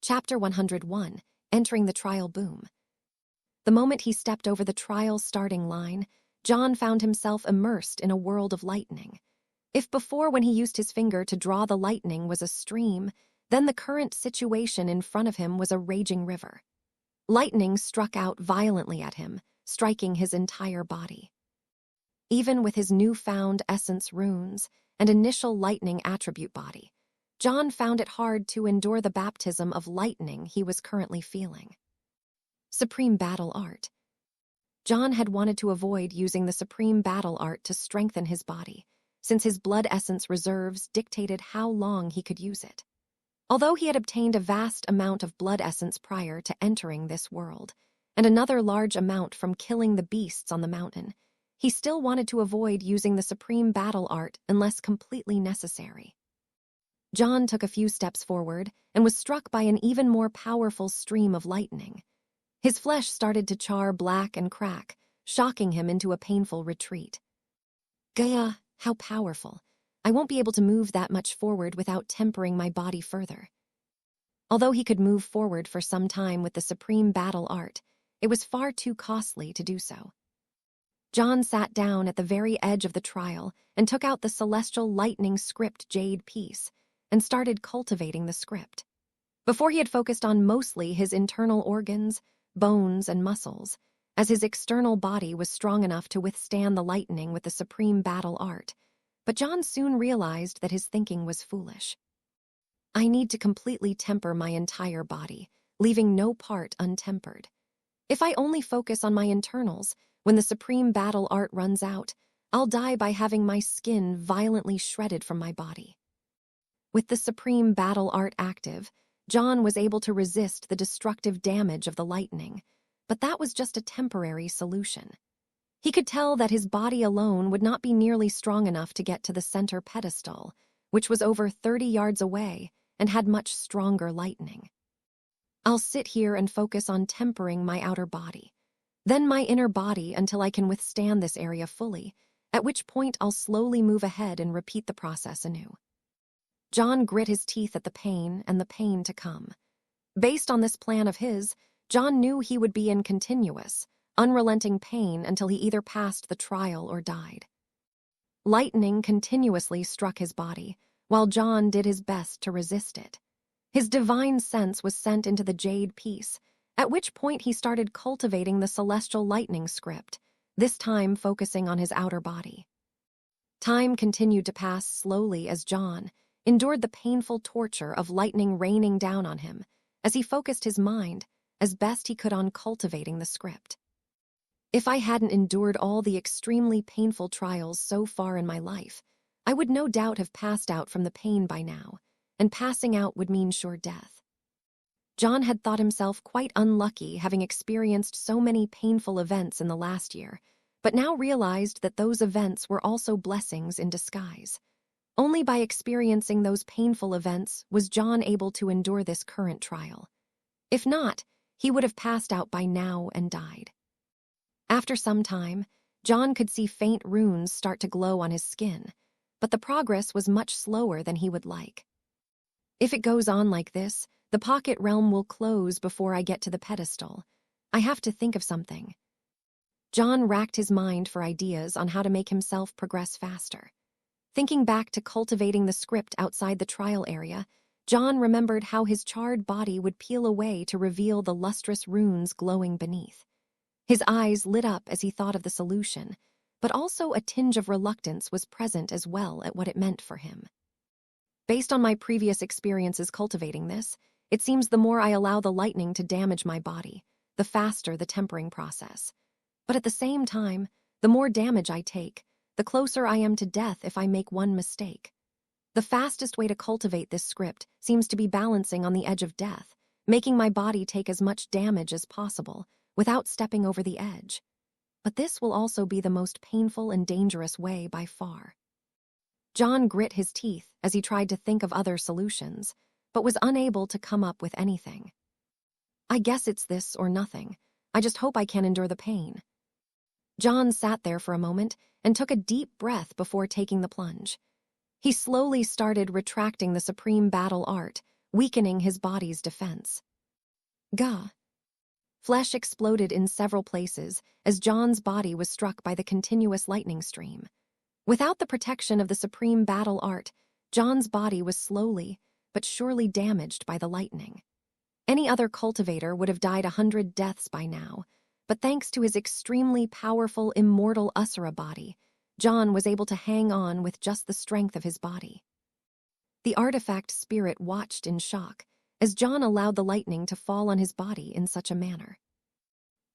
Chapter 101, Entering the Trial Boom. The moment he stepped over the trial starting line, John found himself immersed in a world of lightning. If before, when he used his finger to draw the lightning, was a stream, then the current situation in front of him was a raging river. Lightning struck out violently at him, striking his entire body. Even with his newfound essence runes and initial lightning attribute body, John found it hard to endure the baptism of lightning he was currently feeling. Supreme Battle Art. John had wanted to avoid using the Supreme Battle Art to strengthen his body, since his blood essence reserves dictated how long he could use it. Although he had obtained a vast amount of blood essence prior to entering this world, and another large amount from killing the beasts on the mountain, he still wanted to avoid using the Supreme Battle Art unless completely necessary. John took a few steps forward and was struck by an even more powerful stream of lightning. His flesh started to char black and crack, shocking him into a painful retreat. Gaia, how powerful. I won't be able to move that much forward without tempering my body further. Although he could move forward for some time with the Supreme Battle Art, it was far too costly to do so. John sat down at the very edge of the trial and took out the Celestial Lightning Script Jade piece and started cultivating the script. Before, he had focused on mostly his internal organs, bones, and muscles, as his external body was strong enough to withstand the lightning with the Supreme Battle Art. But John soon realized that his thinking was foolish. I need to completely temper my entire body, leaving no part untempered. If I only focus on my internals, when the Supreme Battle Art runs out, I'll die by having my skin violently shredded from my body. With the Supreme Battle Art active, John was able to resist the destructive damage of the lightning, but that was just a temporary solution. He could tell that his body alone would not be nearly strong enough to get to the center pedestal, which was over 30 yards away and had much stronger lightning. I'll sit here and focus on tempering my outer body, then my inner body until I can withstand this area fully, at which point I'll slowly move ahead and repeat the process anew. John grit his teeth at the pain and the pain to come. Based on this plan of his, John knew he would be in continuous, unrelenting pain until he either passed the trial or died. Lightning continuously struck his body, while John did his best to resist it. His divine sense was sent into the jade piece, at which point he started cultivating the Celestial Lightning Script, this time focusing on his outer body. Time continued to pass slowly as John endured the painful torture of lightning raining down on him as he focused his mind as best he could on cultivating the script. If I hadn't endured all the extremely painful trials so far in my life, I would no doubt have passed out from the pain by now, and passing out would mean sure death. John had thought himself quite unlucky having experienced so many painful events in the last year, but now realized that those events were also blessings in disguise. Only by experiencing those painful events was John able to endure this current trial. If not, he would have passed out by now and died. After some time, John could see faint runes start to glow on his skin, but the progress was much slower than he would like. If it goes on like this, the pocket realm will close before I get to the pedestal. I have to think of something. John racked his mind for ideas on how to make himself progress faster. Thinking back to cultivating the script outside the trial area, John remembered how his charred body would peel away to reveal the lustrous runes glowing beneath. His eyes lit up as he thought of the solution, but also a tinge of reluctance was present as well at what it meant for him. Based on my previous experiences cultivating this, it seems the more I allow the lightning to damage my body, the faster the tempering process. But at the same time, the more damage I take, the closer I am to death if I make one mistake. The fastest way to cultivate this script seems to be balancing on the edge of death, making my body take as much damage as possible without stepping over the edge. But this will also be the most painful and dangerous way by far. John grit his teeth as he tried to think of other solutions, but was unable to come up with anything. I guess it's this or nothing. I just hope I can endure the pain. John sat there for a moment and took a deep breath before taking the plunge. He slowly started retracting the Supreme Battle Art, weakening his body's defense. Gah! Flesh exploded in several places as John's body was struck by the continuous lightning stream. Without the protection of the supreme battle art, John's body was slowly but surely damaged by the lightning. Any other cultivator would have died 100 deaths by now, but thanks to his extremely powerful Immortal Asura body, John was able to hang on with just the strength of his body. The artifact spirit watched in shock as John allowed the lightning to fall on his body in such a manner.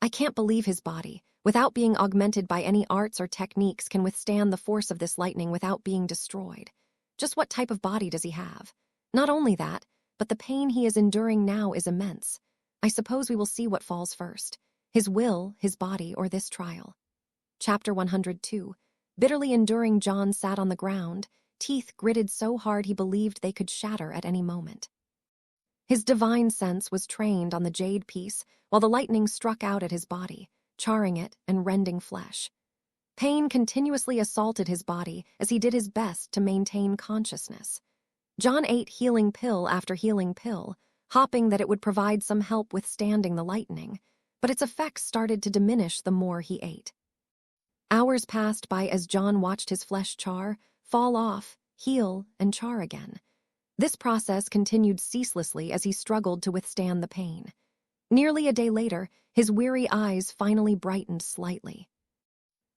I can't believe his body, without being augmented by any arts or techniques, can withstand the force of this lightning without being destroyed. Just what type of body does he have? Not only that, but the pain he is enduring now is immense. I suppose we will see what falls first, his will, his body, or this trial. Chapter 102. Bitterly enduring, John sat on the ground, teeth gritted so hard he believed they could shatter at any moment. His divine sense was trained on the jade piece while the lightning struck out at his body, charring it and rending flesh. Pain continuously assaulted his body as he did his best to maintain consciousness. John ate healing pill after healing pill, hoping that it would provide some help withstanding the lightning, but its effects started to diminish the more he ate. Hours passed by as John watched his flesh char, fall off, heal, and char again. This process continued ceaselessly as he struggled to withstand the pain. Nearly a day later, his weary eyes finally brightened slightly.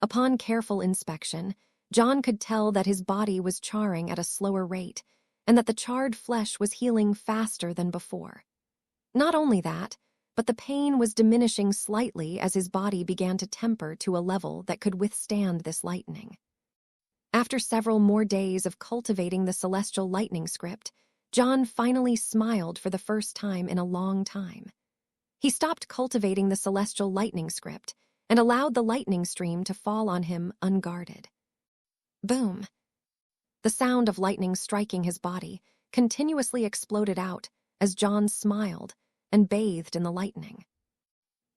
Upon careful inspection, John could tell that his body was charring at a slower rate, and that the charred flesh was healing faster than before. Not only that, but the pain was diminishing slightly as his body began to temper to a level that could withstand this lightning. After several more days of cultivating the celestial lightning script, John finally smiled for the first time in a long time. He stopped cultivating the celestial lightning script and allowed the lightning stream to fall on him unguarded. Boom! The sound of lightning striking his body continuously exploded out as John smiled and bathed in the lightning.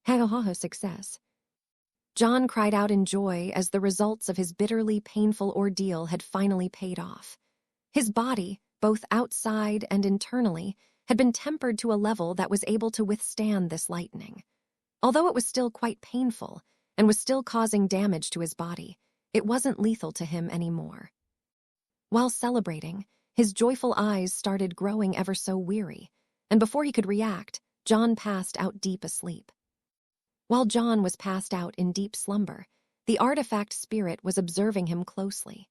Ha-ha-ha, success. John cried out in joy as the results of his bitterly painful ordeal had finally paid off. His body, both outside and internally, had been tempered to a level that was able to withstand this lightning. Although it was still quite painful and was still causing damage to his body, it wasn't lethal to him anymore. While celebrating, his joyful eyes started growing ever so weary, and before he could react, John passed out deep asleep. While John was passed out in deep slumber, the artifact spirit was observing him closely.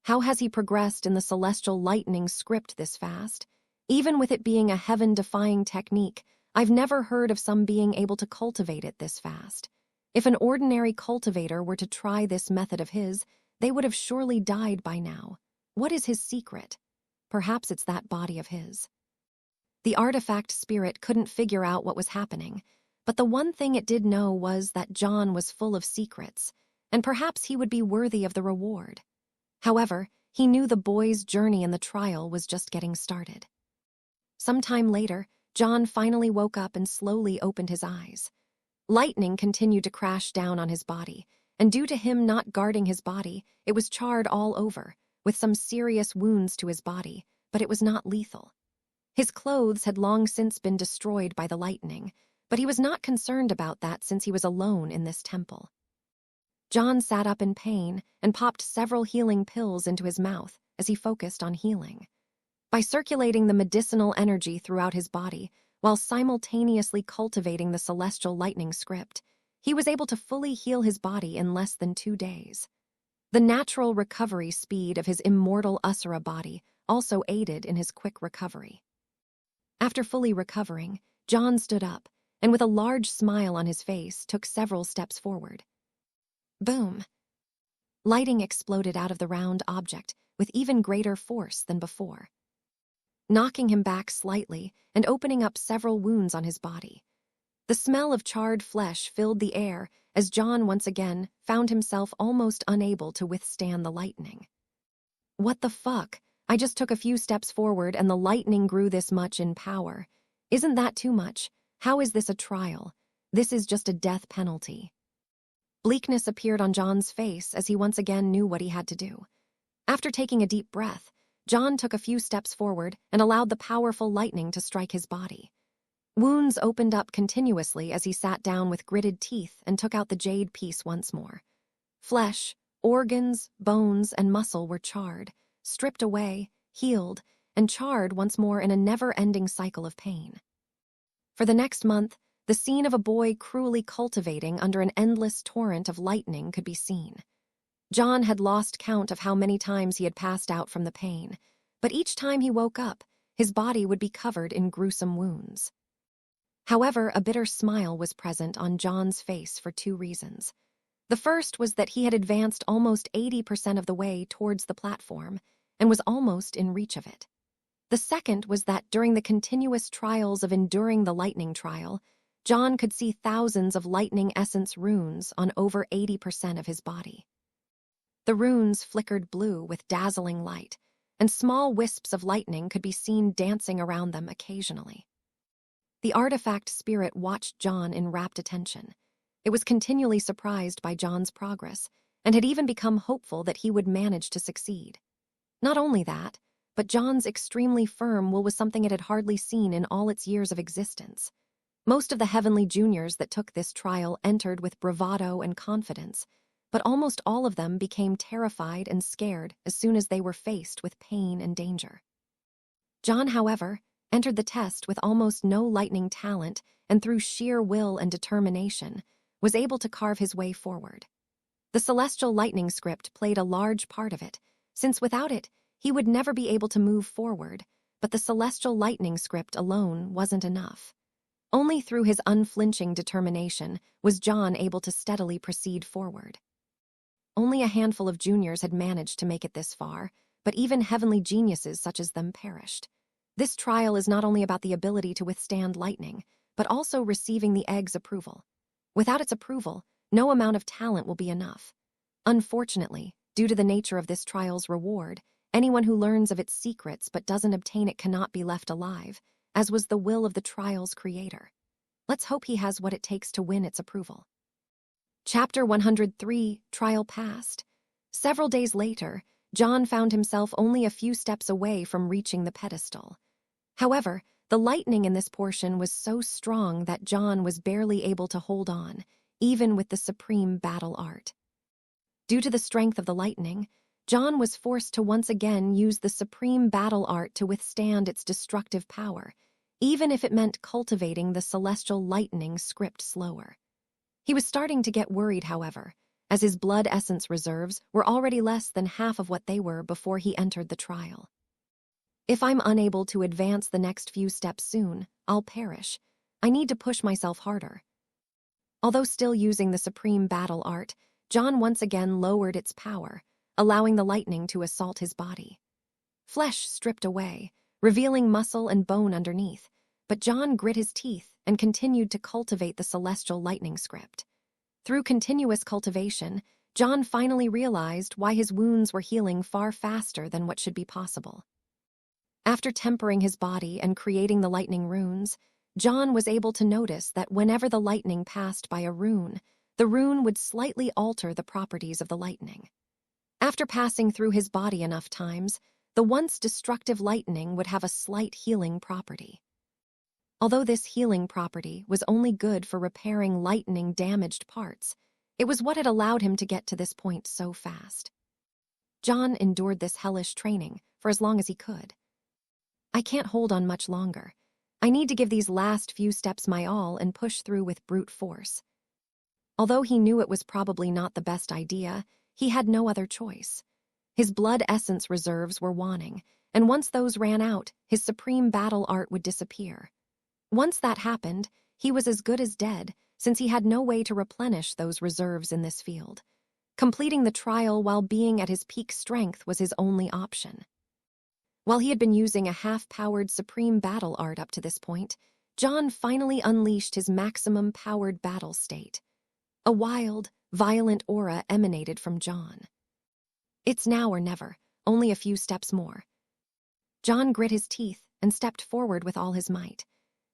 How has he progressed in the celestial lightning script this fast? Even with it being a heaven-defying technique, I've never heard of some being able to cultivate it this fast. If an ordinary cultivator were to try this method of his, they would have surely died by now. What is his secret? Perhaps it's that body of his. The artifact spirit couldn't figure out what was happening, but the one thing it did know was that John was full of secrets, and perhaps he would be worthy of the reward. However, he knew the boy's journey in the trial was just getting started. Sometime later, John finally woke up and slowly opened his eyes. Lightning continued to crash down on his body, and due to him not guarding his body, it was charred all over, with some serious wounds to his body, but it was not lethal. His clothes had long since been destroyed by the lightning, but he was not concerned about that since he was alone in this temple. John sat up in pain and popped several healing pills into his mouth as he focused on healing. By circulating the medicinal energy throughout his body, while simultaneously cultivating the celestial lightning script, he was able to fully heal his body in less than 2 days. The natural recovery speed of his Immortal Asura body also aided in his quick recovery. After fully recovering, John stood up, and with a large smile on his face, took several steps forward. Boom! Lighting exploded out of the round object with even greater force than before, knocking him back slightly and opening up several wounds on his body. The smell of charred flesh filled the air as John once again found himself almost unable to withstand the lightning. What the fuck? I just took a few steps forward and the lightning grew this much in power. Isn't that too much? How is this a trial? This is just a death penalty. Bleakness appeared on John's face as he once again knew what he had to do. After taking a deep breath, John took a few steps forward and allowed the powerful lightning to strike his body. Wounds opened up continuously as he sat down with gritted teeth and took out the jade piece once more. Flesh, organs, bones, and muscle were charred, stripped away, healed, and charred once more in a never-ending cycle of pain. For the next month, the scene of a boy cruelly cultivating under an endless torrent of lightning could be seen. John had lost count of how many times he had passed out from the pain, but each time he woke up, his body would be covered in gruesome wounds. However, a bitter smile was present on John's face for two reasons. The first was that he had advanced almost 80% of the way towards the platform and was almost in reach of it. The second was that during the continuous trials of enduring the lightning trial, John could see thousands of lightning essence runes on over 80% of his body. The runes flickered blue with dazzling light, and small wisps of lightning could be seen dancing around them occasionally. The artifact spirit watched John in rapt attention. It was continually surprised by John's progress, and had even become hopeful that he would manage to succeed. Not only that, but John's extremely firm will was something it had hardly seen in all its years of existence. Most of the heavenly juniors that took this trial entered with bravado and confidence, but almost all of them became terrified and scared as soon as they were faced with pain and danger. John, however, entered the test with almost no lightning talent and through sheer will and determination, was able to carve his way forward. The celestial lightning script played a large part of it, since without it, he would never be able to move forward, but the celestial lightning script alone wasn't enough. Only through his unflinching determination was John able to steadily proceed forward. Only a handful of juniors had managed to make it this far, but even heavenly geniuses such as them perished. This trial is not only about the ability to withstand lightning, but also receiving the egg's approval. Without its approval, no amount of talent will be enough. Unfortunately, due to the nature of this trial's reward, anyone who learns of its secrets but doesn't obtain it cannot be left alive, as was the will of the trial's creator. Let's hope he has what it takes to win its approval. Chapter 103, Trial Passed. Several days later, John found himself only a few steps away from reaching the pedestal. However, the lightning in this portion was so strong that John was barely able to hold on, even with the supreme battle art. Due to the strength of the lightning, John was forced to once again use the supreme battle art to withstand its destructive power, even if it meant cultivating the celestial lightning script slower. He was starting to get worried, however, as his blood essence reserves were already less than half of what they were before he entered the trial. If I'm unable to advance the next few steps soon, I'll perish. I need to push myself harder. Although still using the supreme battle art, John once again lowered its power, allowing the lightning to assault his body. Flesh stripped away, revealing muscle and bone underneath, but John grit his teeth and continued to cultivate the celestial lightning script. Through continuous cultivation, John finally realized why his wounds were healing far faster than what should be possible. After tempering his body and creating the lightning runes, John was able to notice that whenever the lightning passed by a rune, the rune would slightly alter the properties of the lightning. After passing through his body enough times, the once destructive lightning would have a slight healing property. Although this healing property was only good for repairing lightning-damaged parts, it was what had allowed him to get to this point so fast. John endured this hellish training for as long as he could. I can't hold on much longer. I need to give these last few steps my all and push through with brute force. Although he knew it was probably not the best idea, he had no other choice. His blood essence reserves were waning, and once those ran out, his supreme battle art would disappear. Once that happened, he was as good as dead, since he had no way to replenish those reserves in this field. Completing the trial while being at his peak strength was his only option. While he had been using a half-powered supreme battle art up to this point, John finally unleashed his maximum-powered battle state. A wild, violent aura emanated from John. It's now or never, only a few steps more. John grit his teeth and stepped forward with all his might.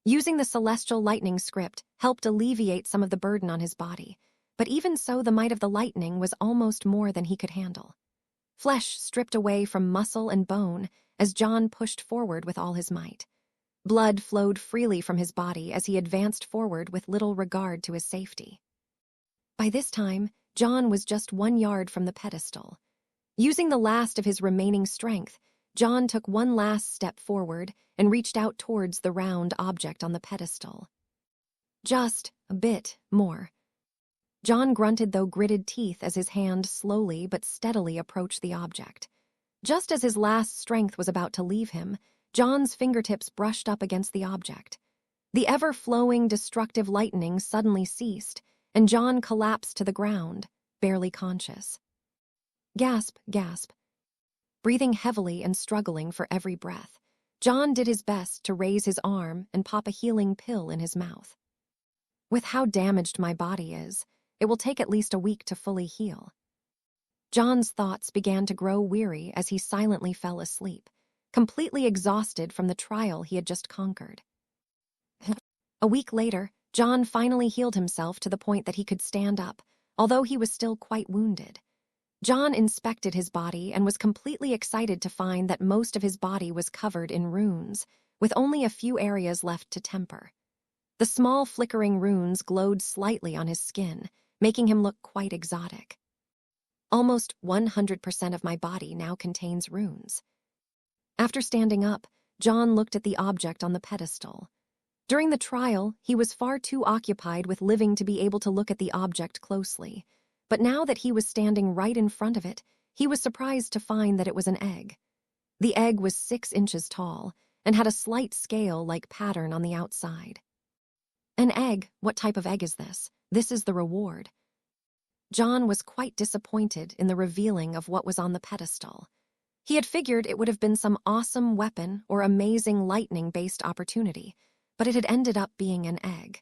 Using the celestial lightning script helped alleviate some of the burden on his body, but even so the might of the lightning was almost more than he could handle. flesh stripped away from muscle and bone as John pushed forward with all his might. Blood flowed freely from his body as he advanced forward with little regard to his safety. By this time, John was just 1 yard from the pedestal. Using the last of his remaining strength, John took one last step forward and reached out towards the round object on the pedestal. Just a bit more. John grunted through gritted teeth as his hand slowly but steadily approached the object. Just as his last strength was about to leave him, John's fingertips brushed up against the object. The ever-flowing, destructive lightning suddenly ceased, and John collapsed to the ground, barely conscious. Gasp, gasp. Breathing heavily and struggling for every breath, John did his best to raise his arm and pop a healing pill in his mouth. With how damaged my body is, it will take at least a week to fully heal. John's thoughts began to grow weary as he silently fell asleep, completely exhausted from the trial he had just conquered. A week later, John finally healed himself to the point that he could stand up, although he was still quite wounded. John inspected his body and was completely excited to find that most of his body was covered in runes, with only a few areas left to temper. The small flickering runes glowed slightly on his skin, making him look quite exotic. Almost 100% of my body now contains runes. After standing up, John looked at the object on the pedestal. During the trial, he was far too occupied with living to be able to look at the object closely. But now that he was standing right in front of it, he was surprised to find that it was an egg. The egg was 6 inches tall and had a slight scale-like pattern on the outside. An egg? What type of egg is this? This is the reward. John was quite disappointed in the revealing of what was on the pedestal. He had figured it would have been some awesome weapon or amazing lightning-based opportunity, but it had ended up being an egg.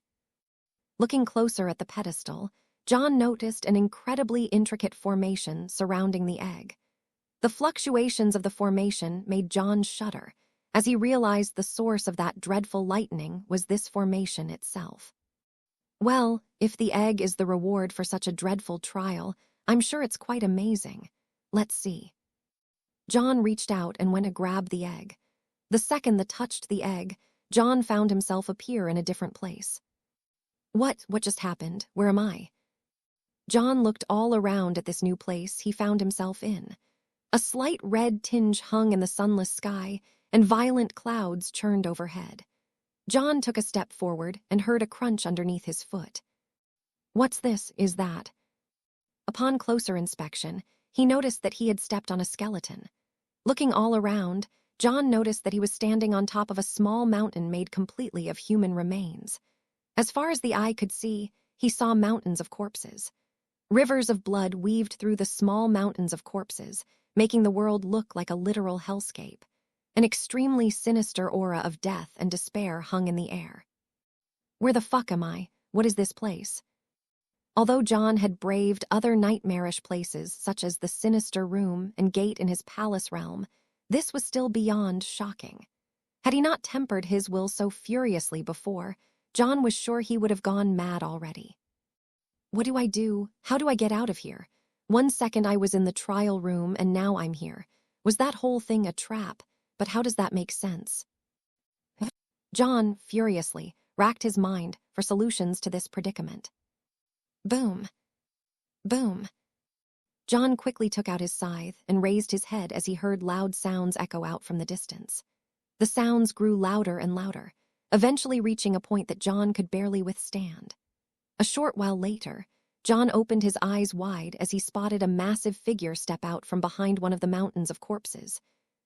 Looking closer at the pedestal, John noticed an incredibly intricate formation surrounding the egg. The fluctuations of the formation made John shudder, as he realized the source of that dreadful lightning was this formation itself. Well, if the egg is the reward for such a dreadful trial, I'm sure it's quite amazing. Let's see. John reached out and went to grab the egg. The second that touched the egg, John found himself appear in a different place. What just happened? Where am I? John looked all around at this new place he found himself in. A slight red tinge hung in the sunless sky, and violent clouds churned overhead. John took a step forward and heard a crunch underneath his foot. What's this? Is that? Upon closer inspection, he noticed that he had stepped on a skeleton. Looking all around, John noticed that he was standing on top of a small mountain made completely of human remains. As far as the eye could see, he saw mountains of corpses. Rivers of blood weaved through the small mountains of corpses, making the world look like a literal hellscape. An extremely sinister aura of death and despair hung in the air. Where the fuck am I? What is this place? Although John had braved other nightmarish places such as the sinister room and gate in his palace realm, this was still beyond shocking. Had he not tempered his will so furiously before, John was sure he would have gone mad already. What do I do? How do I get out of here? 1 second I was in the trial room and now I'm here. Was that whole thing a trap? But how does that make sense? John, furiously, racked his mind for solutions to this predicament. Boom. Boom. John quickly took out his scythe and raised his head as he heard loud sounds echo out from the distance. The sounds grew louder and louder, eventually reaching a point that John could barely withstand. A short while later, John opened his eyes wide as he spotted a massive figure step out from behind one of the mountains of corpses.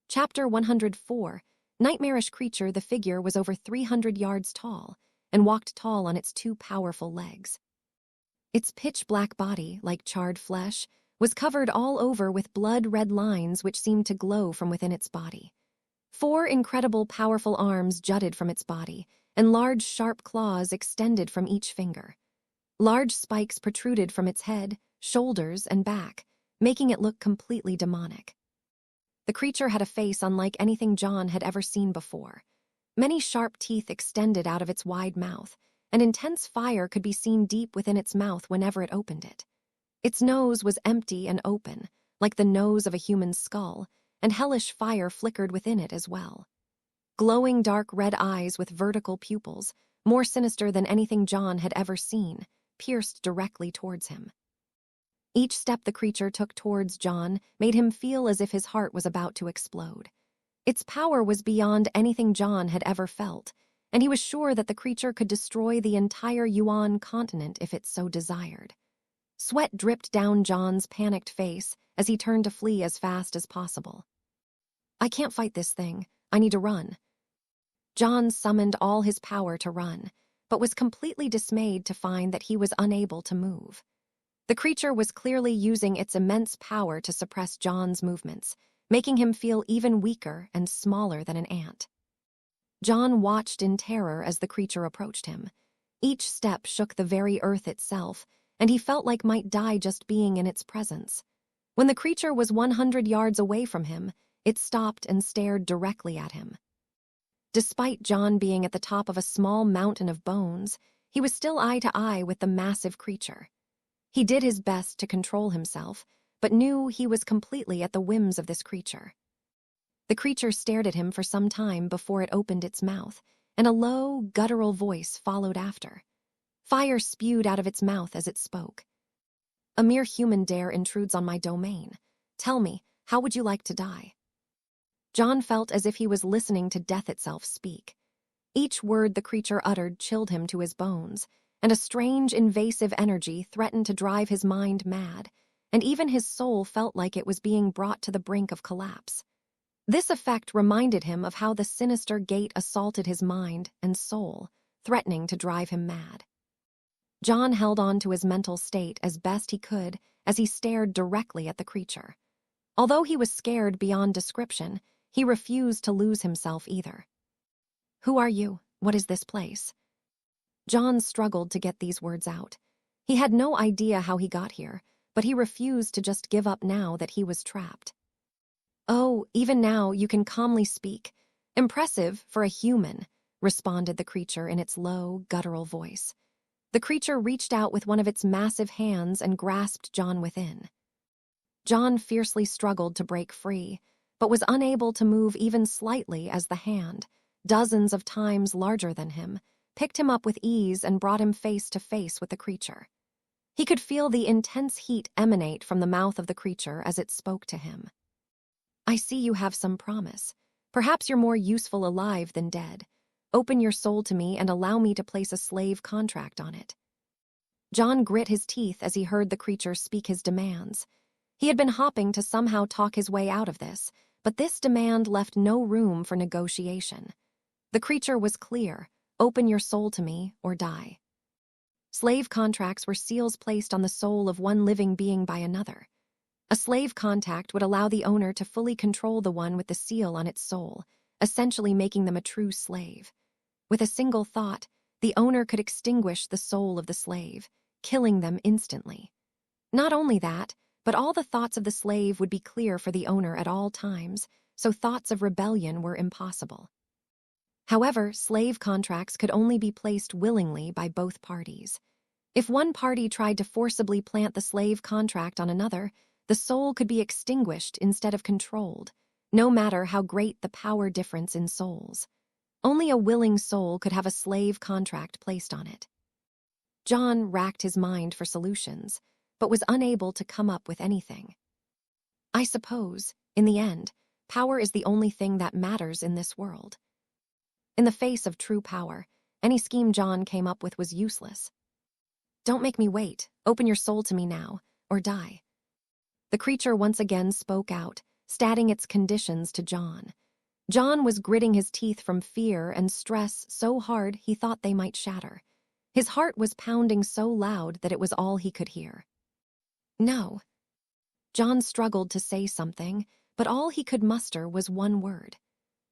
Chapter 104. Nightmarish creature. The figure was over 300 yards tall and walked tall on its 2 powerful legs. Its pitch-black body, like charred flesh, was covered all over with blood-red lines which seemed to glow from within its body. 4 incredible powerful arms jutted from its body, and large sharp claws extended from each finger. Large spikes protruded from its head, shoulders, and back, making it look completely demonic. The creature had a face unlike anything John had ever seen before. Many sharp teeth extended out of its wide mouth, and intense fire could be seen deep within its mouth whenever it opened it. Its nose was empty and open, like the nose of a human skull, and hellish fire flickered within it as well. Glowing dark red eyes with vertical pupils, more sinister than anything John had ever seen, pierced directly towards him. Each step the creature took towards John made him feel as if his heart was about to explode. Its power was beyond anything John had ever felt, and he was sure that the creature could destroy the entire Yuan Continent if it so desired. Sweat dripped down John's panicked face as he turned to flee as fast as possible. I can't fight this thing. I need to run. John summoned all his power to run, but was completely dismayed to find that he was unable to move. The creature was clearly using its immense power to suppress John's movements, making him feel even weaker and smaller than an ant. John watched in terror as the creature approached him. Each step shook the very earth itself, and he felt like might die just being in its presence. When the creature was 100 yards away from him, it stopped and stared directly at him. Despite John being at the top of a small mountain of bones, he was still eye to eye with the massive creature. He did his best to control himself, but knew he was completely at the whims of this creature. The creature stared at him for some time before it opened its mouth, and a low, guttural voice followed after. Fire spewed out of its mouth as it spoke. A mere human dare intrudes on my domain. Tell me, how would you like to die? John felt as if he was listening to death itself speak. Each word the creature uttered chilled him to his bones, and a strange, invasive energy threatened to drive his mind mad, and even his soul felt like it was being brought to the brink of collapse. This effect reminded him of how the sinister gate assaulted his mind and soul, threatening to drive him mad. John held on to his mental state as best he could as he stared directly at the creature. Although he was scared beyond description, he refused to lose himself either. Who are you? What is this place? John struggled to get these words out. He had no idea how he got here, but he refused to just give up now that he was trapped. Oh, even now you can calmly speak. Impressive for a human, responded the creature in its low, guttural voice. The creature reached out with one of its massive hands and grasped John within. John fiercely struggled to break free, but was unable to move even slightly as the hand, dozens of times larger than him, picked him up with ease and brought him face to face with the creature. He could feel the intense heat emanate from the mouth of the creature as it spoke to him. I see you have some promise. Perhaps you're more useful alive than dead. Open your soul to me and allow me to place a slave contract on it. John grit his teeth as he heard the creature speak his demands. He had been hoping to somehow talk his way out of this, but this demand left no room for negotiation. The creature was clear: open your soul to me or die. Slave contracts were seals placed on the soul of one living being by another. A slave contract would allow the owner to fully control the one with the seal on its soul, essentially making them a true slave. With a single thought, the owner could extinguish the soul of the slave, killing them instantly. Not only that, but all the thoughts of the slave would be clear for the owner at all times, so thoughts of rebellion were impossible. However, slave contracts could only be placed willingly by both parties. If one party tried to forcibly plant the slave contract on another, the soul could be extinguished instead of controlled, no matter how great the power difference in souls. Only a willing soul could have a slave contract placed on it. John racked his mind for solutions, but was unable to come up with anything. I suppose, in the end, power is the only thing that matters in this world. In the face of true power, any scheme John came up with was useless. Don't make me wait. Open your soul to me now, or die. The creature once again spoke out, stating its conditions to John. John was gritting his teeth from fear and stress so hard he thought they might shatter. His heart was pounding so loud that it was all he could hear. No. John struggled to say something, but all he could muster was one word.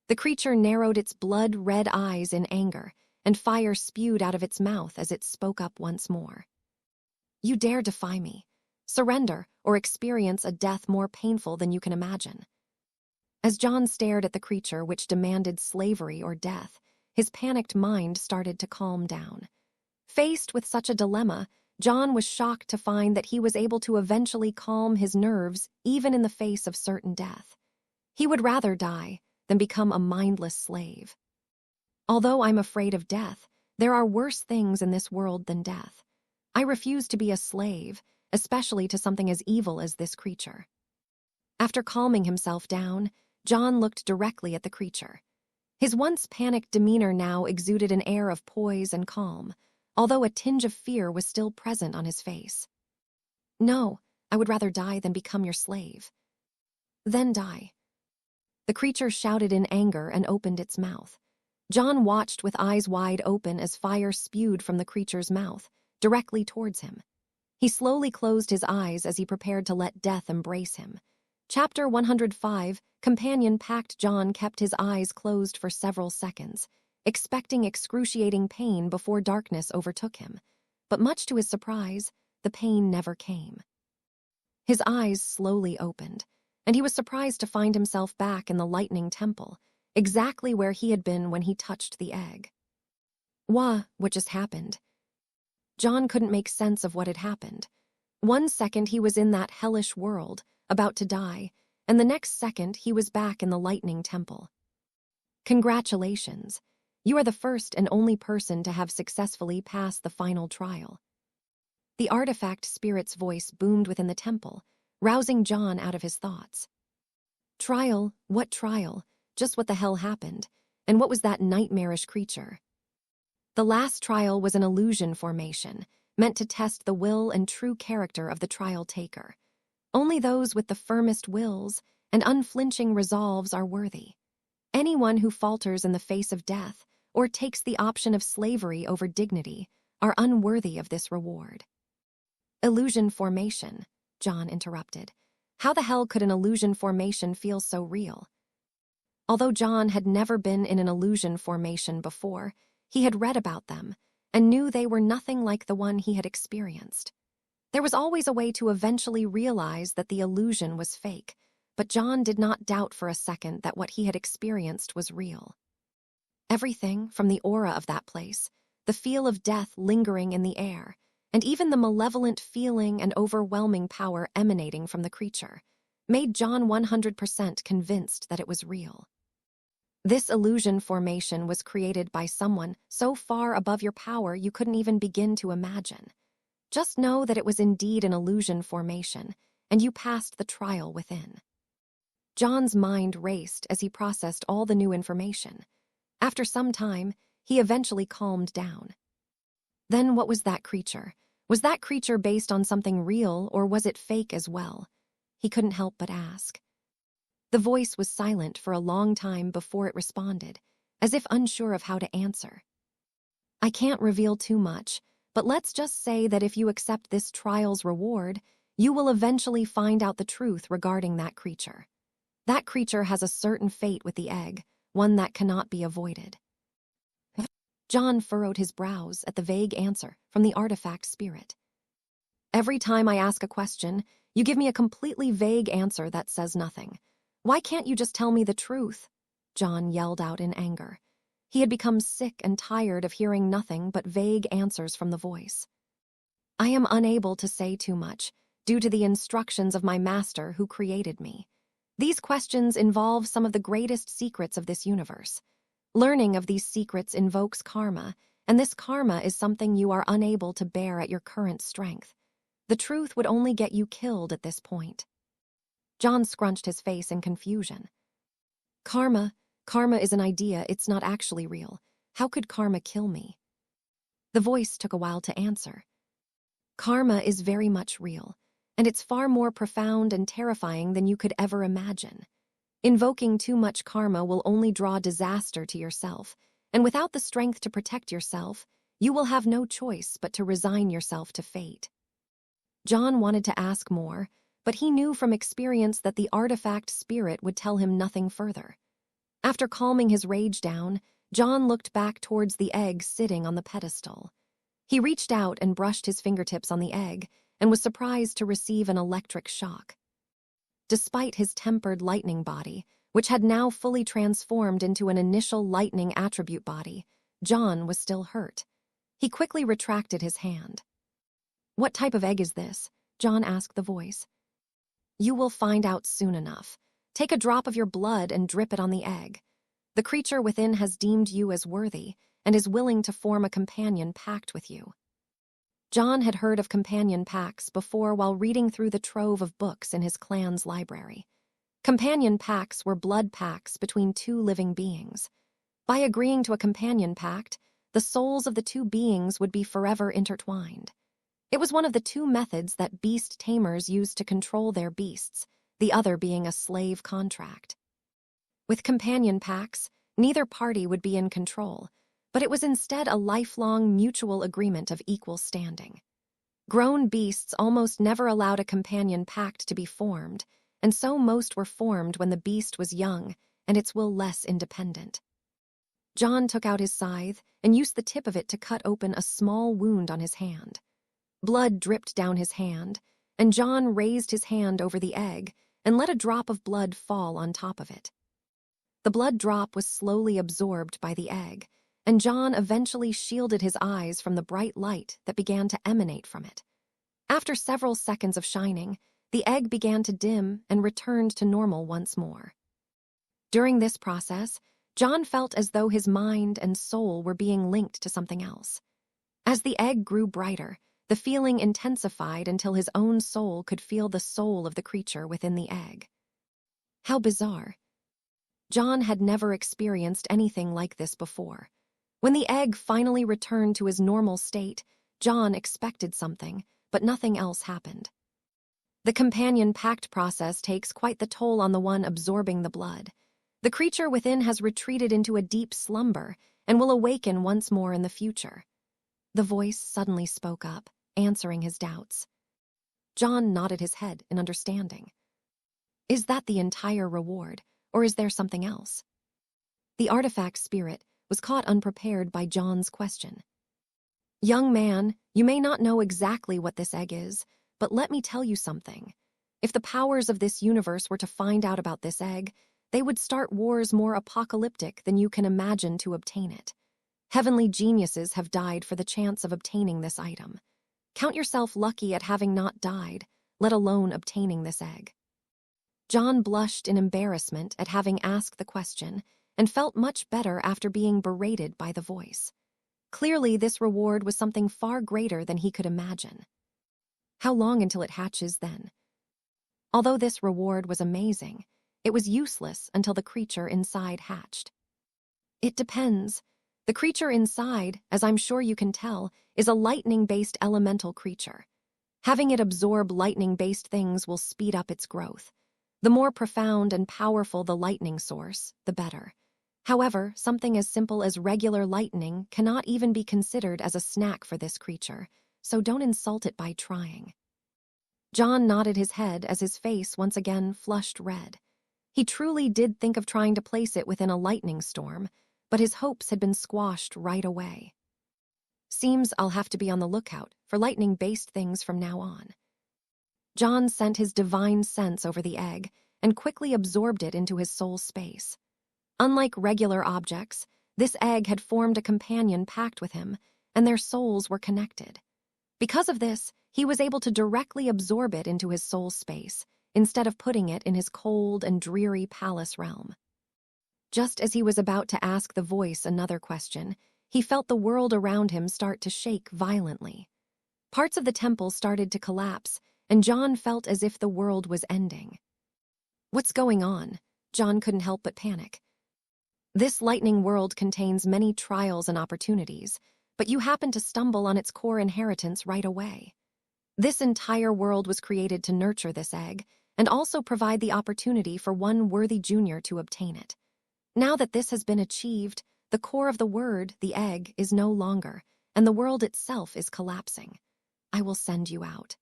The creature narrowed its blood-red eyes in anger, and fire spewed out of its mouth as it spoke up once more. You dare defy me. Surrender, or experience a death more painful than you can imagine. As John stared at the creature which demanded slavery or death, his panicked mind started to calm down. Faced with such a dilemma, John was shocked to find that he was able to eventually calm his nerves even in the face of certain death. He would rather die than become a mindless slave. Although I'm afraid of death, there are worse things in this world than death. I refuse to be a slave, especially to something as evil as this creature. After calming himself down, John looked directly at the creature. His once panicked demeanor now exuded an air of poise and calm, although a tinge of fear was still present on his face. "No, I would rather die than become your slave." "Then die." The creature shouted in anger and opened its mouth. John watched with eyes wide open as fire spewed from the creature's mouth, directly towards him. He slowly closed his eyes as he prepared to let death embrace him. Chapter 105, Companion Pact. John kept his eyes closed for several seconds, expecting excruciating pain before darkness overtook him. But much to his surprise, the pain never came. His eyes slowly opened, and he was surprised to find himself back in the lightning temple, exactly where he had been when he touched the egg. What just happened? John couldn't make sense of what had happened. One second he was in that hellish world, about to die, and the next second he was back in the lightning temple. Congratulations. You are the first and only person to have successfully passed the final trial. The artifact spirit's voice boomed within the temple, rousing John out of his thoughts. Trial? What trial? Just what the hell happened? And what was that nightmarish creature? The last trial was an illusion formation, meant to test the will and true character of the trial taker. Only those with the firmest wills and unflinching resolves are worthy. Anyone who falters in the face of death or takes the option of slavery over dignity are unworthy of this reward. Illusion formation, John interrupted. How the hell could an illusion formation feel so real? Although John had never been in an illusion formation before, he had read about them and knew they were nothing like the one he had experienced. There was always a way to eventually realize that the illusion was fake, but John did not doubt for a second that what he had experienced was real. Everything, from the aura of that place, the feel of death lingering in the air, and even the malevolent feeling and overwhelming power emanating from the creature, made John 100% convinced that it was real. This illusion formation was created by someone so far above your power you couldn't even begin to imagine. Just know that it was indeed an illusion formation, and you passed the trial within. John's mind raced as he processed all the new information. After some time, he eventually calmed down. Then what was that creature? Was that creature based on something real, or was it fake as well? He couldn't help but ask. The voice was silent for a long time before it responded, as if unsure of how to answer. I can't reveal too much, but let's just say that if you accept this trial's reward, you will eventually find out the truth regarding that creature. That creature has a certain fate with the egg, one that cannot be avoided. John furrowed his brows at the vague answer from the artifact spirit. Every time I ask a question, you give me a completely vague answer that says nothing. Why can't you just tell me the truth? John yelled out in anger. He had become sick and tired of hearing nothing but vague answers from the voice. I am unable to say too much, due to the instructions of my master who created me. These questions involve some of the greatest secrets of this universe. Learning of these secrets invokes karma, and this karma is something you are unable to bear at your current strength. The truth would only get you killed at this point. John scrunched his face in confusion. Karma is an idea, it's not actually real. How could karma kill me? The voice took a while to answer. Karma is very much real, and it's far more profound and terrifying than you could ever imagine. Invoking too much karma will only draw disaster to yourself, and without the strength to protect yourself, you will have no choice but to resign yourself to fate. John wanted to ask more, but he knew from experience that the artifact spirit would tell him nothing further. After calming his rage down, John looked back towards the egg sitting on the pedestal. He reached out and brushed his fingertips on the egg and was surprised to receive an electric shock. Despite his tempered lightning body, which had now fully transformed into an initial lightning attribute body, John was still hurt. He quickly retracted his hand. What type of egg is this? John asked the voice. You will find out soon enough. Take a drop of your blood and drip it on the egg. The creature within has deemed you as worthy and is willing to form a companion pact with you. John had heard of companion pacts before while reading through the trove of books in his clan's library. Companion pacts were blood pacts between two living beings. By agreeing to a companion pact, the souls of the two beings would be forever intertwined. It was one of the two methods that beast tamers used to control their beasts, the other being a slave contract. With companion pacts, neither party would be in control, but it was instead a lifelong mutual agreement of equal standing. Grown beasts almost never allowed a companion pact to be formed, and so most were formed when the beast was young and its will less independent. John took out his scythe and used the tip of it to cut open a small wound on his hand. Blood dripped down his hand, and John raised his hand over the egg and let a drop of blood fall on top of it. The blood drop was slowly absorbed by the egg, and John eventually shielded his eyes from the bright light that began to emanate from it. After several seconds of shining, the egg began to dim and returned to normal once more. During this process, John felt as though his mind and soul were being linked to something else. As the egg grew brighter, the feeling intensified until his own soul could feel the soul of the creature within the egg. How bizarre. John had never experienced anything like this before. When the egg finally returned to his normal state, John expected something, but nothing else happened. The companion pact process takes quite the toll on the one absorbing the blood. The creature within has retreated into a deep slumber and will awaken once more in the future. The voice suddenly spoke up, answering his doubts. John nodded his head in understanding. Is that the entire reward, or is there something else? The artifact spirit was caught unprepared by John's question. Young man, you may not know exactly what this egg is, but let me tell you something. If the powers of this universe were to find out about this egg, they would start wars more apocalyptic than you can imagine to obtain it. Heavenly geniuses have died for the chance of obtaining this item. Count yourself lucky at having not died, let alone obtaining this egg. John blushed in embarrassment at having asked the question and felt much better after being berated by the voice. Clearly, this reward was something far greater than he could imagine. How long until it hatches then? Although this reward was amazing, it was useless until the creature inside hatched. It depends. The creature inside, as I'm sure you can tell, is a lightning-based elemental creature. Having it absorb lightning-based things will speed up its growth. The more profound and powerful the lightning source, the better. However, something as simple as regular lightning cannot even be considered as a snack for this creature, so don't insult it by trying. John nodded his head as his face once again flushed red. He truly did think of trying to place it within a lightning storm, but his hopes had been squashed right away. Seems I'll have to be on the lookout for lightning-based things from now on. John sent his divine sense over the egg and quickly absorbed it into his soul space. Unlike regular objects, this egg had formed a companion pact with him, and their souls were connected. Because of this, he was able to directly absorb it into his soul space, instead of putting it in his cold and dreary palace realm. Just as he was about to ask the voice another question, he felt the world around him start to shake violently. Parts of the temple started to collapse, and John felt as if the world was ending. What's going on? John couldn't help but panic. This lightning world contains many trials and opportunities, but you happen to stumble on its core inheritance right away. This entire world was created to nurture this egg, and also provide the opportunity for one worthy junior to obtain it. Now that this has been achieved, the core of the word, the egg, is no longer, and the world itself is collapsing. I will send you out.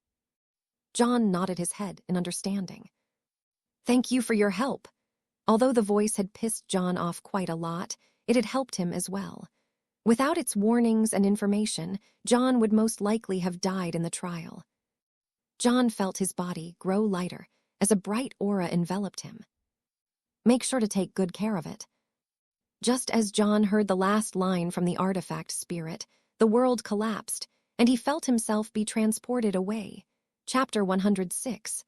John nodded his head in understanding. Thank you for your help. Although the voice had pissed John off quite a lot, it had helped him as well. Without its warnings and information, John would most likely have died in the trial. John felt his body grow lighter as a bright aura enveloped him. Make sure to take good care of it. Just as John heard the last line from the artifact spirit, the world collapsed, and he felt himself be transported away. Chapter 106.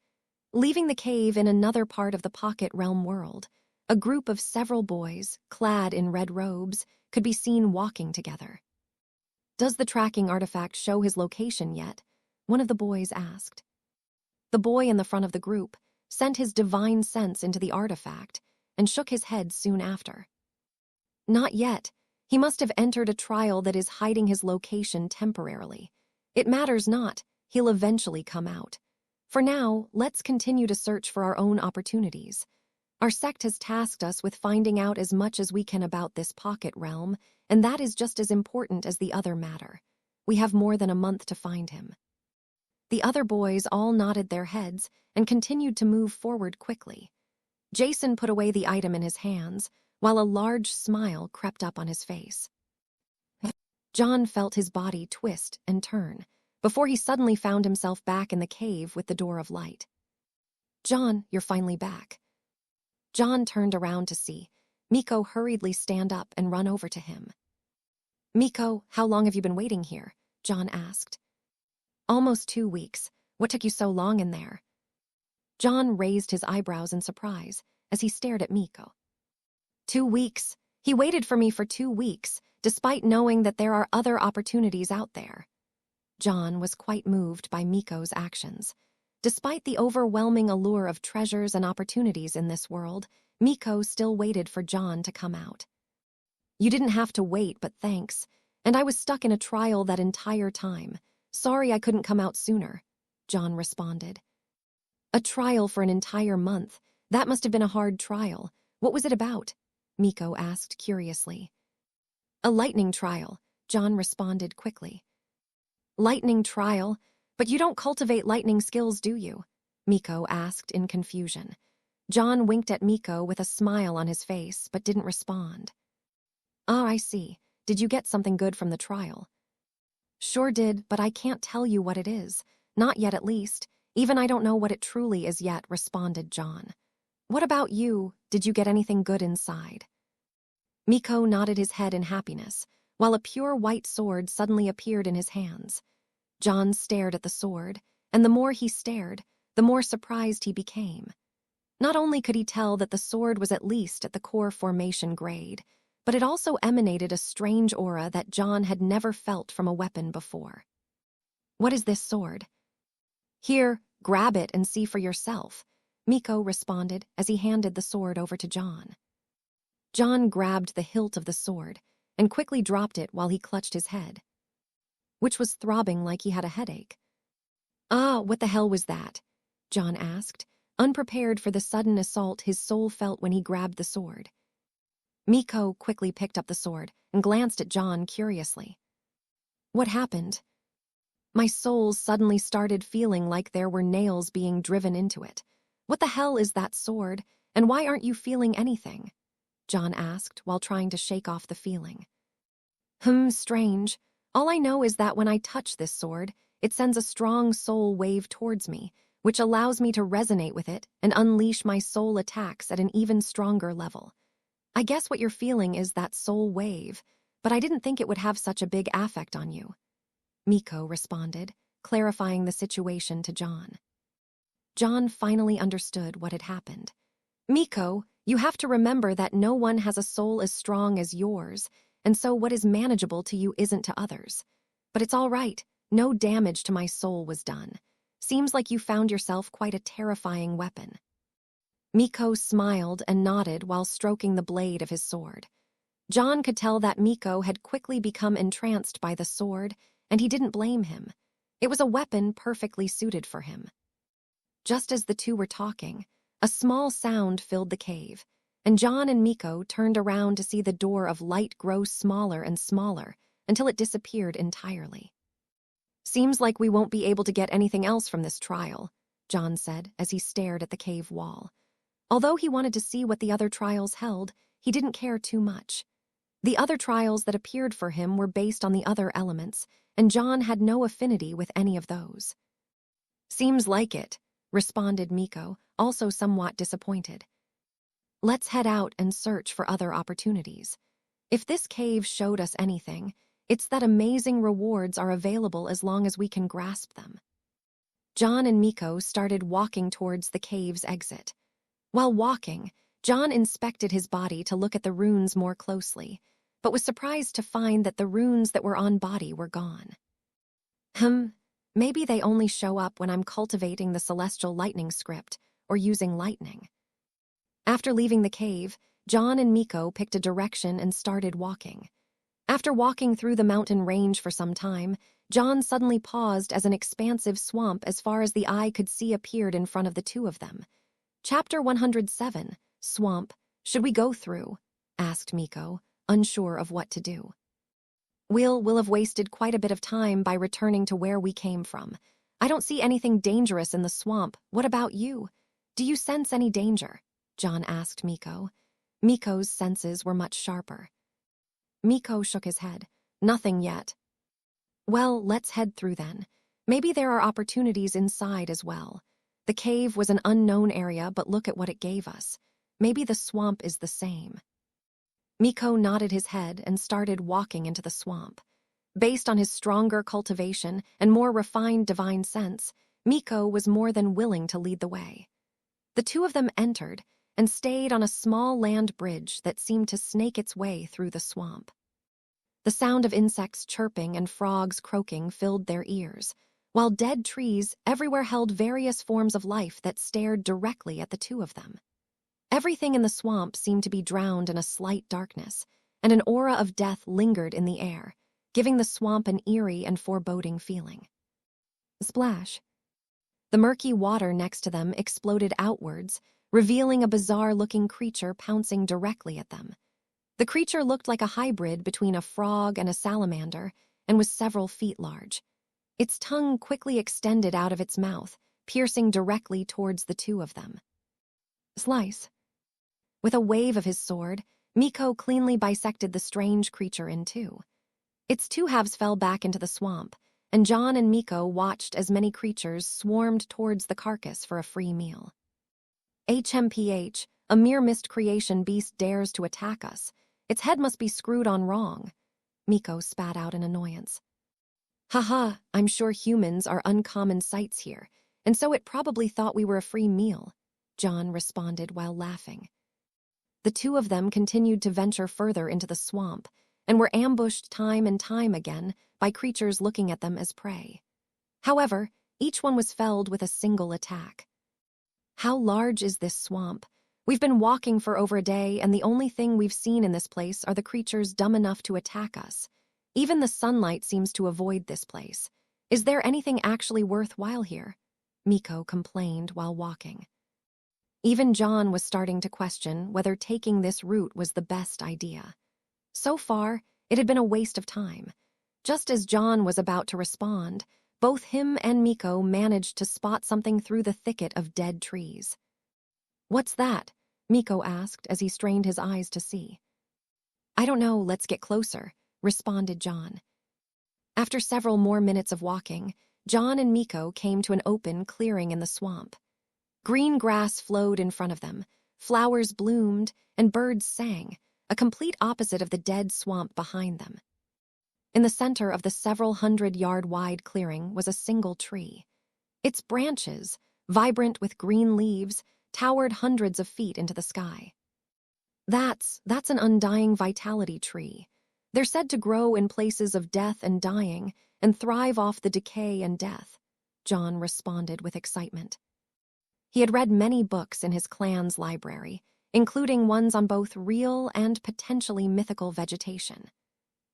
Leaving the cave in another part of the Pocket Realm world, a group of several boys, clad in red robes, could be seen walking together. "Does the tracking artifact show his location yet?" one of the boys asked. The boy in the front of the group sent his divine sense into the artifact and shook his head soon after. "Not yet. He must have entered a trial that is hiding his location temporarily. It matters not. He'll eventually come out. For now, let's continue to search for our own opportunities. Our sect has tasked us with finding out as much as we can about this pocket realm, and that is just as important as the other matter. We have more than a month to find him." The other boys all nodded their heads and continued to move forward quickly. Jason put away the item in his hands, while a large smile crept up on his face. John felt his body twist and turn, before he suddenly found himself back in the cave with the door of light. "John, you're finally back." John turned around to see Miko hurriedly stand up and run over to him. "Miko, how long have you been waiting here?" John asked. "Almost 2 weeks. What took you so long in there?" John raised his eyebrows in surprise as he stared at Miko. 2 weeks? He waited for me for 2 weeks, despite knowing that there are other opportunities out there. John was quite moved by Miko's actions. Despite the overwhelming allure of treasures and opportunities in this world, Miko still waited for John to come out. "You didn't have to wait, but thanks. And I was stuck in a trial that entire time. Sorry I couldn't come out sooner," John responded. "A trial for an entire month. That must have been a hard trial. What was it about?" Miko asked curiously. "A lightning trial," John responded quickly. "Lightning trial? But you don't cultivate lightning skills, do you?" Miko asked in confusion. John winked at Miko with a smile on his face, but didn't respond. "Ah, I see. Did you get something good from the trial?" "Sure did, but I can't tell you what it is. Not yet, at least. Even I don't know what it truly is yet," responded John. "What about you? Did you get anything good inside?" Miko nodded his head in happiness, while a pure white sword suddenly appeared in his hands. John stared at the sword, and the more he stared, the more surprised he became. Not only could he tell that the sword was at least at the core formation grade, but it also emanated a strange aura that John had never felt from a weapon before. "What is this sword?" "Here, grab it and see for yourself," Miko responded as he handed the sword over to John. John grabbed the hilt of the sword and quickly dropped it while he clutched his head, which was throbbing like he had a headache. "Ah, what the hell was that?" John asked, unprepared for the sudden assault his soul felt when he grabbed the sword. Miko quickly picked up the sword and glanced at John curiously. "What happened?" "My soul suddenly started feeling like there were nails being driven into it. What the hell is that sword, and why aren't you feeling anything?" John asked while trying to shake off the feeling. Strange. All I know is that when I touch this sword, it sends a strong soul wave towards me, which allows me to resonate with it and unleash my soul attacks at an even stronger level. I guess what you're feeling is that soul wave, but I didn't think it would have such a big affect on you," Miko responded, clarifying the situation to John. John finally understood what had happened. "Miko, you have to remember that no one has a soul as strong as yours, and so what is manageable to you isn't to others. But it's all right. No damage to my soul was done. Seems like you found yourself quite a terrifying weapon." Miko smiled and nodded while stroking the blade of his sword. John could tell that Miko had quickly become entranced by the sword, and he didn't blame him. It was a weapon perfectly suited for him. Just as the two were talking, a small sound filled the cave, and John and Miko turned around to see the door of light grow smaller and smaller until it disappeared entirely. "Seems like we won't be able to get anything else from this trial," John said as he stared at the cave wall. Although he wanted to see what the other trials held, he didn't care too much. The other trials that appeared for him were based on the other elements, and John had no affinity with any of those. "Seems like it," responded Miko, also somewhat disappointed. "Let's head out and search for other opportunities. If this cave showed us anything, It's that amazing rewards are available as long as we can grasp them. John and Miko started walking towards the cave's exit. While walking, John inspected his body to look at the runes more closely, but was surprised to find that the runes that were on body were gone. Maybe they only show up when I'm cultivating the celestial lightning script or using lightning. After leaving the cave, John and Miko picked a direction and started walking. After walking through the mountain range for some time, John suddenly paused as an expansive swamp as far as the eye could see appeared in front of the two of them. Chapter 107, Swamp. Should we go through? Asked Miko, unsure of what to do. We'll have wasted quite a bit of time by returning to where we came from. I don't see anything dangerous in the swamp. What about you? Do you sense any danger? John asked Miko. Miko's senses were much sharper. Miko shook his head. Nothing yet. Well, let's head through then. Maybe there are opportunities inside as well. The cave was an unknown area, but look at what it gave us. Maybe the swamp is the same. Miko nodded his head and started walking into the swamp. Based on his stronger cultivation and more refined divine sense, Miko was more than willing to lead the way. The two of them entered and stayed on a small land bridge that seemed to snake its way through the swamp. The sound of insects chirping and frogs croaking filled their ears, while dead trees everywhere held various forms of life that stared directly at the two of them. Everything in the swamp seemed to be drowned in a slight darkness, and an aura of death lingered in the air, giving the swamp an eerie and foreboding feeling. Splash. The murky water next to them exploded outwards, revealing a bizarre-looking creature pouncing directly at them. The creature looked like a hybrid between a frog and a salamander and was several feet large. Its tongue quickly extended out of its mouth, piercing directly towards the two of them. Slice. With a wave of his sword, Miko cleanly bisected the strange creature in two. Its two halves fell back into the swamp, and John and Miko watched as many creatures swarmed towards the carcass for a free meal. HMPH, a mere mist creation beast dares to attack us. Its head must be screwed on wrong. Miko spat out in annoyance. Haha, I'm sure humans are uncommon sights here, and so it probably thought we were a free meal, John responded while laughing. The two of them continued to venture further into the swamp, and were ambushed time and time again by creatures looking at them as prey. However, each one was felled with a single attack. How large is this swamp? We've been walking for over a day, and the only thing we've seen in this place are the creatures dumb enough to attack us. Even the sunlight seems to avoid this place. Is there anything actually worthwhile here? Miko complained while walking. Even John was starting to question whether taking this route was the best idea. So far, it had been a waste of time. Just as John was about to respond, both him and Miko managed to spot something through the thicket of dead trees. What's that? Miko asked as he strained his eyes to see. I don't know, let's get closer, responded John. After several more minutes of walking, John and Miko came to an open clearing in the swamp. Green grass flowed in front of them, flowers bloomed, and birds sang, a complete opposite of the dead swamp behind them. In the center of the several hundred-yard-wide clearing was a single tree. Its branches, vibrant with green leaves, towered hundreds of feet into the sky. That's an undying vitality tree. They're said to grow in places of death and dying and thrive off the decay and death, John responded with excitement. He had read many books in his clan's library, including ones on both real and potentially mythical vegetation.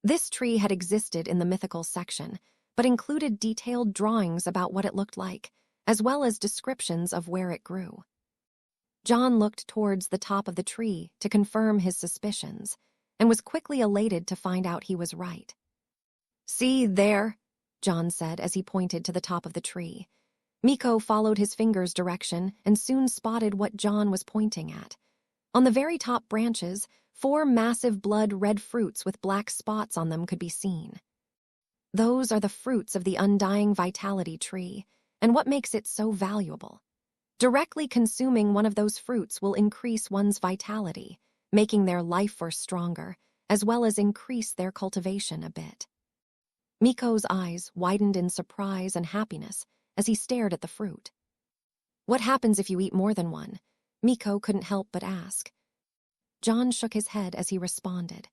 This tree had existed in the mythical section, but included detailed drawings about what it looked like, as well as descriptions of where it grew. John looked towards the top of the tree to confirm his suspicions, and was quickly elated to find out he was right. See there, John said as he pointed to the top of the tree. Miko followed his finger's direction and soon spotted what John was pointing at. On the very top branches, 4 massive blood-red fruits with black spots on them could be seen. Those are the fruits of the undying vitality tree, and what makes it so valuable. Directly consuming one of those fruits will increase one's vitality, making their life force stronger, as well as increase their cultivation a bit. Miko's eyes widened in surprise and happiness as he stared at the fruit. What happens if you eat more than one? Miko couldn't help but ask. John shook his head as he responded.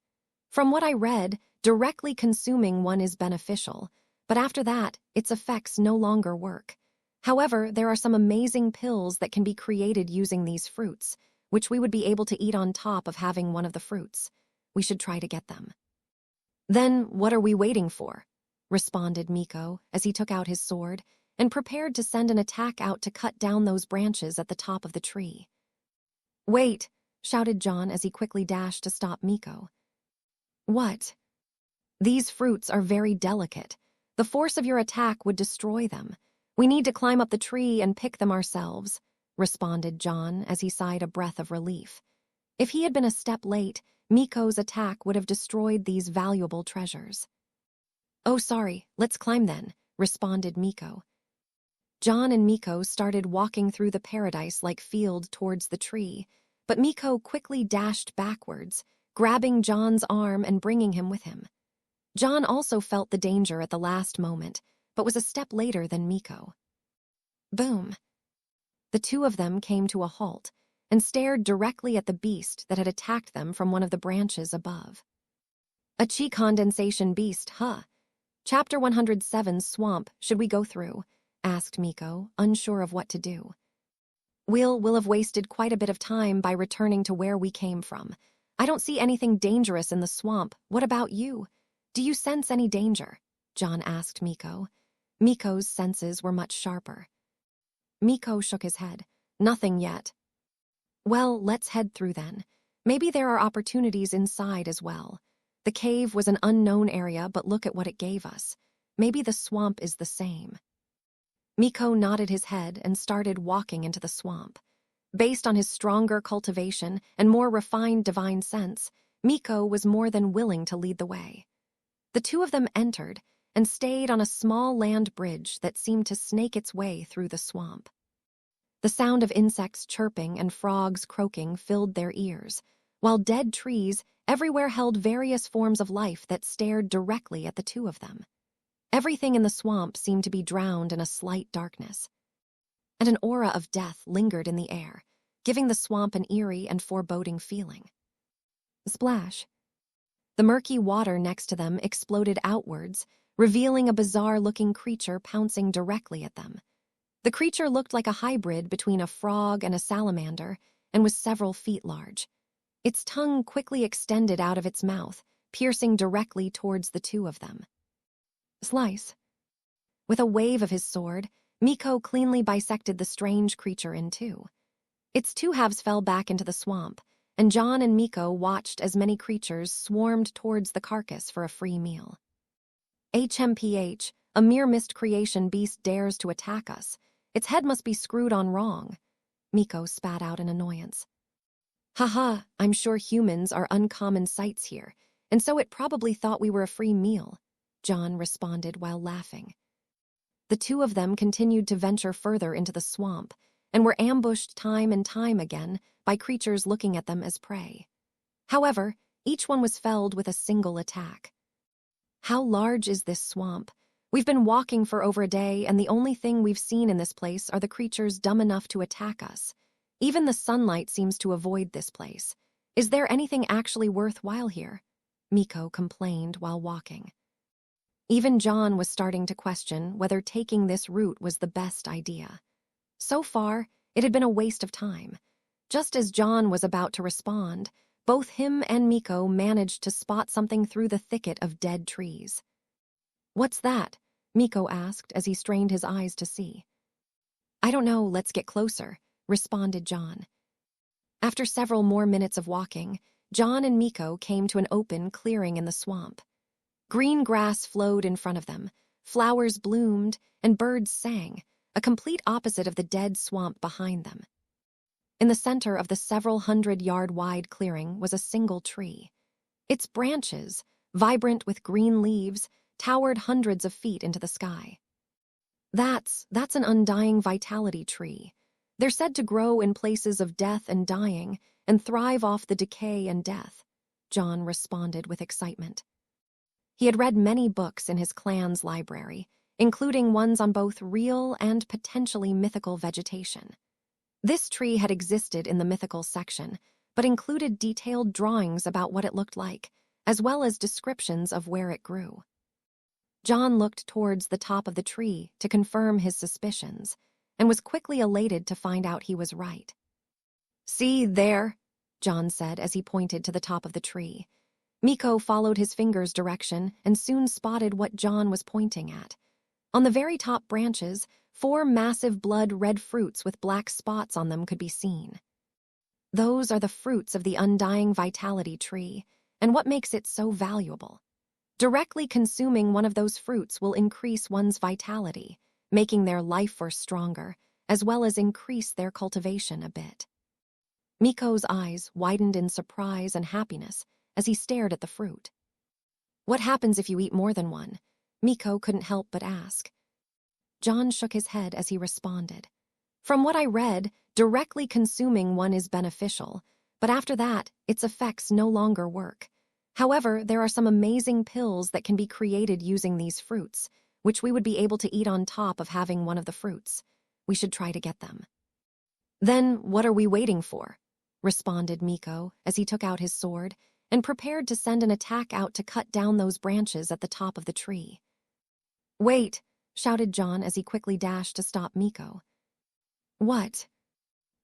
From what I read, directly consuming one is beneficial, but after that, its effects no longer work. However, there are some amazing pills that can be created using these fruits, which we would be able to eat on top of having one of the fruits. We should try to get them. Then what are we waiting for? Responded Miko as he took out his sword and prepared to send an attack out to cut down those branches at the top of the tree. Wait, shouted John as he quickly dashed to stop Miko. What? These fruits are very delicate. The force of your attack would destroy them. We need to climb up the tree and pick them ourselves, responded John as he sighed a breath of relief. If he had been a step late, Miko's attack would have destroyed these valuable treasures. Oh, sorry, let's climb then, responded Miko. John and Miko started walking through the paradise-like field towards the tree, but Miko quickly dashed backwards, grabbing John's arm and bringing him with him. John also felt the danger at the last moment, but was a step later than Miko. Boom! The two of them came to a halt and stared directly at the beast that had attacked them from one of the branches above. A chi condensation beast, huh? Chapter 107, Swamp, should we go through? Asked Miko, unsure of what to do. We'll have wasted quite a bit of time by returning to where we came from. I don't see anything dangerous in the swamp. What about you? Do you sense any danger? John asked Miko. Miko's senses were much sharper. Miko shook his head. Nothing yet. Well, let's head through then. Maybe there are opportunities inside as well. The cave was an unknown area, but look at what it gave us. Maybe the swamp is the same. Miko nodded his head and started walking into the swamp. Based on his stronger cultivation and more refined divine sense, Miko was more than willing to lead the way. The two of them entered and stayed on a small land bridge that seemed to snake its way through the swamp. The sound of insects chirping and frogs croaking filled their ears, while dead trees everywhere held various forms of life that stared directly at the two of them. Everything in the swamp seemed to be drowned in a slight darkness, and an aura of death lingered in the air, giving the swamp an eerie and foreboding feeling. Splash! The murky water next to them exploded outwards, revealing a bizarre-looking creature pouncing directly at them. The creature looked like a hybrid between a frog and a salamander and was several feet large. Its tongue quickly extended out of its mouth, piercing directly towards the two of them. Slice. With a wave of his sword, Miko cleanly bisected the strange creature in two. Its two halves fell back into the swamp, and John and Miko watched as many creatures swarmed towards the carcass for a free meal. HMPH, a mere mist creation beast dares to attack us. Its head must be screwed on wrong. Miko spat out in annoyance. Haha, I'm sure humans are uncommon sights here, and so it probably thought we were a free meal, John responded while laughing. The two of them continued to venture further into the swamp, and were ambushed time and time again by creatures looking at them as prey. However, each one was felled with a single attack. How large is this swamp? We've been walking for over a day, and the only thing we've seen in this place are the creatures dumb enough to attack us. Even the sunlight seems to avoid this place. Is there anything actually worthwhile here? Miko complained while walking. Even John was starting to question whether taking this route was the best idea. So far, it had been a waste of time. Just as John was about to respond, both him and Miko managed to spot something through the thicket of dead trees. What's that? Miko asked as he strained his eyes to see. I don't know, let's get closer, responded John. After several more minutes of walking, John and Miko came to an open clearing in the swamp. Green grass flowed in front of them, flowers bloomed, and birds sang, a complete opposite of the dead swamp behind them. In the center of the several hundred-yard-wide clearing was a single tree. Its branches, vibrant with green leaves, towered hundreds of feet into the sky. That's an undying vitality tree. They're said to grow in places of death and dying and thrive off the decay and death, John responded with excitement. He had read many books in his clan's library, including ones on both real and potentially mythical vegetation. This tree had existed in the mythical section, but included detailed drawings about what it looked like, as well as descriptions of where it grew. John looked towards the top of the tree to confirm his suspicions, and was quickly elated to find out he was right. "See there," John said as he pointed to the top of the tree. Miko followed his finger's direction and soon spotted what John was pointing at. On the very top branches, 4 massive blood-red fruits with black spots on them could be seen. Those are the fruits of the undying vitality tree, and what makes it so valuable. Directly consuming one of those fruits will increase one's vitality, making their life force stronger, as well as increase their cultivation a bit. Miko's eyes widened in surprise and happiness as he stared at the fruit. "What happens if you eat more than one?" Miko couldn't help but ask. John shook his head as he responded. "From what I read, directly consuming one is beneficial, but after that, its effects no longer work. However, there are some amazing pills that can be created using these fruits, which we would be able to eat on top of having one of the fruits. We should try to get them." "Then what are we waiting for?" responded Miko as he took out his sword and prepared to send an attack out to cut down those branches at the top of the tree. "Wait!" shouted John as he quickly dashed to stop Miko. "What?"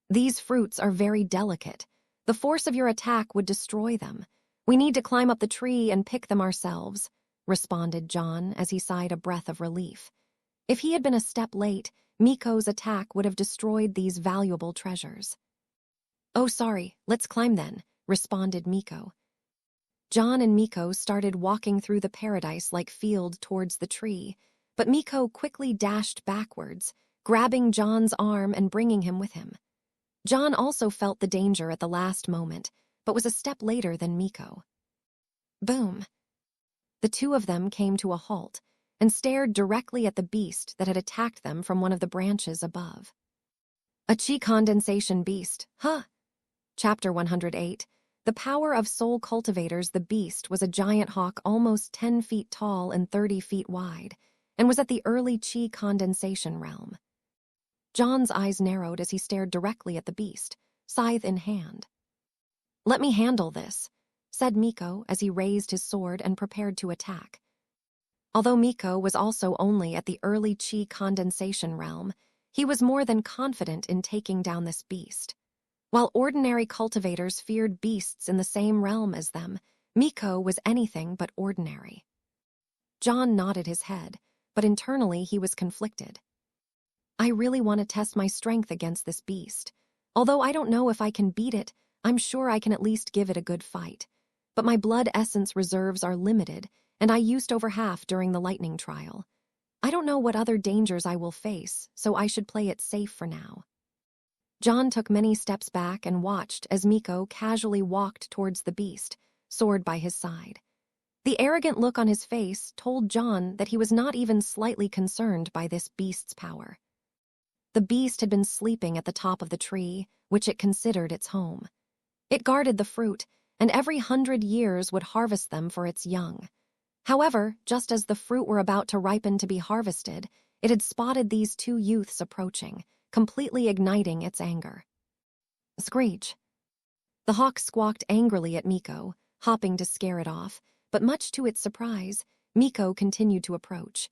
"These fruits are very delicate. The force of your attack would destroy them. We need to climb up the tree and pick them ourselves," responded John as he sighed a breath of relief. If he had been a step late, Miko's attack would have destroyed these valuable treasures. "Oh, sorry, let's climb then," responded Miko. John and Miko started walking through the paradise-like field towards the tree, but Miko quickly dashed backwards, grabbing John's arm and bringing him with him. John also felt the danger at the last moment, but was a step later than Miko. Boom! The two of them came to a halt and stared directly at the beast that had attacked them from one of the branches above. "A chi condensation beast, huh?" Chapter 108. The power of soul cultivators. The beast was a giant hawk almost 10 feet tall and 30 feet wide, and was at the early chi condensation realm. John's eyes narrowed as he stared directly at the beast, scythe in hand. "Let me handle this," said Miko as he raised his sword and prepared to attack. Although Miko was also only at the early chi condensation realm, he was more than confident in taking down this beast. While ordinary cultivators feared beasts in the same realm as them, Miko was anything but ordinary. John nodded his head, but internally he was conflicted. "I really want to test my strength against this beast. Although I don't know if I can beat it, I'm sure I can at least give it a good fight. But my blood essence reserves are limited, and I used over half during the lightning trial. I don't know what other dangers I will face, so I should play it safe for now." John took many steps back and watched as Miko casually walked towards the beast, sword by his side. The arrogant look on his face told John that he was not even slightly concerned by this beast's power. The beast had been sleeping at the top of the tree, which it considered its home. It guarded the fruit, and every 100 years would harvest them for its young. However, just as the fruit were about to ripen to be harvested, it had spotted these two youths approaching, completely igniting its anger. Screech! The hawk squawked angrily at Miko, hopping to scare it off, but much to its surprise, Miko continued to approach.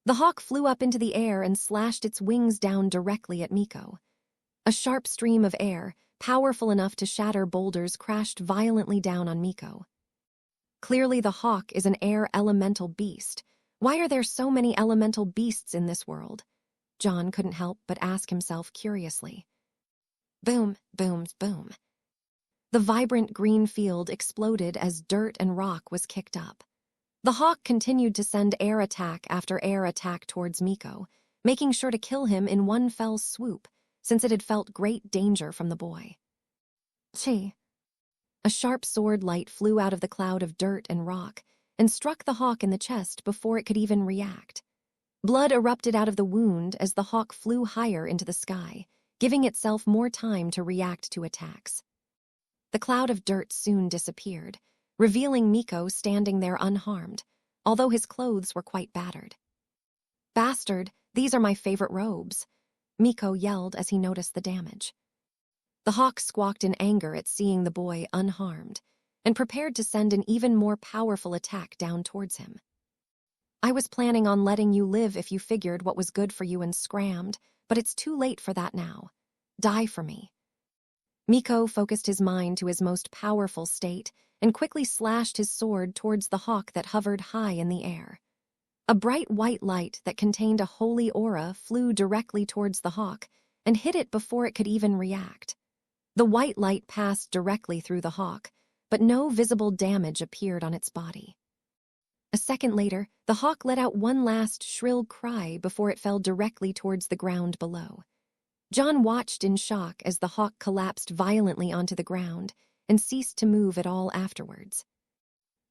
The hawk flew up into the air and slashed its wings down directly at Miko. A sharp stream of air, powerful enough to shatter boulders, crashed violently down on Miko. Clearly the hawk is an air elemental beast. Why are there so many elemental beasts in this world? John couldn't help but ask himself curiously. Boom, boom, boom. The vibrant green field exploded as dirt and rock was kicked up. The hawk continued to send air attack after air attack towards Miko, making sure to kill him in one fell swoop, since it had felt great danger from the boy. Chi! A sharp sword light flew out of the cloud of dirt and rock and struck the hawk in the chest before it could even react. Blood erupted out of the wound as the hawk flew higher into the sky, giving itself more time to react to attacks. The cloud of dirt soon disappeared, revealing Miko standing there unharmed, although his clothes were quite battered. "Bastard, these are my favorite robes," Miko yelled as he noticed the damage. The hawk squawked in anger at seeing the boy unharmed, and prepared to send an even more powerful attack down towards him. "I was planning on letting you live if you figured what was good for you and scrammed, but it's too late for that now. Die for me." Miko focused his mind to his most powerful state and quickly slashed his sword towards the hawk that hovered high in the air. A bright white light that contained a holy aura flew directly towards the hawk and hit it before it could even react. The white light passed directly through the hawk, but no visible damage appeared on its body. A second later, the hawk let out one last shrill cry before it fell directly towards the ground below. John watched in shock as the hawk collapsed violently onto the ground and ceased to move at all afterwards.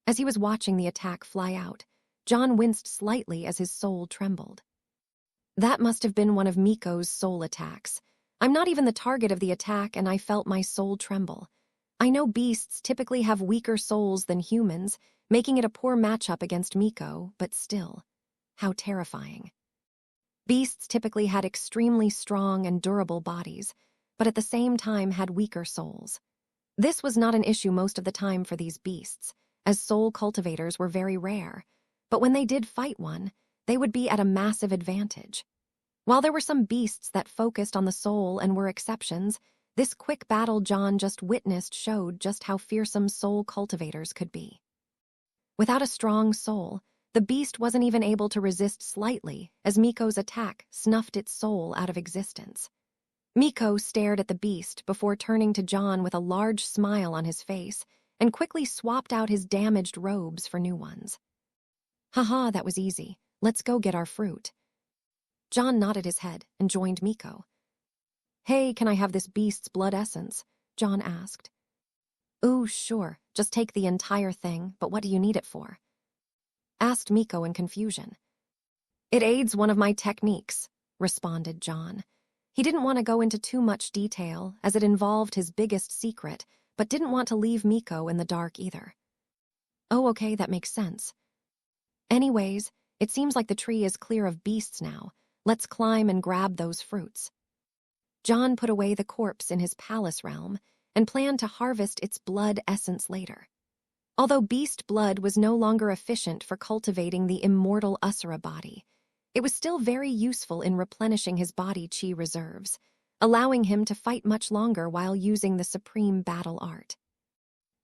As he was watching the attack fly out, John winced slightly as his soul trembled. That must have been one of Miko's soul attacks. I'm not even the target of the attack, and I felt my soul tremble. I know beasts typically have weaker souls than humans, making it a poor matchup against Miko, but still. How terrifying. Beasts typically had extremely strong and durable bodies, but at the same time had weaker souls. This was not an issue most of the time for these beasts, as soul cultivators were very rare, but when they did fight one, they would be at a massive advantage. While there were some beasts that focused on the soul and were exceptions, this quick battle John just witnessed showed just how fearsome soul cultivators could be. Without a strong soul, the beast wasn't even able to resist slightly as Miko's attack snuffed its soul out of existence. Miko stared at the beast before turning to John with a large smile on his face and quickly swapped out his damaged robes for new ones. "Haha, that was easy. Let's go get our fruit." John nodded his head and joined Miko. "Hey, can I have this beast's blood essence?" John asked. "Ooh, sure. Just take the entire thing, but what do you need it for?" asked Miko in confusion. "It aids one of my techniques," responded John. He didn't want to go into too much detail as it involved his biggest secret, but didn't want to leave Miko in the dark either. "Oh, okay, that makes sense. Anyways, it seems like the tree is clear of beasts now. Let's climb and grab those fruits." John put away the corpse in his palace realm and planned to harvest its blood essence later. Although beast blood was no longer efficient for cultivating the Immortal Asura body, it was still very useful in replenishing his body chi reserves, allowing him to fight much longer while using the supreme battle art.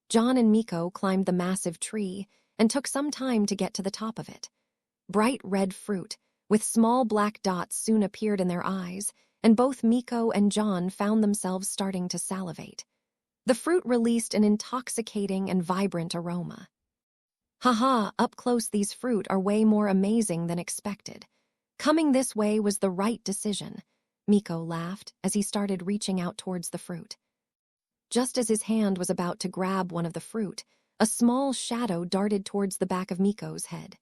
John and Miko climbed the massive tree and took some time to get to the top of it. Bright red fruit, with small black dots, soon appeared in their eyes, and both Miko and John found themselves starting to salivate. The fruit released an intoxicating and vibrant aroma. "Haha, up close these fruit are way more amazing than expected. Coming this way was the right decision," Miko laughed as he started reaching out towards the fruit. Just as his hand was about to grab one of the fruit, a small shadow darted towards the back of Miko's head.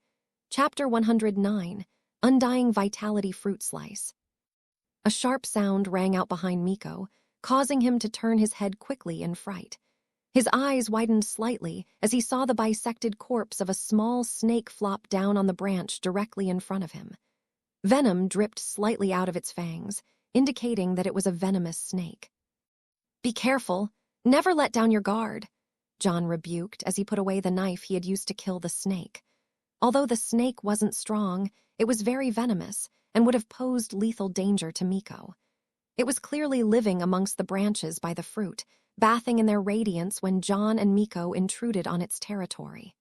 Chapter 109, Undying Vitality Fruit Slice. A sharp sound rang out behind Miko, causing him to turn his head quickly in fright. His eyes widened slightly as he saw the bisected corpse of a small snake flop down on the branch directly in front of him. Venom dripped slightly out of its fangs, indicating that it was a venomous snake. "Be careful. Never let down your guard," John rebuked as he put away the knife he had used to kill the snake. Although the snake wasn't strong, it was very venomous and would have posed lethal danger to Miko. It was clearly living amongst the branches by the fruit, bathing in their radiance when John and Miko intruded on its territory.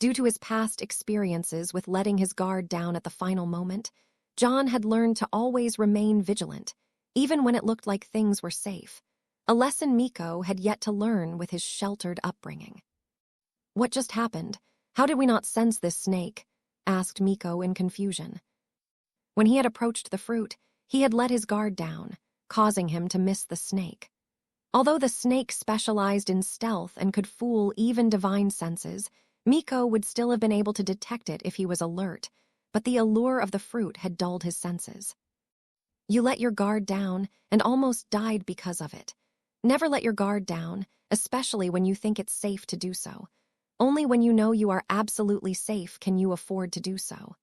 Due to his past experiences with letting his guard down at the final moment, John had learned to always remain vigilant, even when it looked like things were safe, a lesson Miko had yet to learn with his sheltered upbringing. "What just happened? How did we not sense this snake?" asked Miko in confusion. When he had approached the fruit, he had let his guard down, causing him to miss the snake. Although the snake specialized in stealth and could fool even divine senses, Miko would still have been able to detect it if he was alert, but the allure of the fruit had dulled his senses. "You let your guard down and almost died because of it. Never let your guard down, especially when you think it's safe to do so. Only when you know you are absolutely safe can you afford to do so.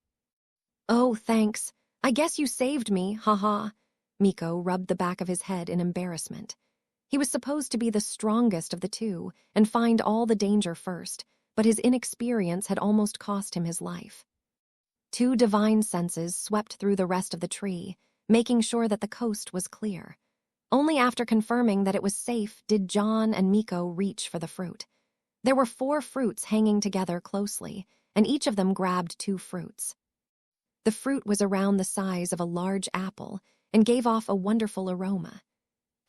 Oh, thanks. I guess you saved me, haha. Miko rubbed the back of his head in embarrassment. He was supposed to be the strongest of the two and find all the danger first, but his inexperience had almost cost him his life. Two divine senses swept through the rest of the tree, making sure that the coast was clear. Only after confirming that it was safe did John and Miko reach for the fruit. There were 4 fruits hanging together closely, and each of them grabbed 2 fruits. The fruit was around the size of a large apple and gave off a wonderful aroma.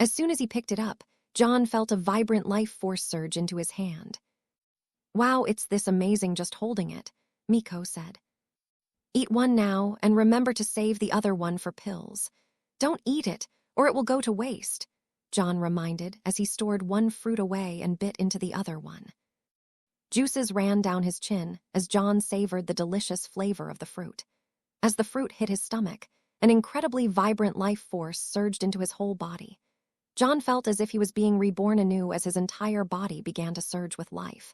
As soon as he picked it up, John felt a vibrant life force surge into his hand. Wow, it's this amazing just holding it, Miko said. Eat one now and remember to save the other one for pills. Don't eat it, or it will go to waste, John reminded as he stored one fruit away and bit into the other one. Juices ran down his chin as John savored the delicious flavor of the fruit. As the fruit hit his stomach, an incredibly vibrant life force surged into his whole body. John felt as if he was being reborn anew as his entire body began to surge with life.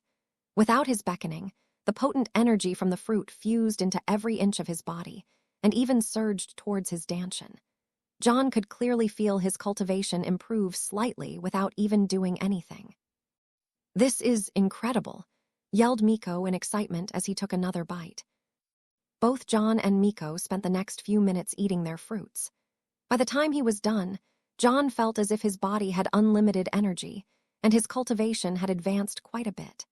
Without his beckoning, the potent energy from the fruit fused into every inch of his body and even surged towards his dantian. John could clearly feel his cultivation improve slightly without even doing anything. This is incredible, yelled Miko in excitement as he took another bite. Both John and Miko spent the next few minutes eating their fruits. By the time he was done, John felt as if his body had unlimited energy, and his cultivation had advanced quite a bit.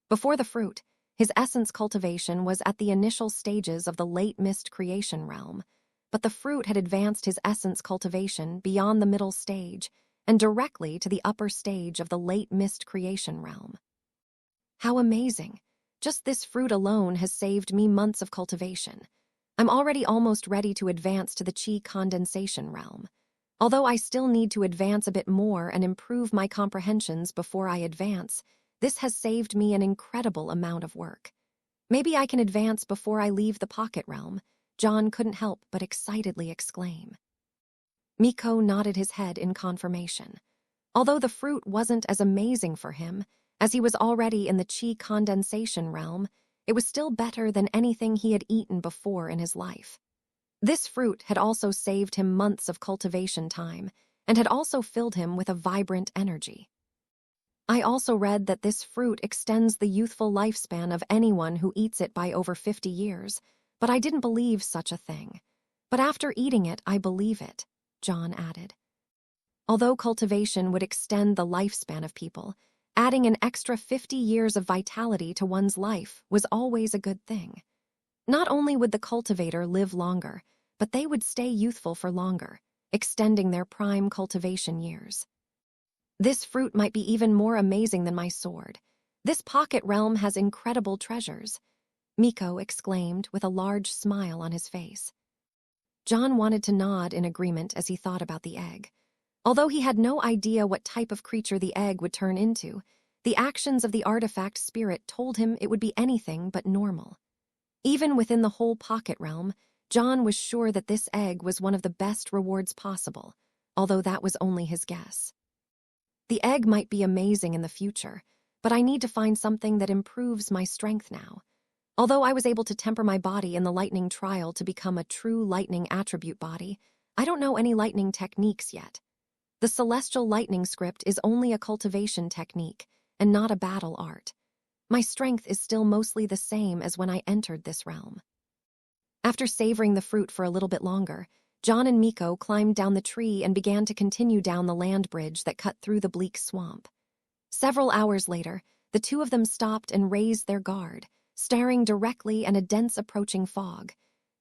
Before the fruit, his essence cultivation was at the initial stages of the late mist creation realm, but the fruit had advanced his essence cultivation beyond the middle stage and directly to the upper stage of the late mist creation realm. How amazing! Just this fruit alone has saved me months of cultivation. I'm already almost ready to advance to the chi condensation realm. Although I still need to advance a bit more and improve my comprehensions before I advance, this has saved me an incredible amount of work. Maybe I can advance before I leave the pocket realm, John couldn't help but excitedly exclaim. Miko nodded his head in confirmation. Although the fruit wasn't as amazing for him, as he was already in the chi condensation realm, it was still better than anything he had eaten before in his life. This fruit had also saved him months of cultivation time and had also filled him with a vibrant energy. I also read that this fruit extends the youthful lifespan of anyone who eats it by over 50 years, but I didn't believe such a thing. But after eating it, I believe it, John added. Although cultivation would extend the lifespan of people, adding an extra 50 years of vitality to one's life was always a good thing. Not only would the cultivator live longer, but they would stay youthful for longer, extending their prime cultivation years. This fruit might be even more amazing than my sword. This pocket realm has incredible treasures, Miko exclaimed with a large smile on his face. John wanted to nod in agreement as he thought about the egg. Although he had no idea what type of creature the egg would turn into, the actions of the artifact spirit told him it would be anything but normal. Even within the whole pocket realm, John was sure that this egg was one of the best rewards possible, although that was only his guess. The egg might be amazing in the future, but I need to find something that improves my strength now. Although I was able to temper my body in the lightning trial to become a true lightning attribute body, I don't know any lightning techniques yet. The celestial lightning script is only a cultivation technique and not a battle art. My strength is still mostly the same as when I entered this realm. After savoring the fruit for a little bit longer, John and Miko climbed down the tree and began to continue down the land bridge that cut through the bleak swamp. Several hours later, the two of them stopped and raised their guard, staring directly at a dense approaching fog.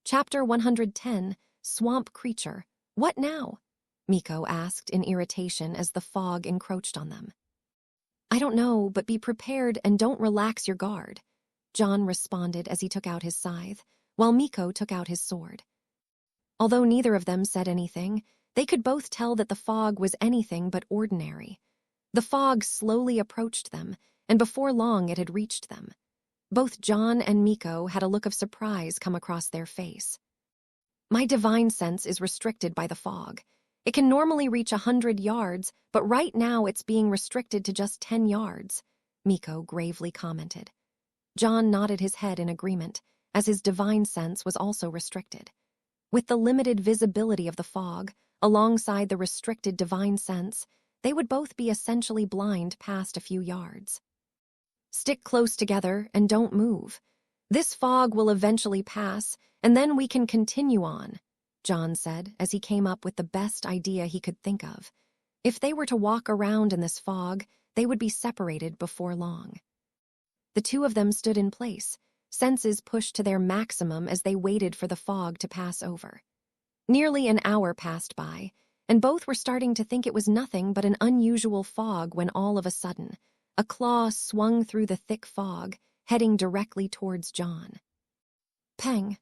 Chapter 110, Swamp Creature. What now? Miko asked in irritation as the fog encroached on them. I don't know, but be prepared and don't relax your guard, John responded as he took out his scythe, while Miko took out his sword. Although neither of them said anything, they could both tell that the fog was anything but ordinary. The fog slowly approached them, and before long it had reached them. Both John and Miko had a look of surprise come across their face. My divine sense is restricted by the fog. It can normally reach 100 yards, but right now it's being restricted to just 10 yards, Miko gravely commented. John nodded his head in agreement, as his divine sense was also restricted. With the limited visibility of the fog, alongside the restricted divine sense, they would both be essentially blind past a few yards. Stick close together and don't move. This fog will eventually pass, and then we can continue on, John said as he came up with the best idea he could think of. If they were to walk around in this fog, they would be separated before long. The two of them stood in place, senses pushed to their maximum as they waited for the fog to pass over. Nearly an hour passed by, and both were starting to think it was nothing but an unusual fog when all of a sudden, a claw swung through the thick fog, heading directly towards John. Pang!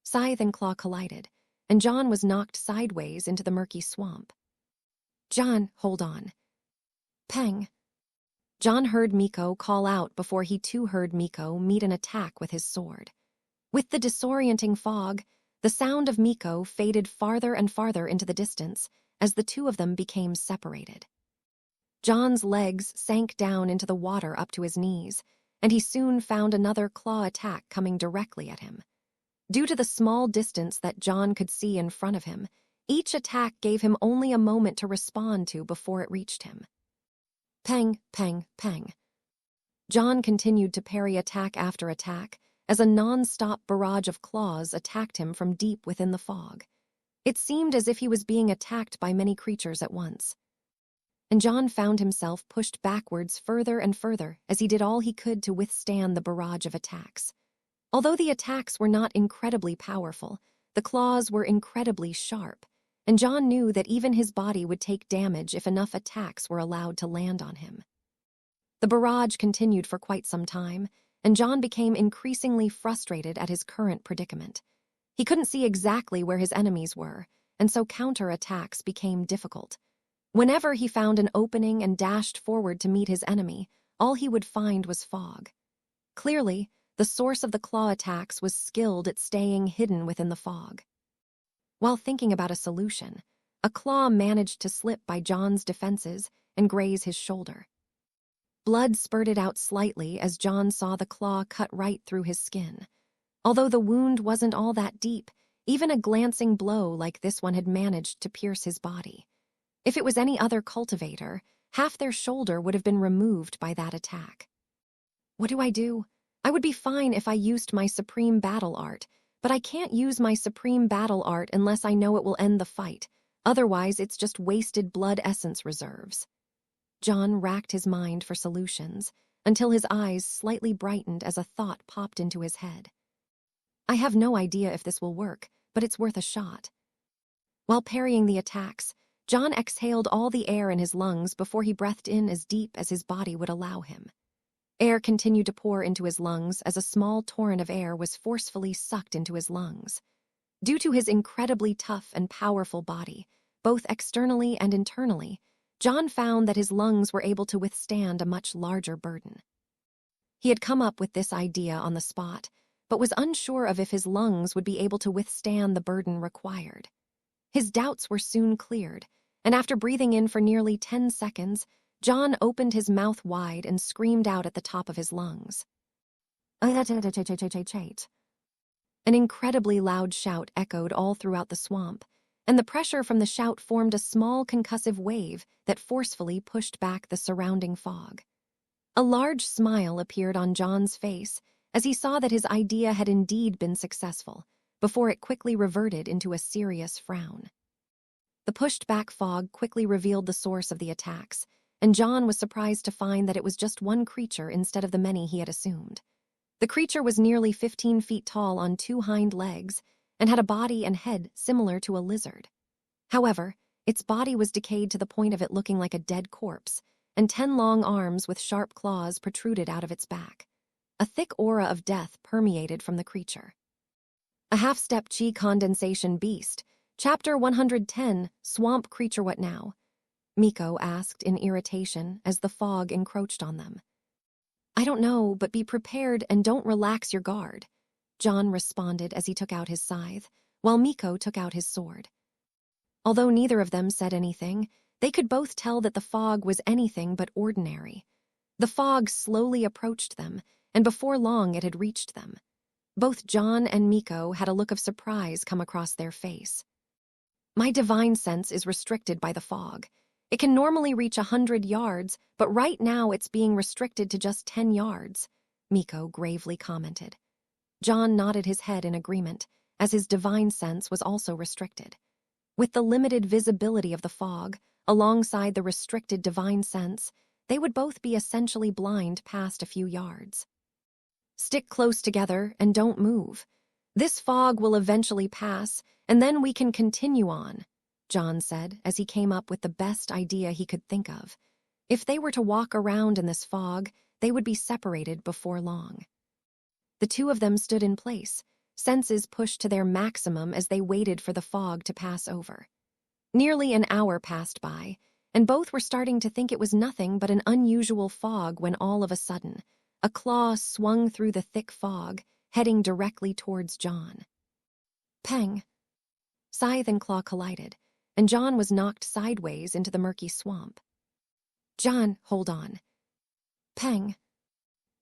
Scythe and claw collided, and John was knocked sideways into the murky swamp. John, hold on. Pang! John heard Miko call out before he too heard Miko meet an attack with his sword. With the disorienting fog, the sound of Miko faded farther and farther into the distance as the two of them became separated. John's legs sank down into the water up to his knees, and he soon found another claw attack coming directly at him. Due to the small distance that John could see in front of him, each attack gave him only a moment to respond to before it reached him. Pang, pang, pang. John continued to parry attack after attack as a non-stop barrage of claws attacked him from deep within the fog. It seemed as if he was being attacked by many creatures at once. And John found himself pushed backwards further and further as he did all he could to withstand the barrage of attacks. Although the attacks were not incredibly powerful, the claws were incredibly sharp, and John knew that even his body would take damage if enough attacks were allowed to land on him. The barrage continued for quite some time, and John became increasingly frustrated at his current predicament. He couldn't see exactly where his enemies were, and so counter-attacks became difficult. Whenever he found an opening and dashed forward to meet his enemy, all he would find was fog. Clearly, the source of the claw attacks was skilled at staying hidden within the fog. While thinking about a solution, a claw managed to slip by John's defenses and graze his shoulder. Blood spurted out slightly as John saw the claw cut right through his skin. Although the wound wasn't all that deep, even a glancing blow like this one had managed to pierce his body. If it was any other cultivator, half their shoulder would have been removed by that attack. What do I do? I would be fine if I used my supreme battle art, but I can't use my supreme battle art unless I know it will end the fight. Otherwise, it's just wasted blood essence reserves. John racked his mind for solutions until his eyes slightly brightened as a thought popped into his head. I have no idea if this will work, but it's worth a shot. While parrying the attacks, John exhaled all the air in his lungs before he breathed in as deep as his body would allow him. Air continued to pour into his lungs as a small torrent of air was forcefully sucked into his lungs. Due to his incredibly tough and powerful body, both externally and internally, John found that his lungs were able to withstand a much larger burden. He had come up with this idea on the spot, but was unsure of if his lungs would be able to withstand the burden required. His doubts were soon cleared, and after breathing in for nearly 10 seconds, John opened his mouth wide and screamed out at the top of his lungs. An incredibly loud shout echoed all throughout the swamp, and the pressure from the shout formed a small concussive wave that forcefully pushed back the surrounding fog. A large smile appeared on John's face as he saw that his idea had indeed been successful, before it quickly reverted into a serious frown. The pushed-back fog quickly revealed the source of the attacks, and John was surprised to find that it was just one creature instead of the many he had assumed. The creature was nearly 15 feet tall on 2 hind legs and had a body and head similar to a lizard. However, its body was decayed to the point of it looking like a dead corpse, and 10 long arms with sharp claws protruded out of its back. A thick aura of death permeated from the creature. A half-step chi condensation beast. Chapter 110, Swamp Creature What Now? Miko asked in irritation as the fog encroached on them. I don't know, but be prepared and don't relax your guard, John responded as he took out his scythe, while Miko took out his sword. Although neither of them said anything, they could both tell that the fog was anything but ordinary. The fog slowly approached them, and before long it had reached them. Both John and Miko had a look of surprise come across their face. My divine sense is restricted by the fog. It can normally reach 100 yards, but right now it's being restricted to just 10 yards, Miko gravely commented. John nodded his head in agreement, as his divine sense was also restricted. With the limited visibility of the fog, alongside the restricted divine sense, they would both be essentially blind past a few yards. Stick close together and don't move. This fog will eventually pass, and then we can continue on, John said as he came up with the best idea he could think of. If they were to walk around in this fog, they would be separated before long. The two of them stood in place, senses pushed to their maximum as they waited for the fog to pass over. Nearly an hour passed by, and both were starting to think it was nothing but an unusual fog when all of a sudden, a claw swung through the thick fog, heading directly towards John. Peng! Scythe and claw collided, and John was knocked sideways into the murky swamp. John, hold on. Peng!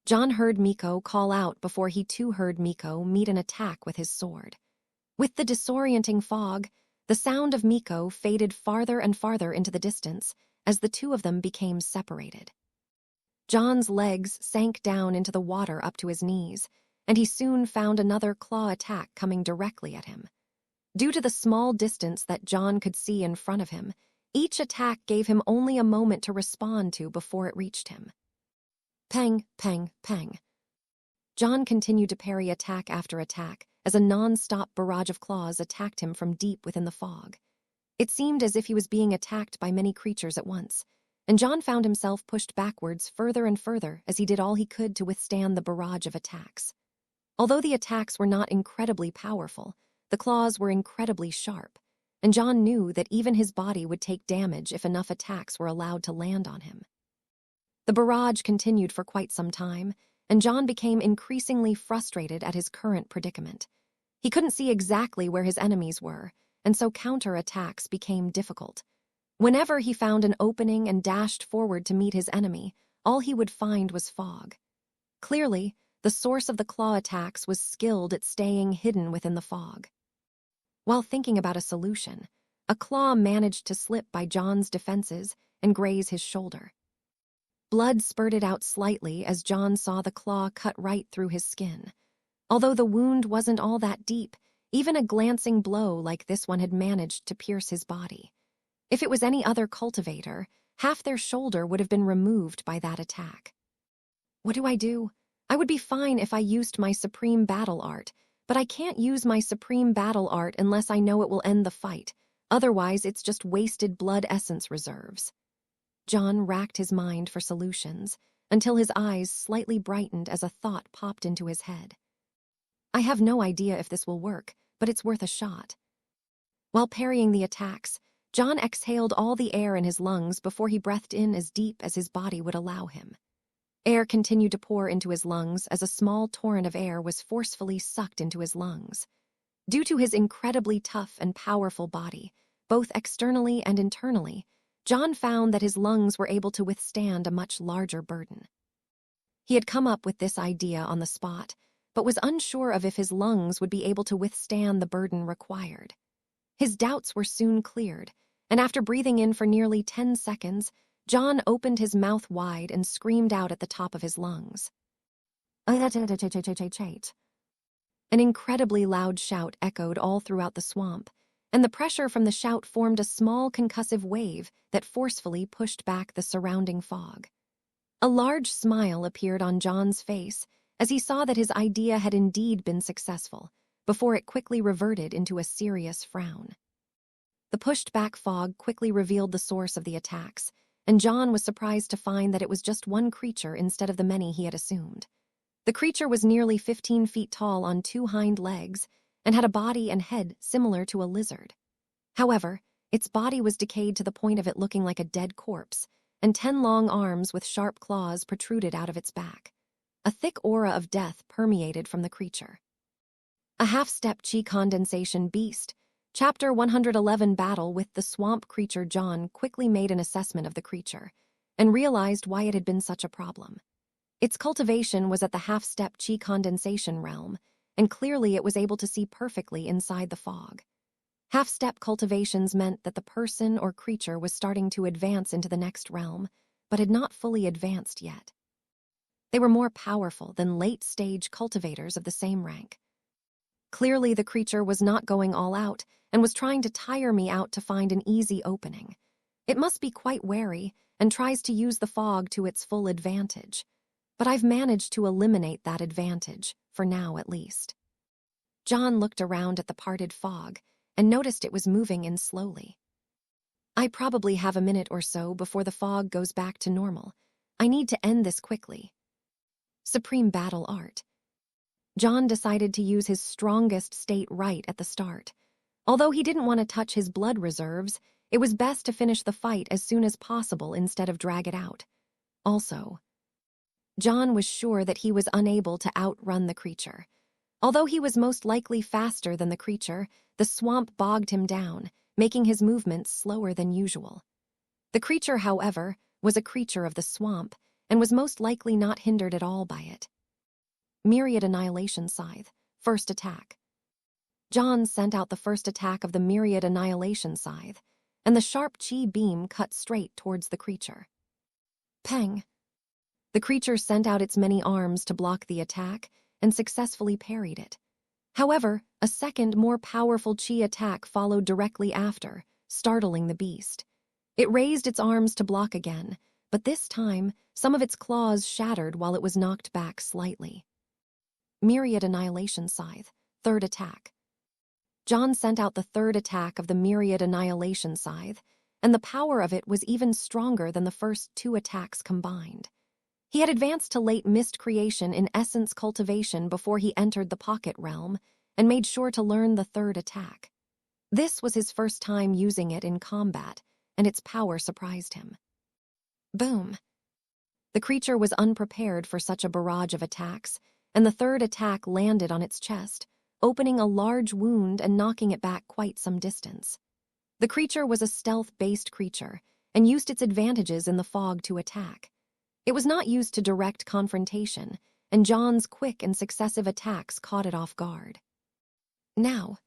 John heard Miko call out before he too heard Miko meet an attack with his sword. With the disorienting fog, the sound of Miko faded farther and farther into the distance as the two of them became separated. John's legs sank down into the water up to his knees, and he soon found another claw attack coming directly at him. Due to the small distance that John could see in front of him, each attack gave him only a moment to respond to before it reached him. Peng, peng, peng. John continued to parry attack after attack as a non-stop barrage of claws attacked him from deep within the fog. It seemed as if he was being attacked by many creatures at once, and John found himself pushed backwards further and further as he did all he could to withstand the barrage of attacks. Although the attacks were not incredibly powerful, the claws were incredibly sharp, and John knew that even his body would take damage if enough attacks were allowed to land on him. The barrage continued for quite some time, and John became increasingly frustrated at his current predicament. He couldn't see exactly where his enemies were, and so counterattacks became difficult. Whenever he found an opening and dashed forward to meet his enemy, all he would find was fog. Clearly, the source of the claw attacks was skilled at staying hidden within the fog. While thinking about a solution, a claw managed to slip by John's defenses and graze his shoulder. Blood spurted out slightly as John saw the claw cut right through his skin. Although the wound wasn't all that deep, even a glancing blow like this one had managed to pierce his body. If it was any other cultivator, half their shoulder would have been removed by that attack. What do I do? I would be fine if I used my supreme battle art, but I can't use my supreme battle art unless I know it will end the fight. Otherwise, it's just wasted blood essence reserves. John racked his mind for solutions until his eyes slightly brightened as a thought popped into his head. I have no idea if this will work, but it's worth a shot. While parrying the attacks, John exhaled all the air in his lungs before he breathed in as deep as his body would allow him. Air continued to pour into his lungs as a small torrent of air was forcefully sucked into his lungs. Due to his incredibly tough and powerful body, both externally and internally, John found that his lungs were able to withstand a much larger burden. He had come up with this idea on the spot, but was unsure of if his lungs would be able to withstand the burden required. His doubts were soon cleared, and after breathing in for nearly 10 seconds, John opened his mouth wide and screamed out at the top of his lungs. An incredibly loud shout echoed all throughout the swamp, and the pressure from the shout formed a small concussive wave that forcefully pushed back the surrounding fog. A large smile appeared on John's face as he saw that his idea had indeed been successful, before it quickly reverted into a serious frown. The pushed-back fog quickly revealed the source of the attacks, and John was surprised to find that it was just one creature instead of the many he had assumed. The creature was nearly 15 feet tall on 2 hind legs and had a body and head similar to a lizard. However, its body was decayed to the point of it looking like a dead corpse, and 10 long arms with sharp claws protruded out of its back. A thick aura of death permeated from the creature. A half-step chi condensation beast. Chapter 111 Battle with the swamp creature. John quickly made an assessment of the creature and realized why it had been such a problem. Its cultivation was at the half-step chi condensation realm, and clearly it was able to see perfectly inside the fog. Half-step cultivations meant that the person or creature was starting to advance into the next realm, but had not fully advanced yet. They were more powerful than late-stage cultivators of the same rank. Clearly, the creature was not going all out and was trying to tire me out to find an easy opening. It must be quite wary and tries to use the fog to its full advantage. But I've managed to eliminate that advantage, for now at least. John looked around at the parted fog and noticed it was moving in slowly. I probably have a minute or so before the fog goes back to normal. I need to end this quickly. Supreme battle art. John decided to use his strongest state right at the start. Although he didn't want to touch his blood reserves, it was best to finish the fight as soon as possible instead of drag it out. Also, John was sure that he was unable to outrun the creature. Although he was most likely faster than the creature, the swamp bogged him down, making his movements slower than usual. The creature, however, was a creature of the swamp and was most likely not hindered at all by it. Myriad Annihilation Scythe, first attack. John sent out the first attack of the Myriad Annihilation Scythe, and the sharp chi beam cut straight towards the creature. Peng! The creature sent out its many arms to block the attack and successfully parried it. However, a second, more powerful chi attack followed directly after, startling the beast. It raised its arms to block again, but this time, some of its claws shattered while it was knocked back slightly. Myriad Annihilation Scythe, third attack. John sent out the third attack of the Myriad Annihilation Scythe, and the power of it was even stronger than the first two attacks combined. He had advanced to late mist creation in essence cultivation before he entered the pocket realm, and made sure to learn the third attack. This was his first time using it in combat, and its power surprised him. Boom! The creature was unprepared for such a barrage of attacks, and the third attack landed on its chest, opening a large wound and knocking it back quite some distance. The creature was a stealth-based creature, and used its advantages in the fog to attack. It was not used to direct confrontation, and John's quick and successive attacks caught it off guard. Now,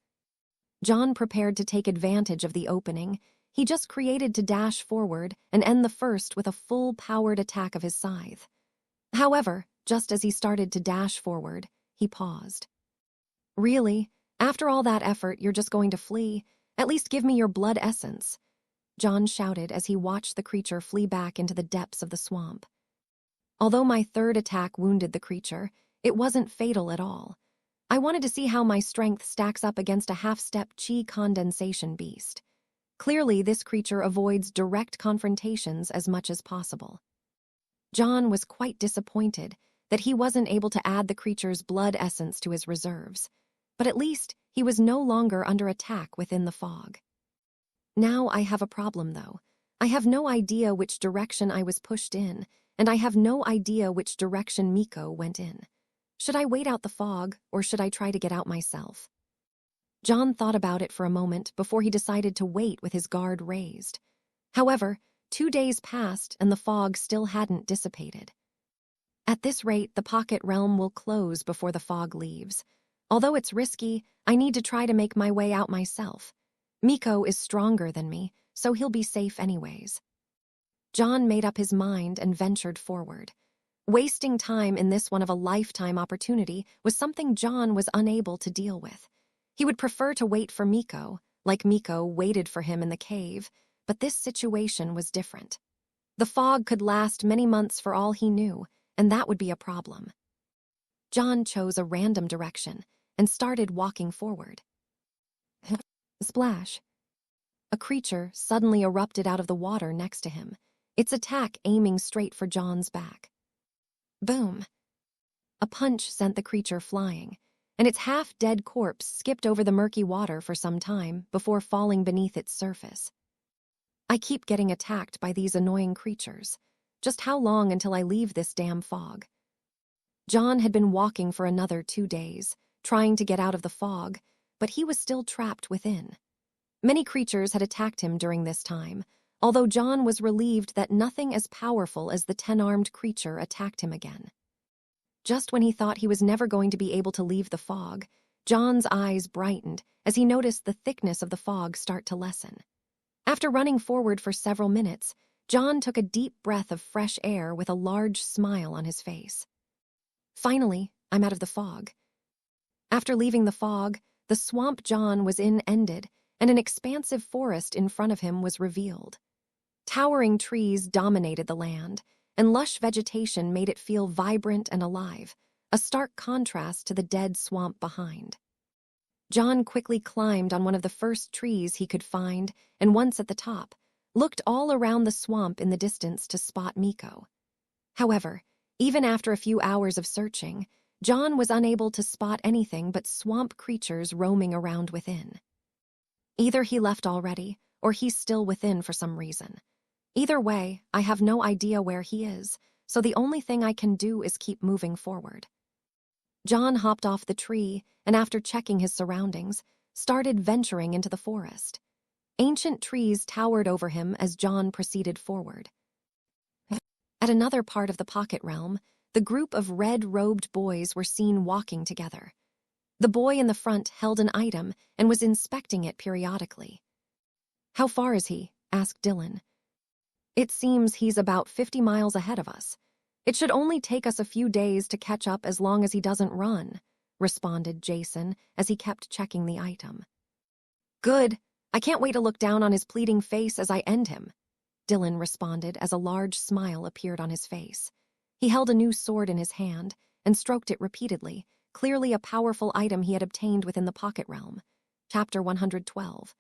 John prepared to take advantage of the opening. He just created to dash forward and end the first with a full-powered attack of his scythe. However, just as he started to dash forward, he paused. Really? After all that effort, you're just going to flee? At least give me your blood essence, John shouted as he watched the creature flee back into the depths of the swamp. Although my third attack wounded the creature, it wasn't fatal at all. I wanted to see how my strength stacks up against a half-step chi condensation beast. Clearly, this creature avoids direct confrontations as much as possible. John was quite disappointed that he wasn't able to add the creature's blood essence to his reserves, but at least he was no longer under attack within the fog. Now I have a problem, though. I have no idea which direction I was pushed in, and I have no idea which direction Miko went in. Should I wait out the fog, or should I try to get out myself? John thought about it for a moment before he decided to wait with his guard raised. However, 2 days passed and the fog still hadn't dissipated. At this rate, the pocket realm will close before the fog leaves. Although it's risky, I need to try to make my way out myself. Miko is stronger than me, so he'll be safe anyways. John made up his mind and ventured forward. Wasting time in this one-of-a-lifetime opportunity was something John was unable to deal with. He would prefer to wait for Miko, like Miko waited for him in the cave, but this situation was different. The fog could last many months for all he knew, and that would be a problem. John chose a random direction and started walking forward. Splash! A creature suddenly erupted out of the water next to him, its attack aiming straight for John's back. Boom! A punch sent the creature flying, and its half-dead corpse skipped over the murky water for some time before falling beneath its surface. I keep getting attacked by these annoying creatures. Just how long until I leave this damn fog? John had been walking for another 2 days, trying to get out of the fog, but he was still trapped within. Many creatures had attacked him during this time, although John was relieved that nothing as powerful as the 10-armed creature attacked him again. Just when he thought he was never going to be able to leave the fog, John's eyes brightened as he noticed the thickness of the fog start to lessen. After running forward for several minutes, John took a deep breath of fresh air with a large smile on his face. Finally, I'm out of the fog. After leaving the fog, the swamp John was in ended, and an expansive forest in front of him was revealed. Towering trees dominated the land, and lush vegetation made it feel vibrant and alive, a stark contrast to the dead swamp behind. John quickly climbed on one of the first trees he could find, and once at the top, looked all around the swamp in the distance to spot Miko. However, even after a few hours of searching, John was unable to spot anything but swamp creatures roaming around within. Either he left already, or he's still within for some reason. Either way, I have no idea where he is, so the only thing I can do is keep moving forward. John hopped off the tree, and after checking his surroundings, started venturing into the forest. Ancient trees towered over him as John proceeded forward. At another part of the pocket realm, the group of red-robed boys were seen walking together. The boy in the front held an item and was inspecting it periodically. "How far is he?" asked Dylan. "It seems he's about 50 miles ahead of us. It should only take us a few days to catch up as long as he doesn't run," responded Jason as he kept checking the item. "Good. I can't wait to look down on his pleading face as I end him," Dylan responded as a large smile appeared on his face. He held a new sword in his hand and stroked it repeatedly, clearly a powerful item he had obtained within the pocket realm. Chapter 112.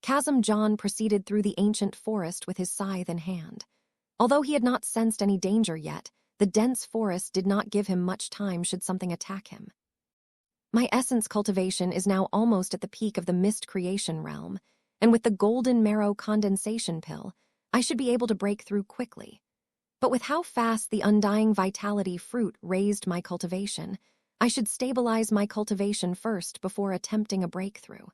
Chasm John proceeded through the ancient forest with his scythe in hand. Although he had not sensed any danger yet, the dense forest did not give him much time should something attack him. My essence cultivation is now almost at the peak of the mist creation realm, and with the golden marrow condensation pill, I should be able to break through quickly. But with how fast the undying vitality fruit raised my cultivation, I should stabilize my cultivation first before attempting a breakthrough.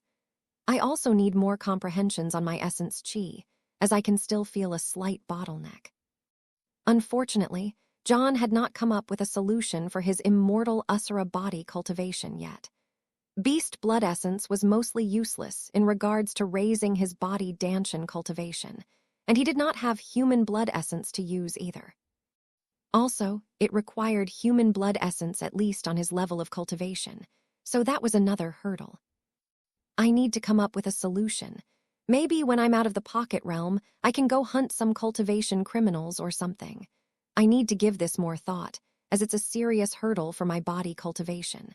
I also need more comprehensions on my essence chi, as I can still feel a slight bottleneck. Unfortunately, John had not come up with a solution for his Immortal Asura body cultivation yet. Beast blood essence was mostly useless in regards to raising his body Danshan cultivation, and he did not have human blood essence to use either. Also, it required human blood essence at least on his level of cultivation, so that was another hurdle. I need to come up with a solution. Maybe when I'm out of the pocket realm, I can go hunt some cultivation criminals or something. I need to give this more thought, as it's a serious hurdle for my body cultivation.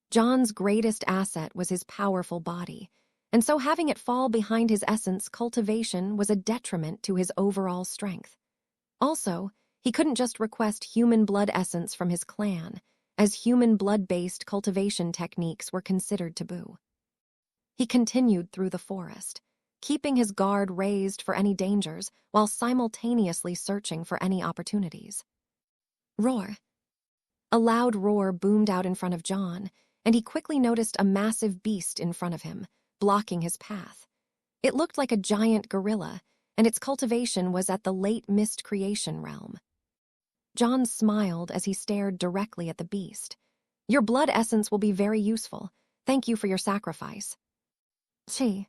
John's greatest asset was his powerful body, and so having it fall behind his essence cultivation was a detriment to his overall strength. Also, he couldn't just request human blood essence from his clan, as human blood-based cultivation techniques were considered taboo. He continued through the forest, keeping his guard raised for any dangers while simultaneously searching for any opportunities. Roar! A loud roar boomed out in front of John, and he quickly noticed a massive beast in front of him, blocking his path. It looked like a giant gorilla, and its cultivation was at the late mist creation realm. John smiled as he stared directly at the beast. "Your blood essence will be very useful. Thank you for your sacrifice." Chi.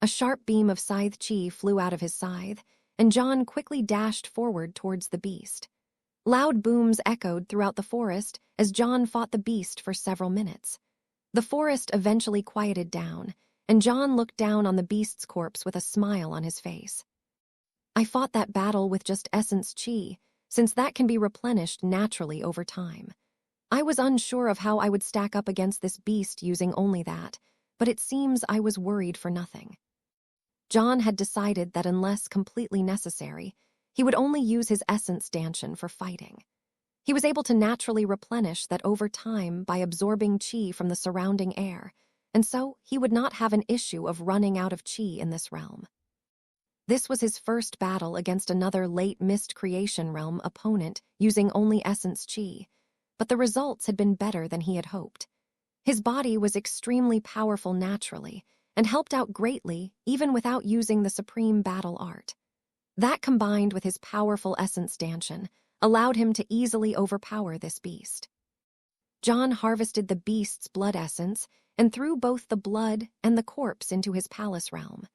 A sharp beam of scythe chi flew out of his scythe, and John quickly dashed forward towards the beast. Loud booms echoed throughout the forest as John fought the beast for several minutes. The forest eventually quieted down, and John looked down on the beast's corpse with a smile on his face. I fought that battle with just essence chi, since that can be replenished naturally over time. I was unsure of how I would stack up against this beast using only that, but it seems I was worried for nothing. John had decided that unless completely necessary, he would only use his essence Danshan for fighting. He was able to naturally replenish that over time by absorbing chi from the surrounding air, and so he would not have an issue of running out of chi in this realm. This was his first battle against another late mist creation realm opponent using only essence chi, but the results had been better than he had hoped. His body was extremely powerful naturally and helped out greatly even without using the supreme battle art. That combined with his powerful essence Danshan allowed him to easily overpower this beast. John harvested the beast's blood essence and threw both the blood and the corpse into his palace realm.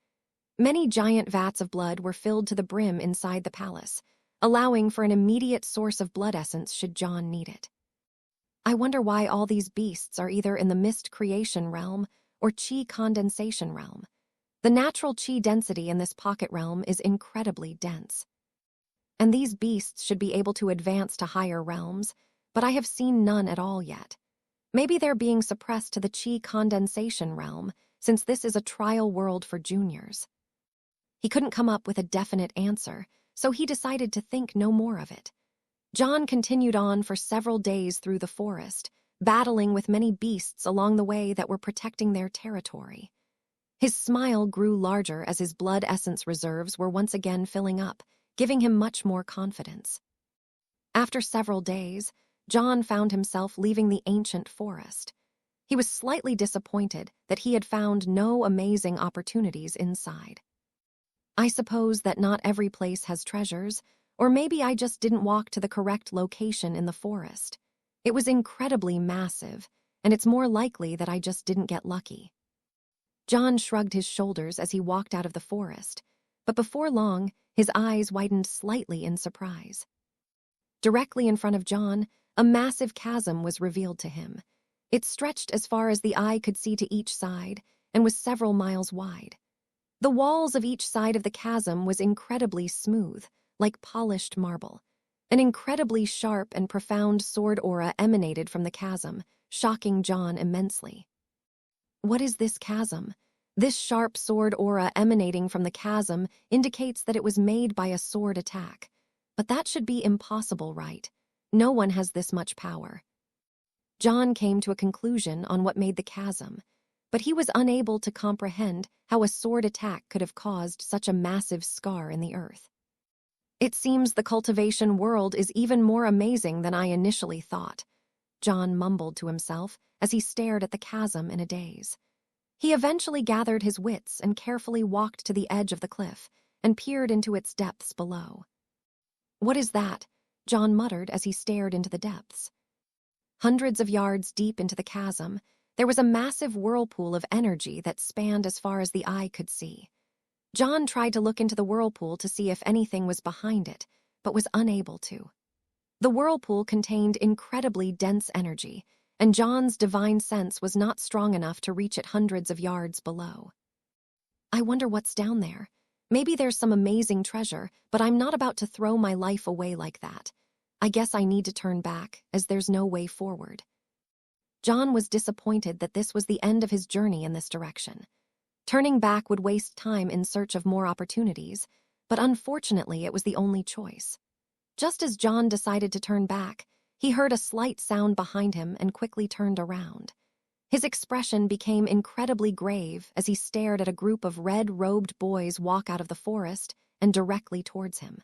Many giant vats of blood were filled to the brim inside the palace, allowing for an immediate source of blood essence should John need it. I wonder why all these beasts are either in the mist creation realm or chi condensation realm. The natural chi density in this pocket realm is incredibly dense. And these beasts should be able to advance to higher realms, but I have seen none at all yet. Maybe they're being suppressed to the chi condensation realm, since this is a trial world for juniors. He couldn't come up with a definite answer, so he decided to think no more of it. John continued on for several days through the forest, battling with many beasts along the way that were protecting their territory. His smile grew larger as his blood essence reserves were once again filling up, giving him much more confidence. After several days, John found himself leaving the ancient forest. He was slightly disappointed that he had found no amazing opportunities inside. I suppose that not every place has treasures, or maybe I just didn't walk to the correct location in the forest. It was incredibly massive, and it's more likely that I just didn't get lucky. John shrugged his shoulders as he walked out of the forest, but before long, his eyes widened slightly in surprise. Directly in front of John, a massive chasm was revealed to him. It stretched as far as the eye could see to each side and was several miles wide. The walls of each side of the chasm was incredibly smooth, like polished marble. An incredibly sharp and profound sword aura emanated from the chasm, shocking John immensely. What is this chasm? This sharp sword aura emanating from the chasm indicates that it was made by a sword attack. But that should be impossible, right? No one has this much power. John came to a conclusion on what made the chasm, but he was unable to comprehend how a sword attack could have caused such a massive scar in the earth. It seems the cultivation world is even more amazing than I initially thought, John mumbled to himself as he stared at the chasm in a daze. He eventually gathered his wits and carefully walked to the edge of the cliff and peered into its depths below. "What is that?" John muttered as he stared into the depths. Hundreds of yards deep into the chasm, there was a massive whirlpool of energy that spanned as far as the eye could see. John tried to look into the whirlpool to see if anything was behind it, but was unable to. The whirlpool contained incredibly dense energy, and John's divine sense was not strong enough to reach it hundreds of yards below. "I wonder what's down there. Maybe there's some amazing treasure, but I'm not about to throw my life away like that. I guess I need to turn back, as there's no way forward." John was disappointed that this was the end of his journey in this direction. Turning back would waste time in search of more opportunities, but unfortunately it was the only choice. Just as John decided to turn back, he heard a slight sound behind him and quickly turned around. His expression became incredibly grave as he stared at a group of red-robed boys walk out of the forest and directly towards him.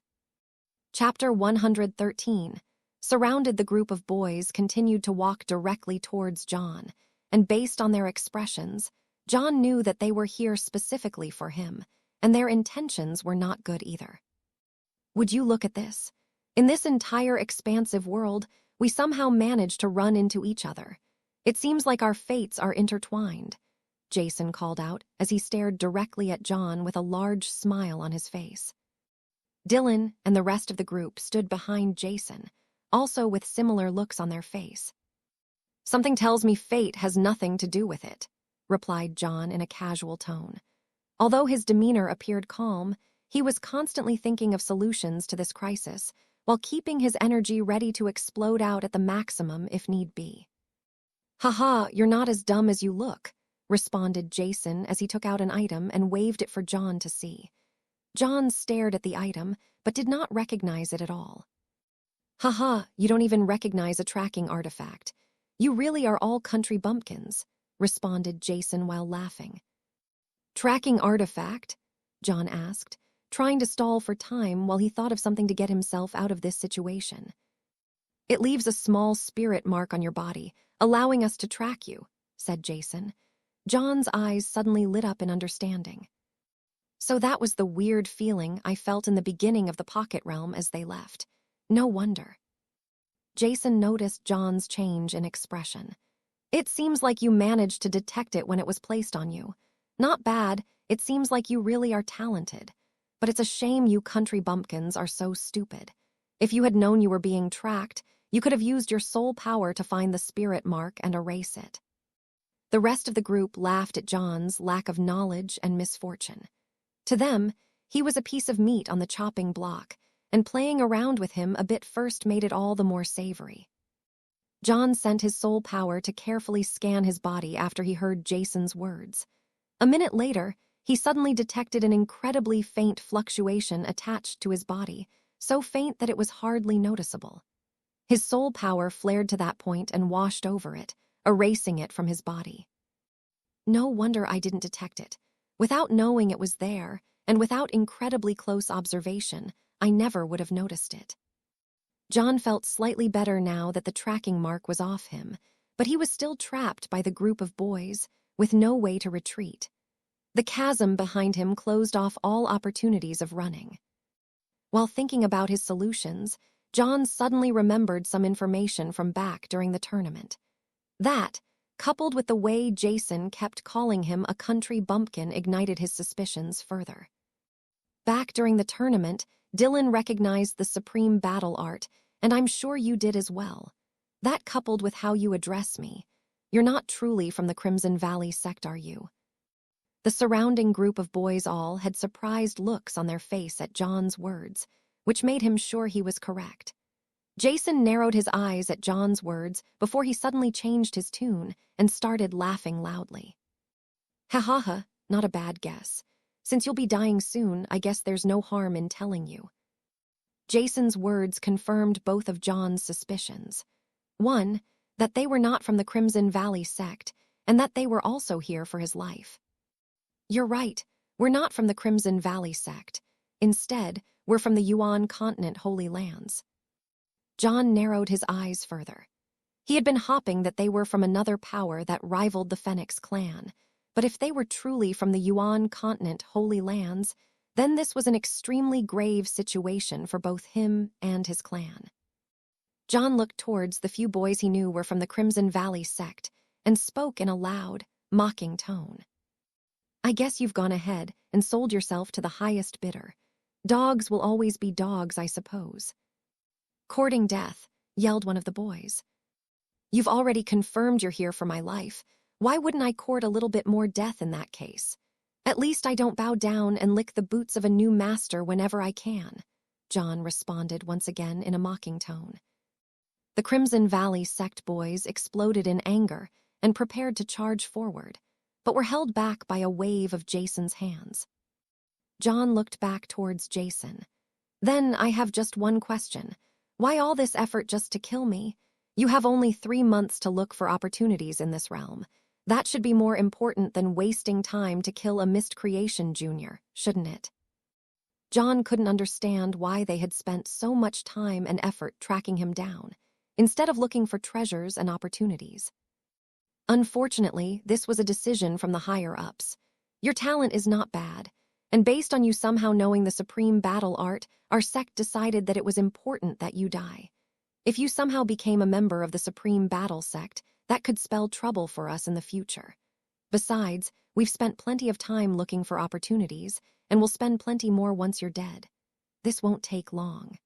Chapter 113. Surrounded, the group of boys continued to walk directly towards John, and based on their expressions, John knew that they were here specifically for him, and their intentions were not good either. "Would you look at this? In this entire expansive world, we somehow managed to run into each other. It seems like our fates are intertwined," Jason called out as he stared directly at John with a large smile on his face. Dylan and the rest of the group stood behind Jason, also with similar looks on their face. "Something tells me fate has nothing to do with it," replied John in a casual tone. Although his demeanor appeared calm, he was constantly thinking of solutions to this crisis, while keeping his energy ready to explode out at the maximum if need be. "Haha, you're not as dumb as you look," responded Jason as he took out an item and waved it for John to see. John stared at the item, but did not recognize it at all. "Haha, you don't even recognize a tracking artifact. You really are all country bumpkins," responded Jason while laughing. "Tracking artifact?" John asked, trying to stall for time while he thought of something to get himself out of this situation. "It leaves a small spirit mark on your body, allowing us to track you," said Jason. John's eyes suddenly lit up in understanding. "So that was the weird feeling I felt in the beginning of the pocket realm as they left," No wonder. Jason noticed John's change in expression. It seems like you managed to detect it when it was placed on you. Not bad, it seems like you really are talented. But it's a shame you country bumpkins are so stupid. If you had known you were being tracked, you could have used your soul power to find the spirit mark and erase it. The rest of the group laughed at John's lack of knowledge and misfortune. To them, he was a piece of meat on the chopping block, and playing around with him a bit first made it all the more savory. John sent his soul power to carefully scan his body after he heard Jason's words. A minute later, he suddenly detected an incredibly faint fluctuation attached to his body, so faint that it was hardly noticeable. His soul power flared to that point and washed over it, erasing it from his body. No wonder I didn't detect it. Without knowing it was there, and without incredibly close observation, I never would have noticed it. John felt slightly better now that the tracking mark was off him, but he was still trapped by the group of boys, with no way to retreat. The chasm behind him closed off all opportunities of running. While thinking about his solutions, John suddenly remembered some information from back during the tournament. That, coupled with the way Jason kept calling him a country bumpkin, ignited his suspicions further. Back during the tournament, Dylan recognized the supreme battle art, and I'm sure you did as well. That coupled with how you address me. You're not truly from the Crimson Valley sect, are you? The surrounding group of boys all had surprised looks on their face at John's words, which made him sure he was correct. Jason narrowed his eyes at John's words before he suddenly changed his tune and started laughing loudly. Ha ha ha, not a bad guess. Since you'll be dying soon, I guess there's no harm in telling you. Jason's words confirmed both of John's suspicions. One, that they were not from the Crimson Valley sect, and that they were also here for his life. You're right, we're not from the Crimson Valley sect. Instead, we're from the Yuan Continent Holy Lands. John narrowed his eyes further. He had been hoping that they were from another power that rivaled the Fenix clan, but if they were truly from the Yuan Continent Holy Lands, then this was an extremely grave situation for both him and his clan. John looked towards the few boys he knew were from the Crimson Valley sect and spoke in a loud, mocking tone. I guess you've gone ahead and sold yourself to the highest bidder. Dogs will always be dogs, I suppose. Courting death, yelled one of the boys. You've already confirmed you're here for my life. Why wouldn't I court a little bit more death in that case? At least I don't bow down and lick the boots of a new master whenever I can, John responded once again in a mocking tone. The Crimson Valley sect boys exploded in anger and prepared to charge forward, but were held back by a wave of Jason's hands. John looked back towards Jason. Then I have just one question. Why all this effort just to kill me? You have only 3 months to look for opportunities in this realm. That should be more important than wasting time to kill a mist creation junior, shouldn't it? John couldn't understand why they had spent so much time and effort tracking him down, instead of looking for treasures and opportunities. Unfortunately, this was a decision from the higher-ups. Your talent is not bad, and based on you somehow knowing the supreme battle art, our sect decided that it was important that you die. If you somehow became a member of the supreme battle sect, that could spell trouble for us in the future. Besides, we've spent plenty of time looking for opportunities, and we'll spend plenty more once you're dead. This won't take long.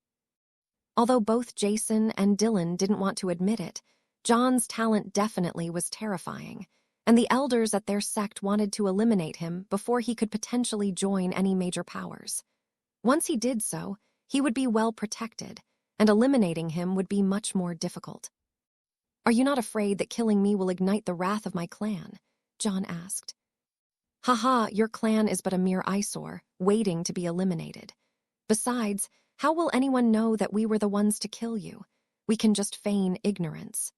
Although both Jason and Dylan didn't want to admit it, John's talent definitely was terrifying, and the elders at their sect wanted to eliminate him before he could potentially join any major powers. Once he did so, he would be well protected, and eliminating him would be much more difficult. Are you not afraid that killing me will ignite the wrath of my clan? John asked. Haha, your clan is but a mere eyesore, waiting to be eliminated. Besides, how will anyone know that we were the ones to kill you? We can just feign ignorance.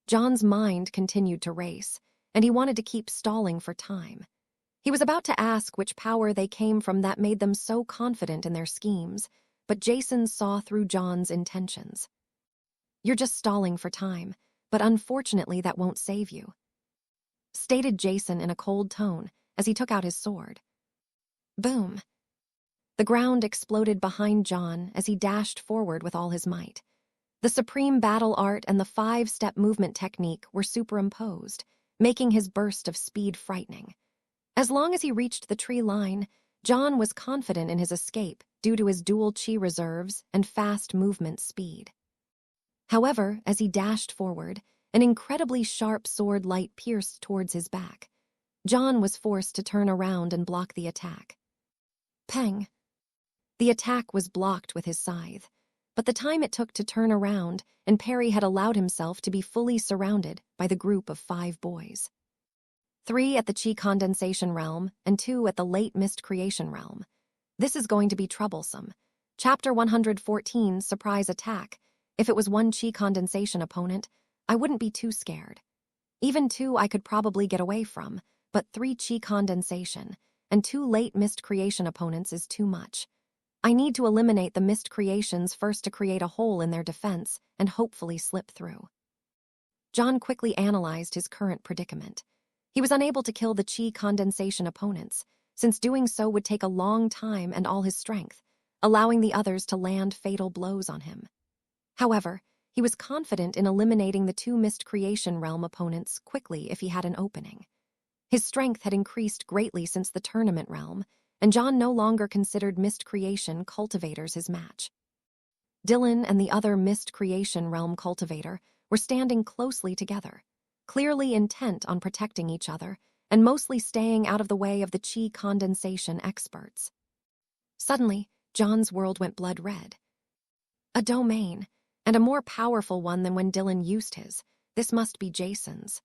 John's mind continued to race, and he wanted to keep stalling for time. He was about to ask which power they came from that made them so confident in their schemes, but Jason saw through John's intentions. You're just stalling for time, but unfortunately that won't save you, stated Jason in a cold tone as he took out his sword. Boom. The ground exploded behind John as he dashed forward with all his might. The supreme battle art and the 5-step movement technique were superimposed, making his burst of speed frightening. As long as he reached the tree line, John was confident in his escape due to his dual chi reserves and fast movement speed. However, as he dashed forward, an incredibly sharp sword light pierced towards his back. John was forced to turn around and block the attack. Peng! The attack was blocked with his scythe, but the time it took to turn around and Perry had allowed himself to be fully surrounded by the group of 5 boys. 3 at the Chi Condensation Realm and 2 at the Late Mist Creation Realm. This is going to be troublesome. Chapter 114, Surprise Attack. If it was 1 Chi Condensation opponent, I wouldn't be too scared. Even 2 I could probably get away from, but 3 Chi Condensation and 2 Late Mist Creation opponents is too much. I need to eliminate the mist creations first to create a hole in their defense and hopefully slip through. John quickly analyzed his current predicament. He was unable to kill the Chi Condensation opponents, since doing so would take a long time and all his strength, allowing the others to land fatal blows on him. However, he was confident in eliminating the 2 Mist Creation Realm opponents quickly if he had an opening. His strength had increased greatly since the tournament realm, and John no longer considered Mist Creation cultivators his match. Dylan and the other Mist Creation Realm cultivator were standing closely together, clearly intent on protecting each other and mostly staying out of the way of the Chi Condensation experts. Suddenly, John's world went blood red. A domain, and a more powerful one than when Dylan used his. This must be Jason's.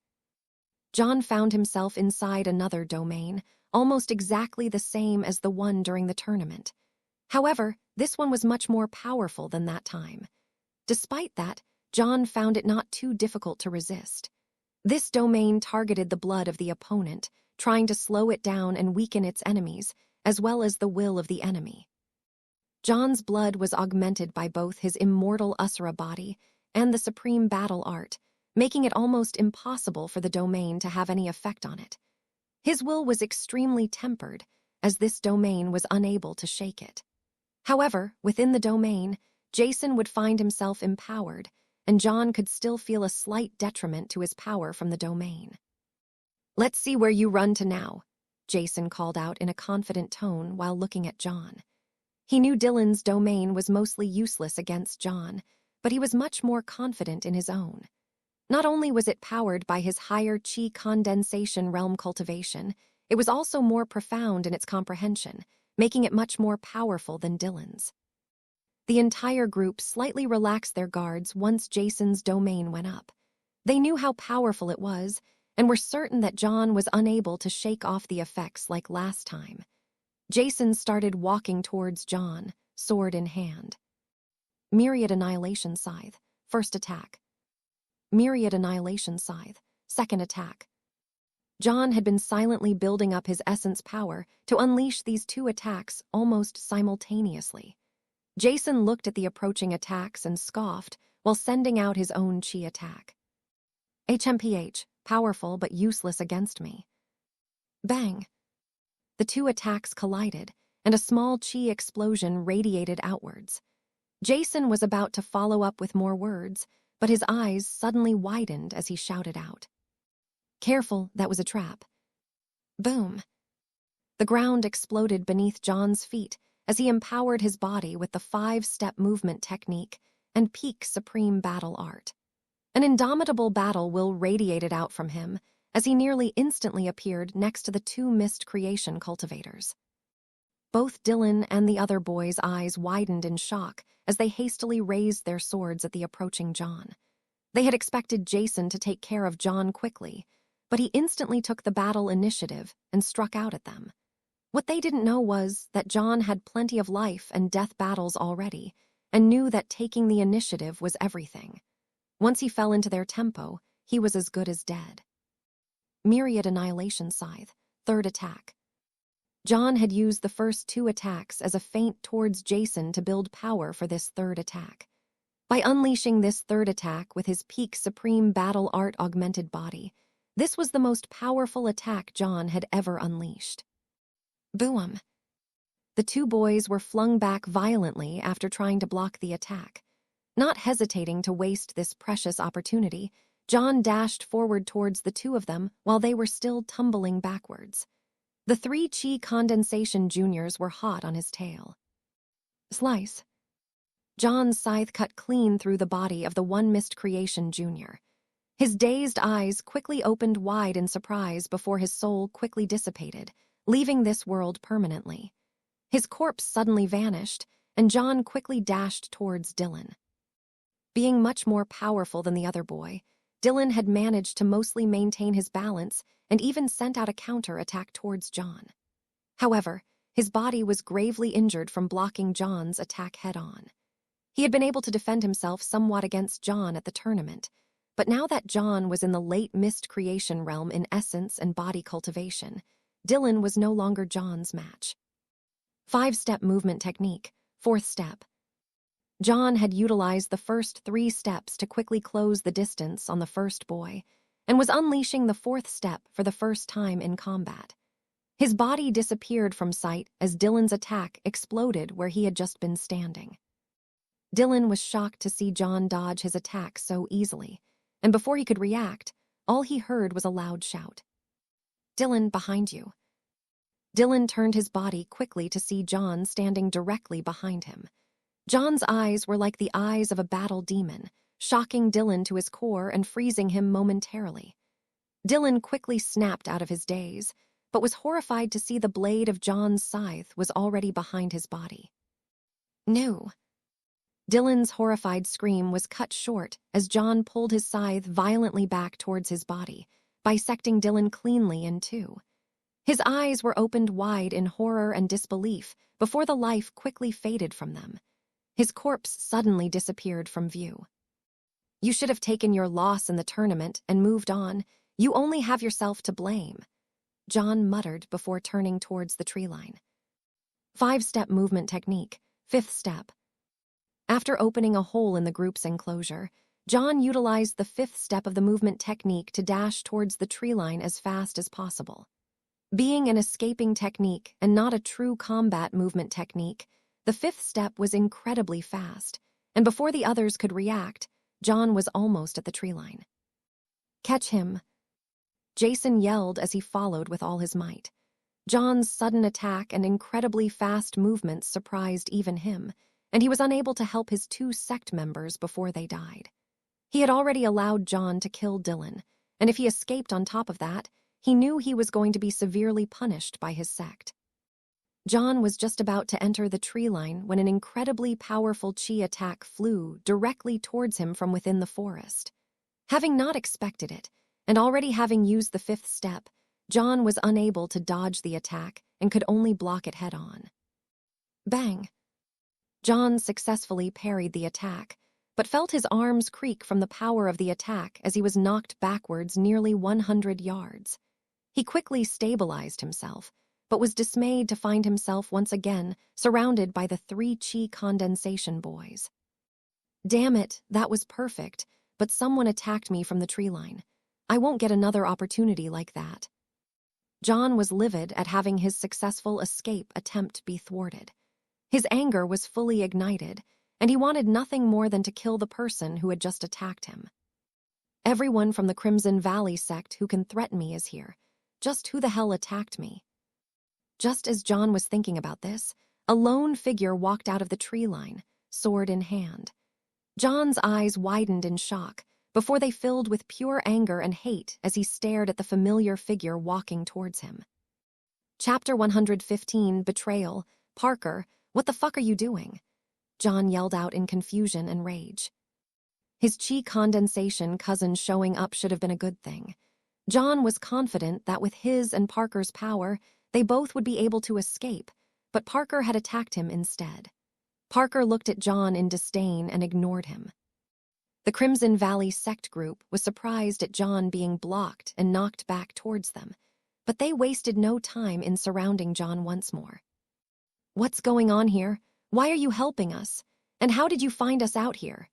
John found himself inside another domain, almost exactly the same as the one during the tournament. However, this one was much more powerful than that time. Despite that, John found it not too difficult to resist. This domain targeted the blood of the opponent, trying to slow it down and weaken its enemies, as well as the will of the enemy. John's blood was augmented by both his Immortal Asura body and the supreme battle art, making it almost impossible for the domain to have any effect on it. His will was extremely tempered, as this domain was unable to shake it. However, within the domain, Jason would find himself empowered, and John could still feel a slight detriment to his power from the domain. "Let's see where you run to now," Jason called out in a confident tone while looking at John. He knew Dylan's domain was mostly useless against John, but he was much more confident in his own. Not only was it powered by his higher Chi Condensation Realm cultivation, it was also more profound in its comprehension, making it much more powerful than Dylan's. The entire group slightly relaxed their guards once Jason's domain went up. They knew how powerful it was, and were certain that John was unable to shake off the effects like last time. Jason started walking towards John, sword in hand. Myriad Annihilation Scythe, first attack. Myriad Annihilation Scythe, second attack. John had been silently building up his essence power to unleash these 2 attacks almost simultaneously. Jason looked at the approaching attacks and scoffed while sending out his own chi attack. HMPH, powerful but useless against me. Bang! The 2 attacks collided, and a small chi explosion radiated outwards. Jason was about to follow up with more words, but his eyes suddenly widened as he shouted out. "Careful, that was a trap." Boom! The ground exploded beneath John's feet as he empowered his body with the 5-step movement technique and peak supreme battle art. An indomitable battle will radiated out from him as he nearly instantly appeared next to the 2 Mist Creation cultivators. Both Dylan and the other boys' eyes widened in shock as they hastily raised their swords at the approaching John. They had expected Jason to take care of John quickly, but he instantly took the battle initiative and struck out at them. What they didn't know was that John had plenty of life and death battles already, and knew that taking the initiative was everything. Once he fell into their tempo, he was as good as dead. Myriad Annihilation Scythe, third attack. John had used the first 2 attacks as a feint towards Jason to build power for this third attack. By unleashing this third attack with his peak supreme battle art augmented body, this was the most powerful attack John had ever unleashed. Boom! The two boys were flung back violently after trying to block the attack. Not hesitating to waste this precious opportunity, John dashed forward towards the two of them while they were still tumbling backwards. The three chi condensation juniors were hot on his tail. Slice. John's scythe cut clean through the body of the one missed creation junior. His dazed eyes quickly opened wide in surprise before his soul quickly dissipated, leaving this world permanently. His corpse suddenly vanished, and John quickly dashed towards Dylan. Being much more powerful than the other boy, Dylan had managed to mostly maintain his balance and even sent out a counter-attack towards John. However, his body was gravely injured from blocking John's attack head-on. He had been able to defend himself somewhat against John at the tournament, but now that John was in the late mist creation realm in essence and body cultivation, Dylan was no longer John's match. 5-step movement technique, 4th step. John had utilized the first 3 steps to quickly close the distance on the first boy, and was unleashing the 4th step for the first time in combat. His body disappeared from sight as Dylan's attack exploded where he had just been standing. Dylan was shocked to see John dodge his attack so easily, and before he could react, all he heard was a loud shout. "Dylan, behind you." Dylan turned his body quickly to see John standing directly behind him. John's eyes were like the eyes of a battle demon, shocking Dylan to his core and freezing him momentarily. Dylan quickly snapped out of his daze, but was horrified to see the blade of John's scythe was already behind his body. "No." Dylan's horrified scream was cut short as John pulled his scythe violently back towards his body, bisecting Dylan cleanly in two. His eyes were opened wide in horror and disbelief before the life quickly faded from them. His corpse suddenly disappeared from view. "You should have taken your loss in the tournament and moved on. You only have yourself to blame," John muttered before turning towards the tree line. 5-step movement technique, 5th step. After opening a hole in the group's enclosure, John utilized the 5th step of the movement technique to dash towards the tree line as fast as possible. Being an escaping technique and not a true combat movement technique, the 5th step was incredibly fast, and before the others could react, John was almost at the tree line. "Catch him," Jason yelled as he followed with all his might. John's sudden attack and incredibly fast movements surprised even him, and he was unable to help his 2 sect members before they died. He had already allowed John to kill Dylan, and if he escaped on top of that, he knew he was going to be severely punished by his sect. John was just about to enter the tree line when an incredibly powerful chi attack flew directly towards him from within the forest. Having not expected it, and already having used the 5th step, John was unable to dodge the attack and could only block it head-on. Bang! John successfully parried the attack, but felt his arms creak from the power of the attack as he was knocked backwards nearly 100 yards. He quickly stabilized himself, but was dismayed to find himself once again surrounded by the 3 chi condensation boys. "Damn it, that was perfect, but someone attacked me from the tree line. I won't get another opportunity like that." John was livid at having his successful escape attempt be thwarted. His anger was fully ignited, and he wanted nothing more than to kill the person who had just attacked him. "Everyone from the Crimson Valley sect who can threaten me is here. Just who the hell attacked me?" Just as John was thinking about this, a lone figure walked out of the tree line, sword in hand. John's eyes widened in shock before they filled with pure anger and hate as he stared at the familiar figure walking towards him. Chapter 115, Betrayal. "Parker, what the fuck are you doing?" John yelled out in confusion and rage. His chi condensation cousin showing up should have been a good thing. John was confident that with his and Parker's power, they both would be able to escape, but Parker had attacked him instead. Parker looked at John in disdain and ignored him. The Crimson Valley sect group was surprised at John being blocked and knocked back towards them, but they wasted no time in surrounding John once more. "What's going on here? Why are you helping us? And how did you find us out here?"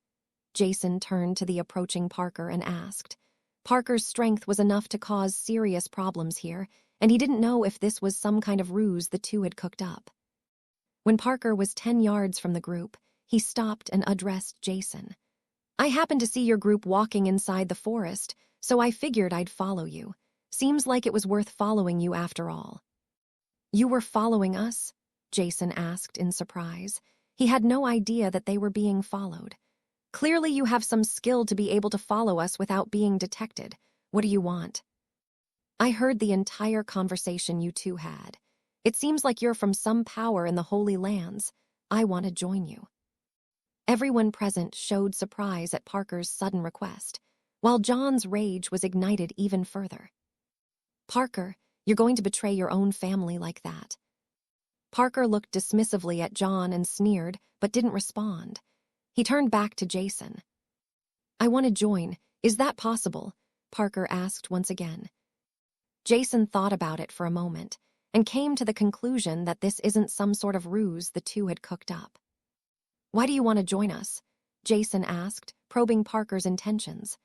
Jason turned to the approaching Parker and asked. Parker's strength was enough to cause serious problems here, and he didn't know if this was some kind of ruse the two had cooked up. When Parker was 10 yards from the group, he stopped and addressed Jason. "I happened to see your group walking inside the forest, so I figured I'd follow you. Seems like it was worth following you after all." "You were following us?" Jason asked in surprise. He had no idea that they were being followed. "Clearly you have some skill to be able to follow us without being detected. What do you want?" "I heard the entire conversation you two had. It seems like you're from some power in the Holy Lands. I want to join you." Everyone present showed surprise at Parker's sudden request, while John's rage was ignited even further. "Parker, you're going to betray your own family like that." Parker looked dismissively at John and sneered, but didn't respond. He turned back to Jason. "I want to join. Is that possible?" Parker asked once again. Jason thought about it for a moment and came to the conclusion that this isn't some sort of ruse the two had cooked up. "Why do you want to join us?" Jason asked, probing Parker's intentions.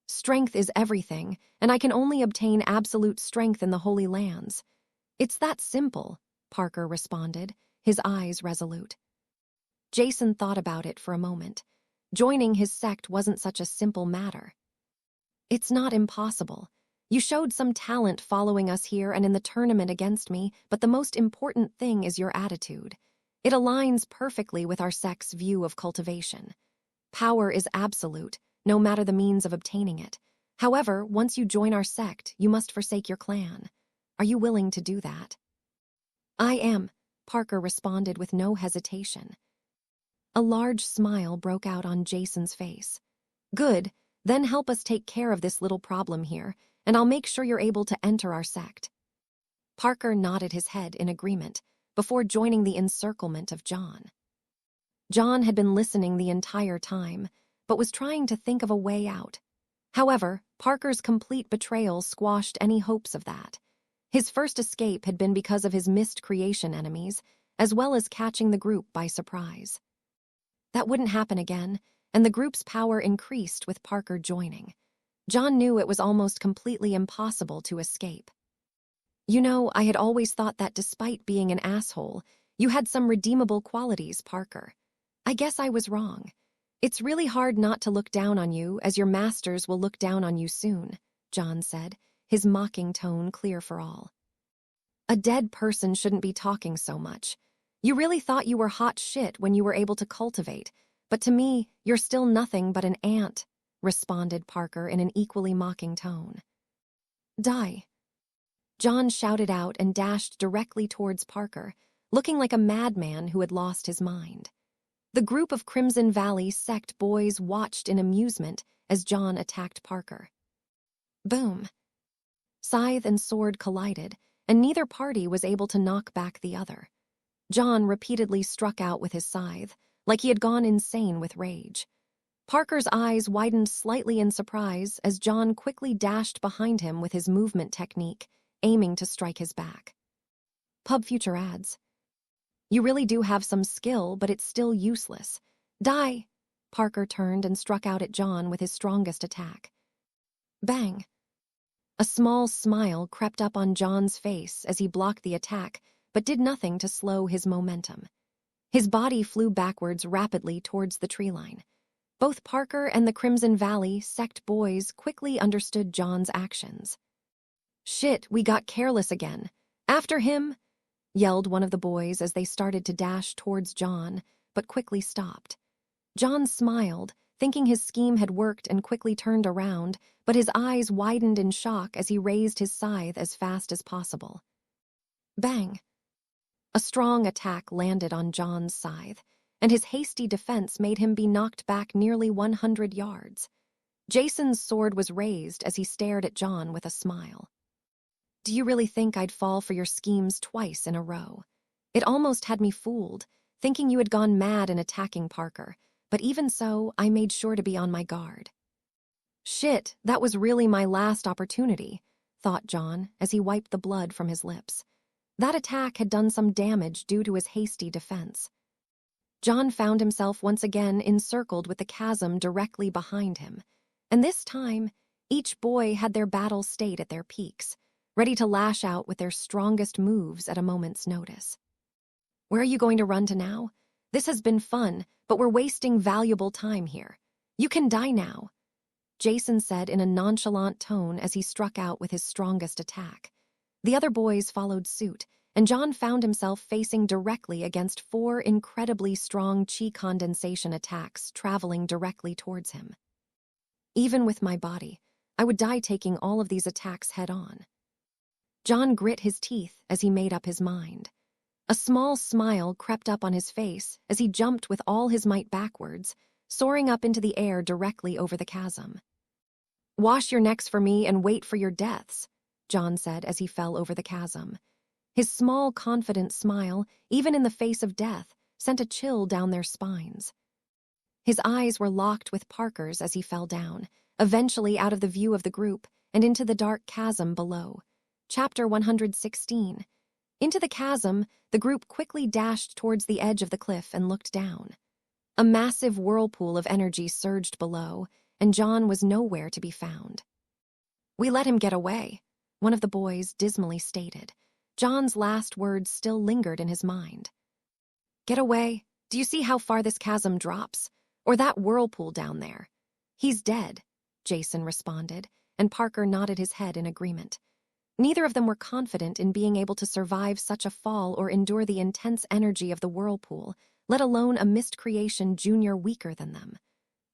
"Strength is everything, and I can only obtain absolute strength in the Holy Lands." "It's that simple," Parker responded, his eyes resolute. Jason thought about it for a moment. Joining his sect wasn't such a simple matter. "It's not impossible. You showed some talent following us here and in the tournament against me, but the most important thing is your attitude. It aligns perfectly with our sect's view of cultivation. Power is absolute, no matter the means of obtaining it. However, once you join our sect, you must forsake your clan. Are you willing to do that?" "I am," Parker responded with no hesitation. A large smile broke out on Jason's face. "Good, then help us take care of this little problem here, and I'll make sure you're able to enter our sect." Parker nodded his head in agreement before joining the encirclement of John. John had been listening the entire time, but was trying to think of a way out. However, Parker's complete betrayal squashed any hopes of that. His first escape had been because of his missed creation enemies, as well as catching the group by surprise. That wouldn't happen again, and the group's power increased with Parker joining. John knew it was almost completely impossible to escape. "You know, I had always thought that despite being an asshole, you had some redeemable qualities, Parker. I guess I was wrong. It's really hard not to look down on you, as your masters will look down on you soon," John said, his mocking tone clear for all. "A dead person shouldn't be talking so much. You really thought you were hot shit when you were able to cultivate, but to me, you're still nothing but an ant," responded Parker in an equally mocking tone. "Die." John shouted out and dashed directly towards Parker, looking like a madman who had lost his mind. The group of Crimson Valley sect boys watched in amusement as John attacked Parker. Boom. Scythe and sword collided, and neither party was able to knock back the other. John repeatedly struck out with his scythe, like he had gone insane with rage. Parker's eyes widened slightly in surprise as John quickly dashed behind him with his movement technique, aiming to strike his back. Pub future ads. "You really do have some skill, but it's still useless. Die!" Parker turned and struck out at John with his strongest attack. Bang! A small smile crept up on John's face as he blocked the attack, but did nothing to slow his momentum. His body flew backwards rapidly towards the tree line. Both Parker and the Crimson Valley sect boys quickly understood John's actions. "Shit, we got careless again. After him!" yelled one of the boys as they started to dash towards John, but quickly stopped. John smiled, thinking his scheme had worked, and quickly turned around, but his eyes widened in shock as he raised his scythe as fast as possible. Bang! A strong attack landed on John's scythe, and his hasty defense made him be knocked back nearly 100 yards. Jason's sword was raised as he stared at John with a smile. "Do you really think I'd fall for your schemes twice in a row? It almost had me fooled, thinking you had gone mad in attacking Parker, but even so, I made sure to be on my guard." "Shit, that was really my last opportunity," thought John as he wiped the blood from his lips. That attack had done some damage due to his hasty defense. John found himself once again encircled with the chasm directly behind him, and this time, each boy had their battle state at their peaks, ready to lash out with their strongest moves at a moment's notice. Where are you going to run to now? This has been fun, but we're wasting valuable time here. You can die now, Jason said in a nonchalant tone as he struck out with his strongest attack. The other boys followed suit, and John found himself facing directly against 4 incredibly strong chi condensation attacks traveling directly towards him. Even with my body, I would die taking all of these attacks head-on. John grit his teeth as he made up his mind. A small smile crept up on his face as he jumped with all his might backwards, soaring up into the air directly over the chasm. "Wash your necks for me and wait for your deaths," John said as he fell over the chasm. His small, confident smile, even in the face of death, sent a chill down their spines. His eyes were locked with Parker's as he fell down, eventually out of the view of the group and into the dark chasm below. Chapter 116. Into the chasm, the group quickly dashed towards the edge of the cliff and looked down. A massive whirlpool of energy surged below, and John was nowhere to be found. "We let him get away," one of the boys dismally stated. John's last words still lingered in his mind. "Get away? Do you see how far this chasm drops? Or that whirlpool down there?" "He's dead," Jason responded, and Parker nodded his head in agreement. Neither of them were confident in being able to survive such a fall or endure the intense energy of the whirlpool, let alone a mist creation junior weaker than them.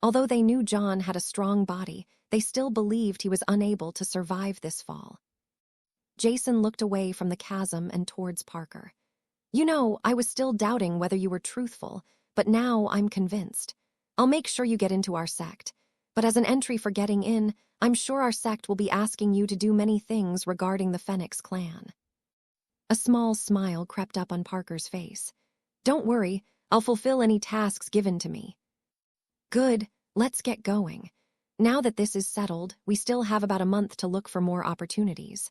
Although they knew John had a strong body, they still believed he was unable to survive this fall. Jason looked away from the chasm and towards Parker. "You know, I was still doubting whether you were truthful, but now I'm convinced. I'll make sure you get into our sect. But as an entry for getting in, I'm sure our sect will be asking you to do many things regarding the Fenix clan." A small smile crept up on Parker's face. "Don't worry, I'll fulfill any tasks given to me." "Good, let's get going. Now that this is settled, we still have about a month to look for more opportunities."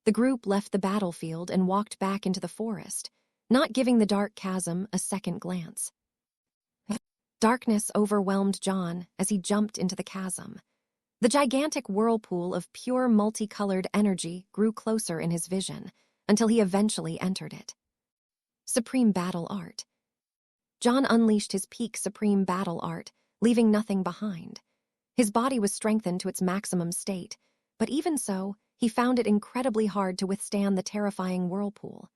The group left the battlefield and walked back into the forest, not giving the dark chasm a second glance. Darkness overwhelmed John as he jumped into the chasm. The gigantic whirlpool of pure multicolored energy grew closer in his vision until he eventually entered it. Supreme Battle Art. John unleashed his peak Supreme Battle Art, leaving nothing behind. His body was strengthened to its maximum state, but even so, he found it incredibly hard to withstand the terrifying whirlpool.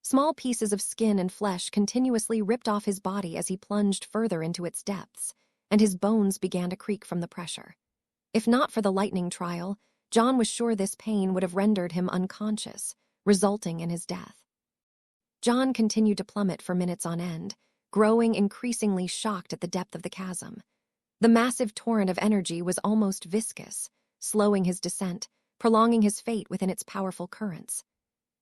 Small pieces of skin and flesh continuously ripped off his body as he plunged further into its depths, and his bones began to creak from the pressure. If not for the lightning trial, John was sure this pain would have rendered him unconscious, resulting in his death. John continued to plummet for minutes on end, growing increasingly shocked at the depth of the chasm. The massive torrent of energy was almost viscous, slowing his descent, prolonging his fate within its powerful currents.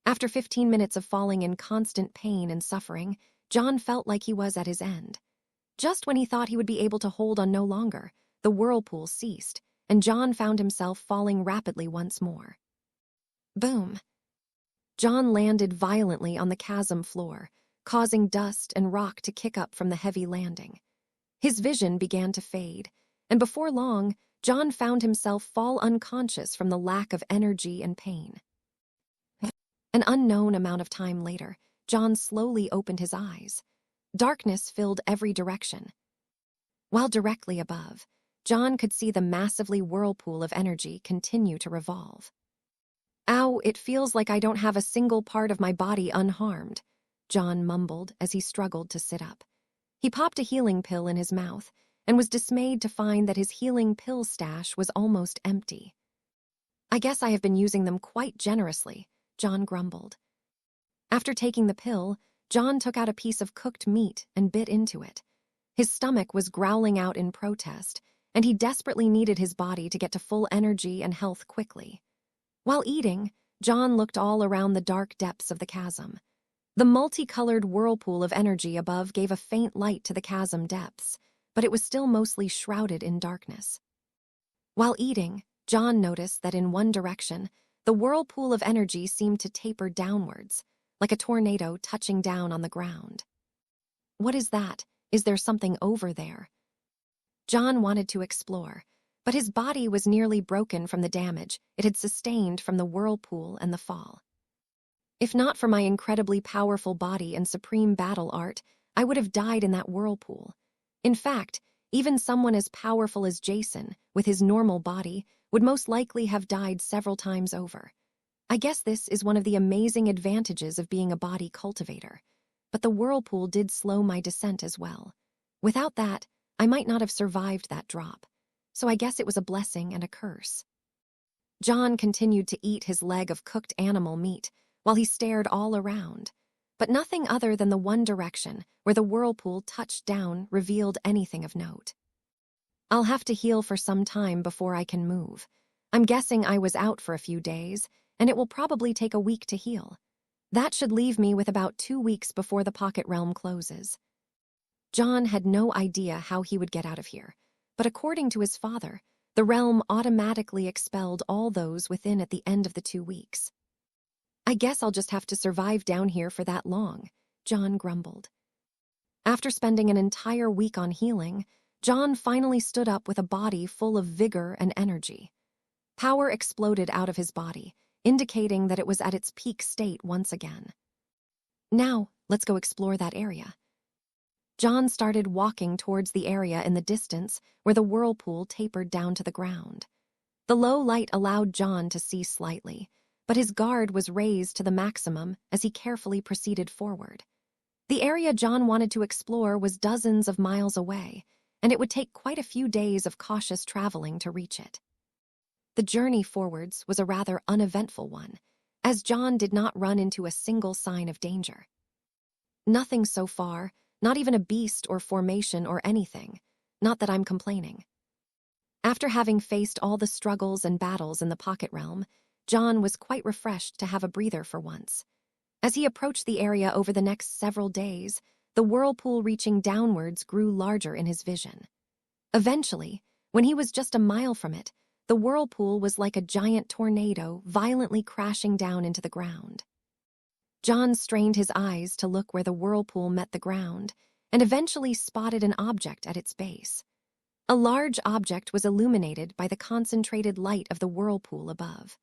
After 15 minutes of falling in constant pain and suffering, John felt like he was at his end. Just when he thought he would be able to hold on no longer, the whirlpool ceased, and John found himself falling rapidly once more. Boom! John landed violently on the chasm floor, causing dust and rock to kick up from the heavy landing. His vision began to fade, and before long, John found himself fall unconscious from the lack of energy and pain. An unknown amount of time later, John slowly opened his eyes. Darkness filled every direction. While directly above, John could see the massively whirlpool of energy continue to revolve. "Ow, it feels like I don't have a single part of my body unharmed," John mumbled as he struggled to sit up. He popped a healing pill in his mouth and was dismayed to find that his healing pill stash was almost empty. "I guess I have been using them quite generously," John grumbled. After taking the pill, John took out a piece of cooked meat and bit into it. His stomach was growling out in protest, and he desperately needed his body to get to full energy and health quickly. While eating, John looked all around the dark depths of the chasm. The multicolored whirlpool of energy above gave a faint light to the chasm depths, but it was still mostly shrouded in darkness. While eating, John noticed that in one direction, the whirlpool of energy seemed to taper downwards, like a tornado touching down on the ground. "What is that? Is there something over there?" John wanted to explore, but his body was nearly broken from the damage it had sustained from the whirlpool and the fall. If not for my incredibly powerful body and supreme battle art, I would have died in that whirlpool. In fact, even someone as powerful as Jason, with his normal body, would most likely have died several times over. I guess this is one of the amazing advantages of being a body cultivator. But the whirlpool did slow my descent as well. Without that, I might not have survived that drop. So I guess it was a blessing and a curse. John continued to eat his leg of cooked animal meat while he stared all around. But nothing other than the one direction where the whirlpool touched down revealed anything of note. I'll have to heal for some time before I can move. I'm guessing I was out for a few days, and it will probably take a week to heal. That should leave me with about 2 weeks before the pocket realm closes. John had no idea how he would get out of here, but according to his father, the realm automatically expelled all those within at the end of the 2 weeks. I guess I'll just have to survive down here for that long, John grumbled. After spending an entire week on healing, John finally stood up with a body full of vigor and energy. Power exploded out of his body, indicating that it was at its peak state once again. Now, let's go explore that area. John started walking towards the area in the distance where the whirlpool tapered down to the ground. The low light allowed John to see slightly, but his guard was raised to the maximum as he carefully proceeded forward. The area John wanted to explore was dozens of miles away, and it would take quite a few days of cautious traveling to reach it. The journey forwards was a rather uneventful one, as John did not run into a single sign of danger. Nothing so far, not even a beast or formation or anything, not that I'm complaining. After having faced all the struggles and battles in the pocket realm, John was quite refreshed to have a breather for once. As he approached the area over the next several days, the whirlpool reaching downwards grew larger in his vision. Eventually, when he was just a mile from it, the whirlpool was like a giant tornado violently crashing down into the ground. John strained his eyes to look where the whirlpool met the ground and eventually spotted an object at its base. A large object was illuminated by the concentrated light of the whirlpool above.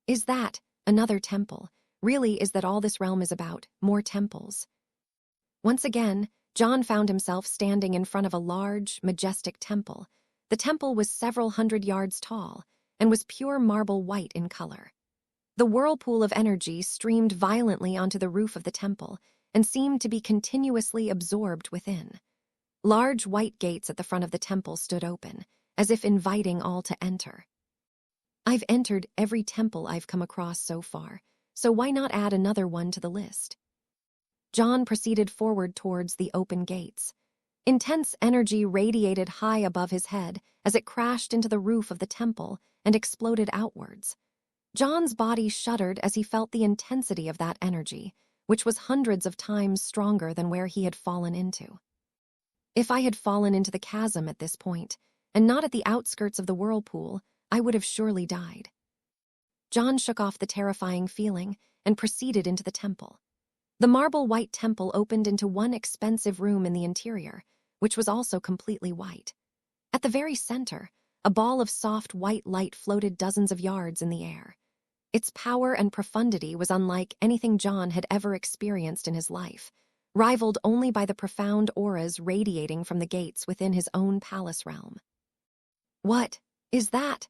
Is that another temple? Really, is that all this realm is about? More temples? Once again, John found himself standing in front of a large, majestic temple. The temple was several hundred yards tall and was pure marble white in color. The whirlpool of energy streamed violently onto the roof of the temple and seemed to be continuously absorbed within. Large white gates at the front of the temple stood open, as if inviting all to enter. I've entered every temple I've come across so far, so why not add another one to the list? John proceeded forward towards the open gates. Intense energy radiated high above his head as it crashed into the roof of the temple and exploded outwards. John's body shuddered as he felt the intensity of that energy, which was hundreds of times stronger than where he had fallen into. If I had fallen into the chasm at this point, and not at the outskirts of the whirlpool, I would have surely died. John shook off the terrifying feeling and proceeded into the temple. The marble white temple opened into one expensive room in the interior, which was also completely white. At the very center, a ball of soft white light floated dozens of yards in the air. Its power and profundity was unlike anything John had ever experienced in his life, rivaled only by the profound auras radiating from the gates within his own palace realm. What is that?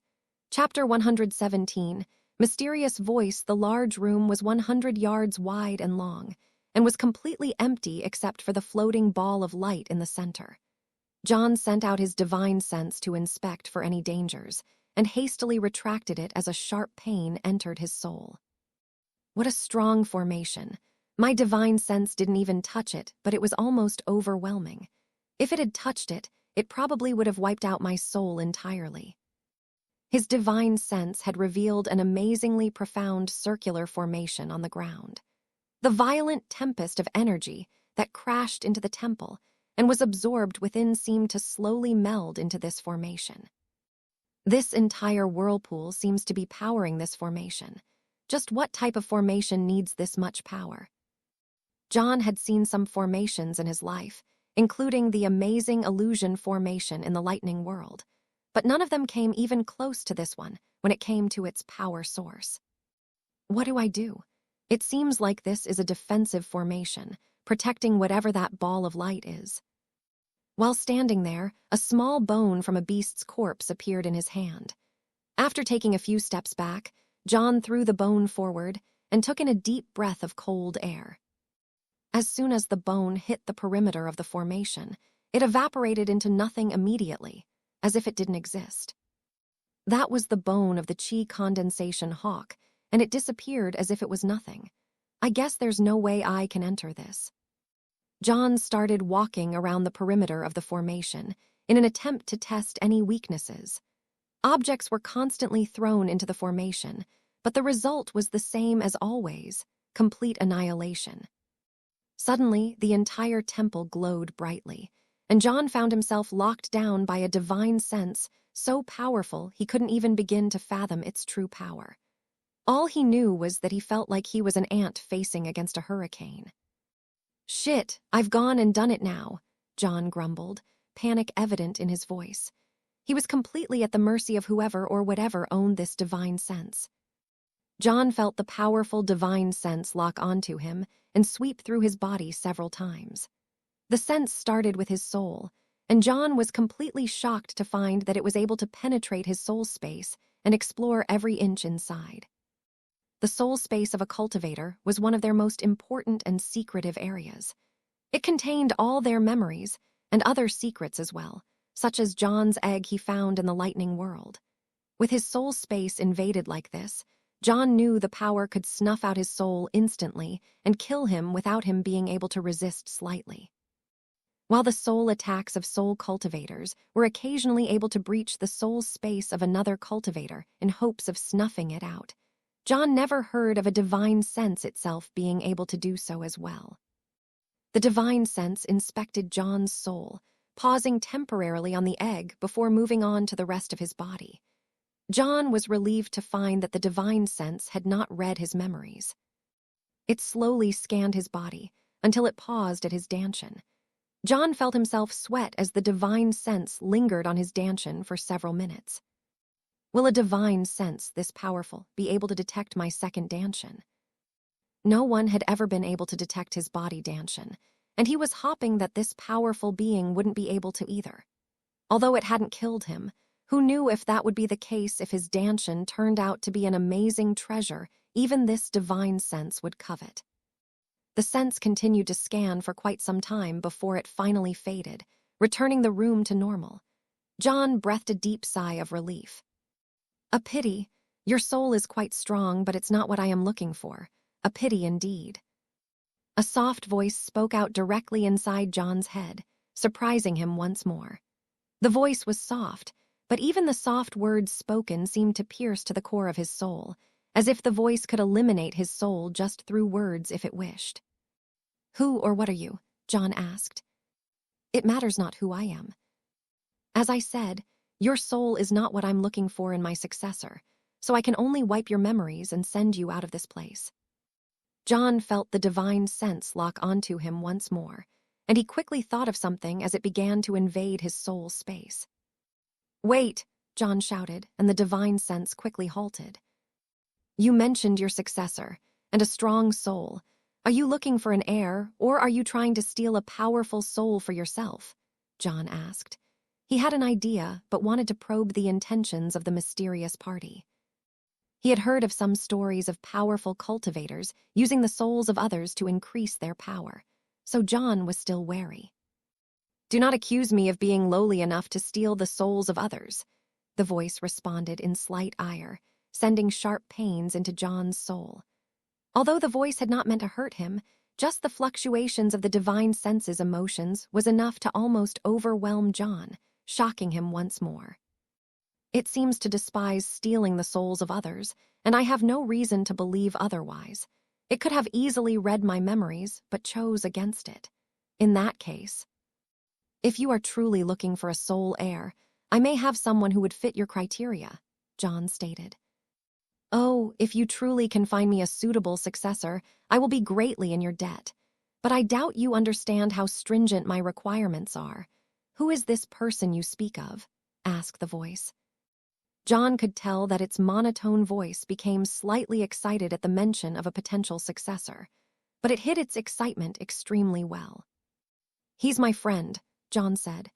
Chapter 117, Mysterious Voice. The large room was 100 yards wide and long, and was completely empty except for the floating ball of light in the center. John sent out his divine sense to inspect for any dangers, and hastily retracted it as a sharp pain entered his soul. What a strong formation. My divine sense didn't even touch it, but it was almost overwhelming. If it had touched it, it probably would have wiped out my soul entirely. His divine sense had revealed an amazingly profound circular formation on the ground. The violent tempest of energy that crashed into the temple and was absorbed within seemed to slowly meld into this formation. This entire whirlpool seems to be powering this formation. Just what type of formation needs this much power? John had seen some formations in his life, including the amazing illusion formation in the lightning world, but none of them came even close to this one when it came to its power source. What do I do? It seems like this is a defensive formation, protecting whatever that ball of light is. While standing there, a small bone from a beast's corpse appeared in his hand. After taking a few steps back, John threw the bone forward and took in a deep breath of cold air. As soon as the bone hit the perimeter of the formation, it evaporated into nothing immediately, as if it didn't exist. That was the bone of the chi condensation hawk, and it disappeared as if it was nothing. I guess there's no way I can enter this. John started walking around the perimeter of the formation in an attempt to test any weaknesses. Objects were constantly thrown into the formation, but the result was the same as always: complete annihilation. Suddenly, the entire temple glowed brightly, and John found himself locked down by a divine sense so powerful he couldn't even begin to fathom its true power. All he knew was that he felt like he was an ant facing against a hurricane. "Shit, I've gone and done it now," John grumbled, panic evident in his voice. He was completely at the mercy of whoever or whatever owned this divine sense. John felt the powerful divine sense lock onto him and sweep through his body several times. The sense started with his soul, and John was completely shocked to find that it was able to penetrate his soul space and explore every inch inside. The soul space of a cultivator was one of their most important and secretive areas. It contained all their memories and other secrets as well, such as John's egg he found in the lightning world. With his soul space invaded like this, John knew the power could snuff out his soul instantly and kill him without him being able to resist slightly. While the soul attacks of soul cultivators were occasionally able to breach the soul space of another cultivator in hopes of snuffing it out, John never heard of a divine sense itself being able to do so as well. The divine sense inspected John's soul, pausing temporarily on the egg before moving on to the rest of his body. John was relieved to find that the divine sense had not read his memories. It slowly scanned his body until it paused at his dantian. John felt himself sweat as the divine sense lingered on his dantian for several minutes. Will a divine sense this powerful be able to detect my second dantian? No one had ever been able to detect his body dantian, and he was hoping that this powerful being wouldn't be able to either. Although it hadn't killed him, who knew if that would be the case if his dantian turned out to be an amazing treasure even this divine sense would covet. The sense continued to scan for quite some time before it finally faded, returning the room to normal. John breathed a deep sigh of relief. "A pity. Your soul is quite strong, but it's not what I am looking for. A pity indeed." A soft voice spoke out directly inside John's head, surprising him once more. The voice was soft, but even the soft words spoken seemed to pierce to the core of his soul, as if the voice could eliminate his soul just through words if it wished. "Who or what are you?" John asked. "It matters not who I am. As I said, your soul is not what I'm looking for in my successor, so I can only wipe your memories and send you out of this place." John felt the divine sense lock onto him once more, and he quickly thought of something as it began to invade his soul space. "Wait," John shouted, and the divine sense quickly halted. "You mentioned your successor, and a strong soul. Are you looking for an heir, or are you trying to steal a powerful soul for yourself?" John asked. He had an idea, but wanted to probe the intentions of the mysterious party. He had heard of some stories of powerful cultivators using the souls of others to increase their power, so John was still wary. "Do not accuse me of being lowly enough to steal the souls of others," the voice responded in slight ire, sending sharp pains into John's soul. Although the voice had not meant to hurt him, just the fluctuations of the divine sense's emotions was enough to almost overwhelm John, shocking him once more. "It seems to despise stealing the souls of others, and I have no reason to believe otherwise. It could have easily read my memories, but chose against it. In that case, if you are truly looking for a soul heir, I may have someone who would fit your criteria," John stated. "Oh, if you truly can find me a suitable successor, I will be greatly in your debt. But I doubt you understand how stringent my requirements are. Who is this person you speak of?" asked the voice. John could tell that its monotone voice became slightly excited at the mention of a potential successor, but it hid its excitement extremely well. "He's my friend," John said.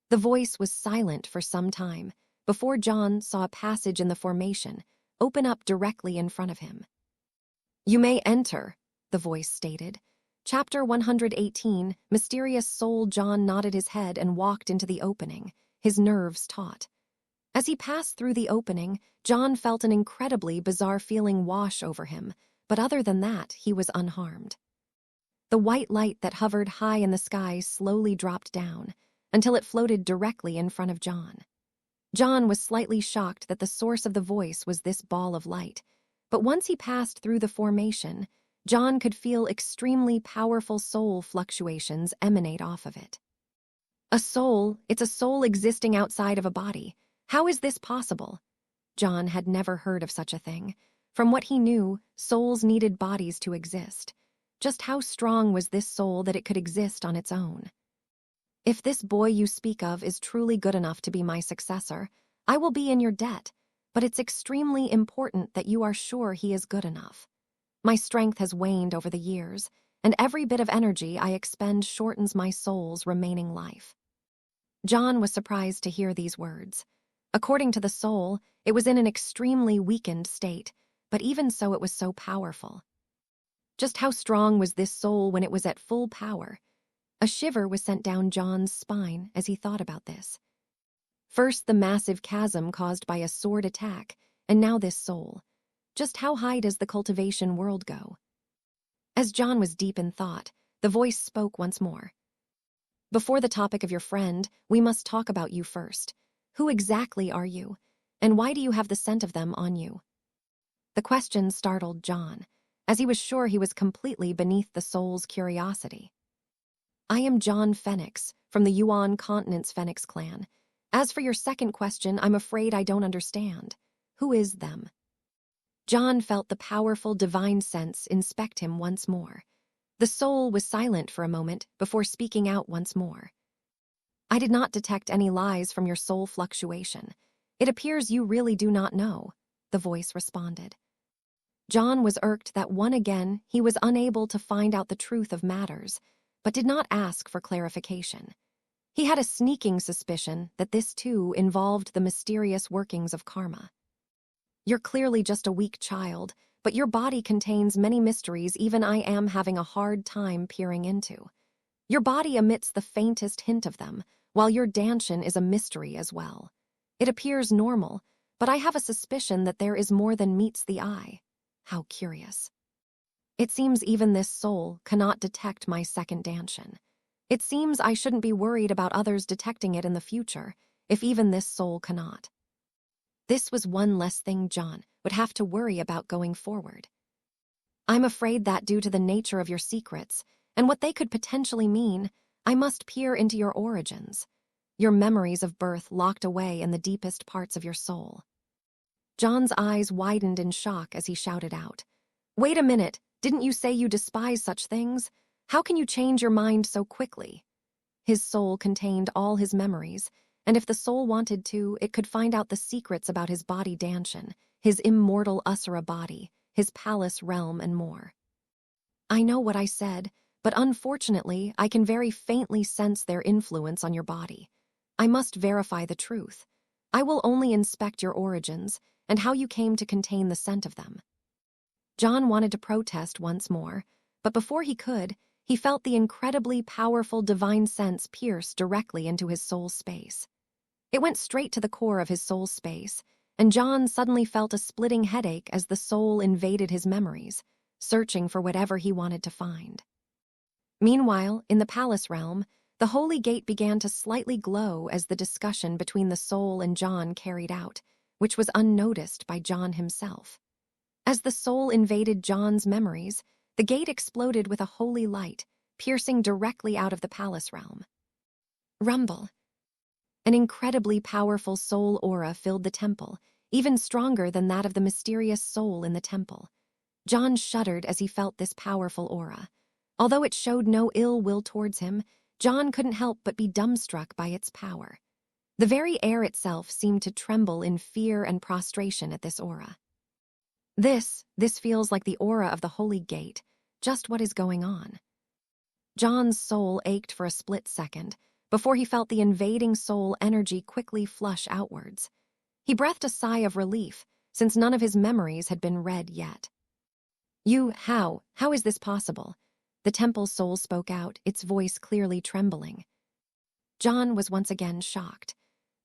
The voice was silent for some time, before John saw a passage in the formation open up directly in front of him. "You may enter," the voice stated. Chapter 118, Mysterious Soul. John nodded his head and walked into the opening, his nerves taut. As he passed through the opening, John felt an incredibly bizarre feeling wash over him, but other than that, he was unharmed. The white light that hovered high in the sky slowly dropped down, until it floated directly in front of John. John was slightly shocked that the source of the voice was this ball of light, but once he passed through the formation, John could feel extremely powerful soul fluctuations emanate off of it. A soul, it's a soul existing outside of a body. How is this possible? John had never heard of such a thing. From what he knew, souls needed bodies to exist. Just how strong was this soul that it could exist on its own? "If this boy you speak of is truly good enough to be my successor, I will be in your debt, but it's extremely important that you are sure he is good enough. My strength has waned over the years, and every bit of energy I expend shortens my soul's remaining life." John was surprised to hear these words. According to the soul, it was in an extremely weakened state, but even so it was so powerful. Just how strong was this soul when it was at full power? A shiver was sent down John's spine as he thought about this. First the massive chasm caused by a sword attack, and now this soul. Just how high does the cultivation world go? As John was deep in thought, the voice spoke once more. "Before the topic of your friend, we must talk about you first. Who exactly are you, and why do you have the scent of them on you?" The question startled John, as he was sure he was completely beneath the soul's curiosity. "I am John Fenix, from the Yuan Continent's Fenix clan. As for your second question, I'm afraid I don't understand. Who is them?" John felt the powerful divine sense inspect him once more. The soul was silent for a moment before speaking out once more. "I did not detect any lies from your soul fluctuation. It appears you really do not know," the voice responded. John was irked that once again he was unable to find out the truth of matters, but did not ask for clarification. He had a sneaking suspicion that this too involved the mysterious workings of karma. "You're clearly just a weak child, but your body contains many mysteries even I am having a hard time peering into. Your body emits the faintest hint of them, while your Danshan is a mystery as well. It appears normal, but I have a suspicion that there is more than meets the eye. How curious. It seems even this soul cannot detect my second Danshan. It seems I shouldn't be worried about others detecting it in the future, if even this soul cannot." This was one less thing John would have to worry about going forward. "I'm afraid that due to the nature of your secrets, and what they could potentially mean, I must peer into your origins. Your memories of birth locked away in the deepest parts of your soul." John's eyes widened in shock as he shouted out, "Wait a minute, didn't you say you despise such things? How can you change your mind so quickly?" His soul contained all his memories, and if the soul wanted to, it could find out the secrets about his body Danshan, his immortal Asura body, his palace realm, and more. "I know what I said, but unfortunately, I can very faintly sense their influence on your body. I must verify the truth. I will only inspect your origins and how you came to contain the scent of them." John wanted to protest once more, but before he could, he felt the incredibly powerful divine sense pierce directly into his soul space. It went straight to the core of his soul space, and John suddenly felt a splitting headache as the soul invaded his memories, searching for whatever he wanted to find. Meanwhile, in the palace realm, the holy gate began to slightly glow as the discussion between the soul and John carried out, which was unnoticed by John himself. As the soul invaded John's memories, the gate exploded with a holy light, piercing directly out of the palace realm. Rumble. An incredibly powerful soul aura filled the temple, even stronger than that of the mysterious soul in the temple. John shuddered as he felt this powerful aura. Although it showed no ill will towards him, John couldn't help but be dumbstruck by its power. The very air itself seemed to tremble in fear and prostration at this aura. This feels like the aura of the Holy Gate. Just what is going on? John's soul ached for a split second before he felt the invading soul energy quickly flush outwards. He breathed a sigh of relief, since none of his memories had been read yet. How is this possible? The temple soul spoke out, its voice clearly trembling. John was once again shocked.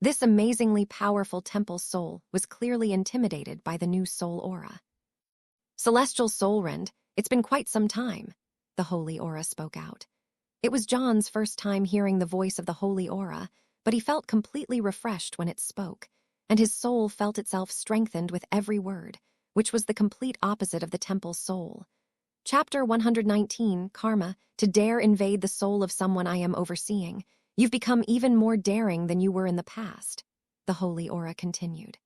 This amazingly powerful temple soul was clearly intimidated by the new soul aura. Celestial soul rend, it's been quite some time, the holy aura spoke out. It was John's first time hearing the voice of the holy aura, but he felt completely refreshed when it spoke, and his soul felt itself strengthened with every word, which was the complete opposite of the temple soul. Chapter 119, Karma, to dare invade the soul of someone I am overseeing. You've become even more daring than you were in the past, the holy aura continued.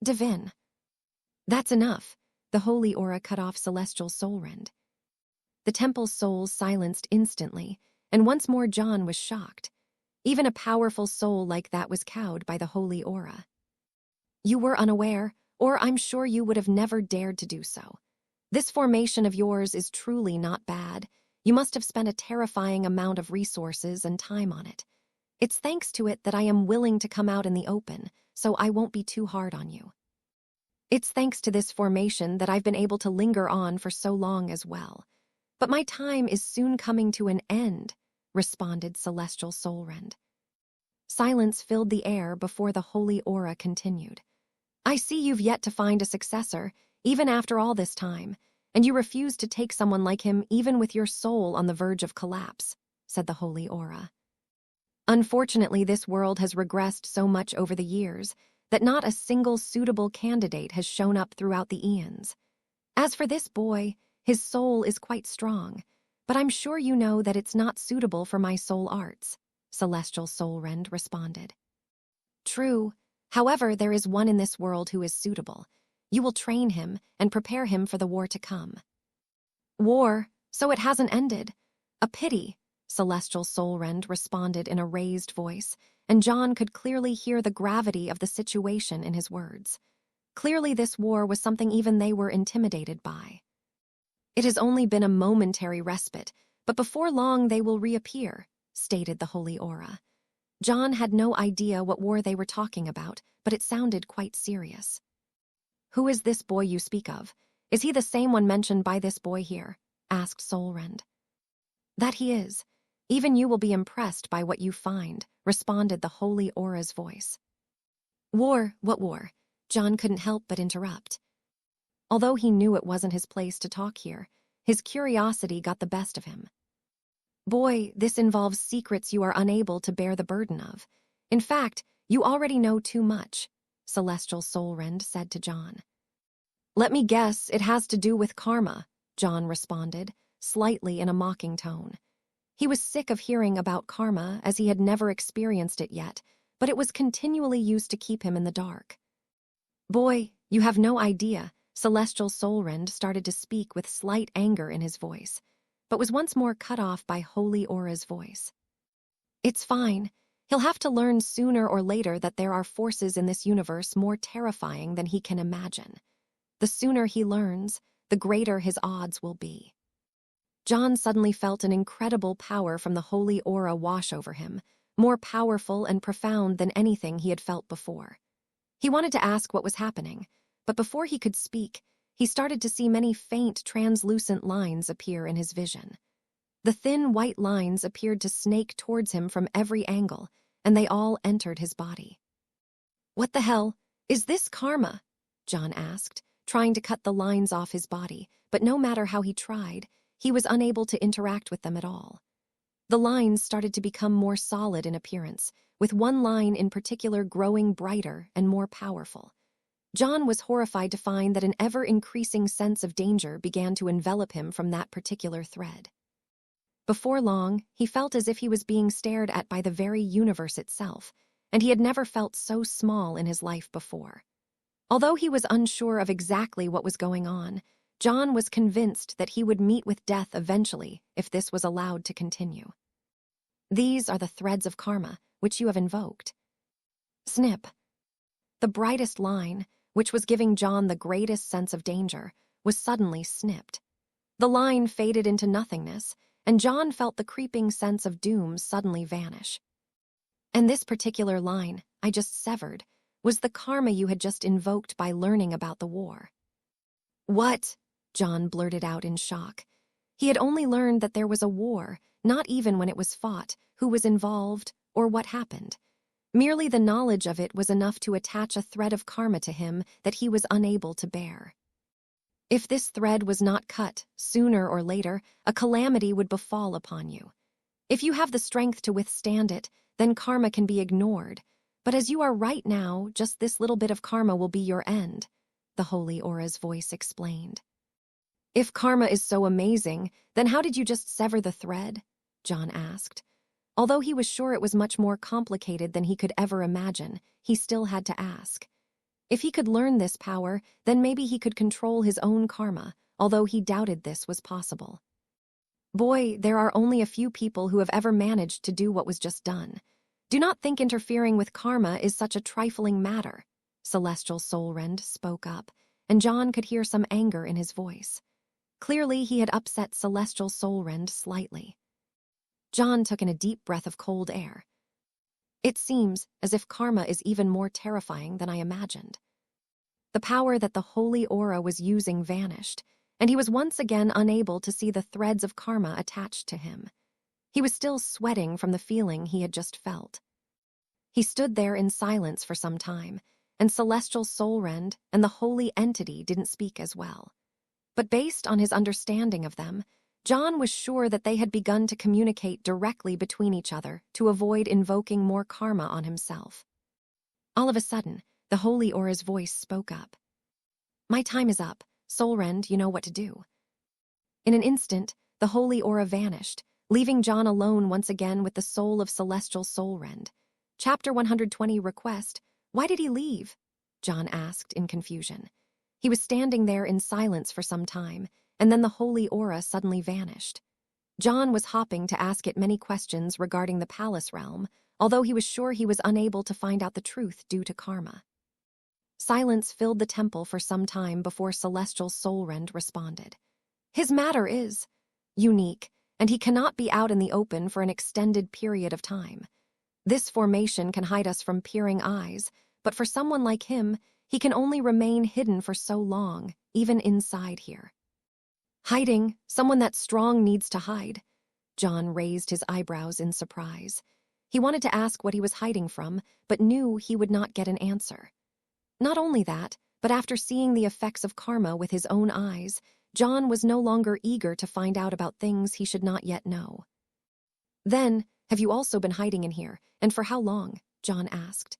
Divin. That's enough, the holy aura cut off celestial soul rend. The temple souls silenced instantly, and once more John was shocked. Even a powerful soul like that was cowed by the holy aura. You were unaware, or I'm sure you would have never dared to do so. This formation of yours is truly not bad. You must have spent a terrifying amount of resources and time on it. It's thanks to it that I am willing to come out in the open, so I won't be too hard on you. It's thanks to this formation that I've been able to linger on for so long as well. But my time is soon coming to an end, responded Celestial Soul Rend. Silence filled the air before the holy aura continued. I see you've yet to find a successor, even after all this time, and you refuse to take someone like him even with your soul on the verge of collapse, said the holy aura. Unfortunately, this world has regressed so much over the years that not a single suitable candidate has shown up throughout the eons. As for this boy, his soul is quite strong, but I'm sure you know that it's not suitable for my soul arts, Celestial Soul Rend responded. True. However, there is one in this world who is suitable. You will train him and prepare him for the war to come. War? So it hasn't ended. A pity, Celestial Soul Rend responded in a raised voice, and John could clearly hear the gravity of the situation in his words. Clearly this war was something even they were intimidated by. It has only been a momentary respite, but before long they will reappear, stated the holy aura. John had no idea what war they were talking about, but it sounded quite serious. Who is this boy you speak of? Is he the same one mentioned by this boy here? Asked Soul Rend. That he is. Even you will be impressed by what you find, responded the holy aura's voice. War? What war? John couldn't help but interrupt. Although he knew it wasn't his place to talk here, his curiosity got the best of him. Boy, this involves secrets you are unable to bear the burden of. In fact, you already know too much, Celestial Soul Rend said to John. Let me guess, it has to do with karma, John responded, slightly in a mocking tone. He was sick of hearing about karma as he had never experienced it yet, but it was continually used to keep him in the dark. Boy, you have no idea, Celestial Soul Rend started to speak with slight anger in his voice, but was once more cut off by Holy Aura's voice. It's fine. He'll have to learn sooner or later that there are forces in this universe more terrifying than he can imagine. The sooner he learns, the greater his odds will be. John suddenly felt an incredible power from the holy aura wash over him, more powerful and profound than anything he had felt before. He wanted to ask what was happening, but before he could speak, he started to see many faint, translucent lines appear in his vision. The thin, white lines appeared to snake towards him from every angle, and they all entered his body. What the hell? Is this karma? John asked, trying to cut the lines off his body, but no matter how he tried, he was unable to interact with them at all. The lines started to become more solid in appearance, with one line in particular growing brighter and more powerful. John was horrified to find that an ever-increasing sense of danger began to envelop him from that particular thread. Before long, he felt as if he was being stared at by the very universe itself, and he had never felt so small in his life before. Although he was unsure of exactly what was going on, John was convinced that he would meet with death eventually if this was allowed to continue. These are the threads of karma, which you have invoked. Snip. The brightest line, which was giving John the greatest sense of danger, was suddenly snipped. The line faded into nothingness, and John felt the creeping sense of doom suddenly vanish. And this particular line, I just severed, was the karma you had just invoked by learning about the war. What? John blurted out in shock. He had only learned that there was a war, not even when it was fought, who was involved, or what happened. Merely the knowledge of it was enough to attach a thread of karma to him that he was unable to bear. If this thread was not cut, sooner or later, a calamity would befall upon you. If you have the strength to withstand it, then karma can be ignored. But as you are right now, just this little bit of karma will be your end, the Holy Aura's voice explained. If karma is so amazing, then how did you just sever the thread? John asked. Although he was sure it was much more complicated than he could ever imagine, he still had to ask. If he could learn this power, then maybe he could control his own karma, although he doubted this was possible. Boy, there are only a few people who have ever managed to do what was just done. Do not think interfering with karma is such a trifling matter, Celestial Soulrend spoke up, and John could hear some anger in his voice. Clearly, he had upset Celestial Soulrend slightly. John took in a deep breath of cold air. It seems as if karma is even more terrifying than I imagined. The power that the Holy Aura was using vanished, and he was once again unable to see the threads of karma attached to him. He was still sweating from the feeling he had just felt. He stood there in silence for some time, and Celestial Soulrend and the holy entity didn't speak as well. But based on his understanding of them, John was sure that they had begun to communicate directly between each other to avoid invoking more karma on himself. All of a sudden, the Holy Aura's voice spoke up. My time is up. Soulrend, you know what to do. In an instant, the Holy Aura vanished, leaving John alone once again with the soul of Celestial Soulrend. Chapter 120 Request. Why did he leave? John asked in confusion. He was standing there in silence for some time, and then the Holy Aura suddenly vanished. John was hopping to ask it many questions regarding the palace realm, although he was sure he was unable to find out the truth due to karma. Silence filled the temple for some time before Celestial Soulrend responded. His matter is unique, and he cannot be out in the open for an extended period of time. This formation can hide us from peering eyes, but for someone like him, he can only remain hidden for so long, even inside here. Hiding, someone that strong needs to hide. John raised his eyebrows in surprise. He wanted to ask what he was hiding from, but knew he would not get an answer. Not only that, but after seeing the effects of karma with his own eyes, John was no longer eager to find out about things he should not yet know. Then, have you also been hiding in here, and for how long? John asked.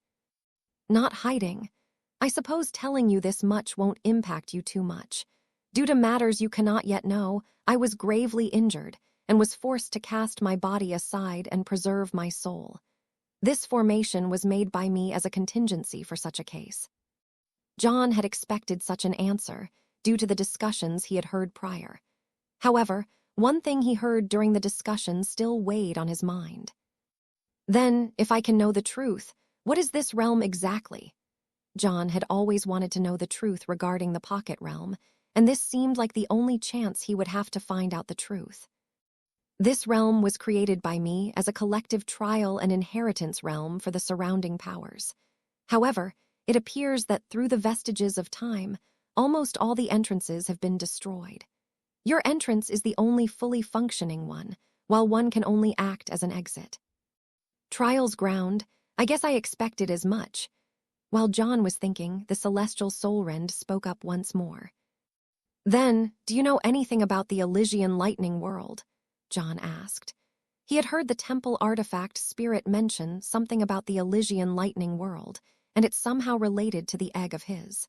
Not hiding. I suppose telling you this much won't impact you too much. Due to matters you cannot yet know, I was gravely injured and was forced to cast my body aside and preserve my soul. This formation was made by me as a contingency for such a case. John had expected such an answer due to the discussions he had heard prior. However, one thing he heard during the discussion still weighed on his mind. Then, if I can know the truth, what is this realm exactly? John had always wanted to know the truth regarding the pocket realm, and this seemed like the only chance he would have to find out the truth. This realm was created by me as a collective trial and inheritance realm for the surrounding powers. However, it appears that through the vestiges of time, almost all the entrances have been destroyed. Your entrance is the only fully functioning one, while one can only act as an exit. Trial's ground, I guess I expected as much. While John was thinking, the Celestial Soulrend spoke up once more. Then, do you know anything about the Elysian lightning world? John asked. He had heard the temple artifact spirit mention something about the Elysian lightning world, and it somehow related to the egg of his.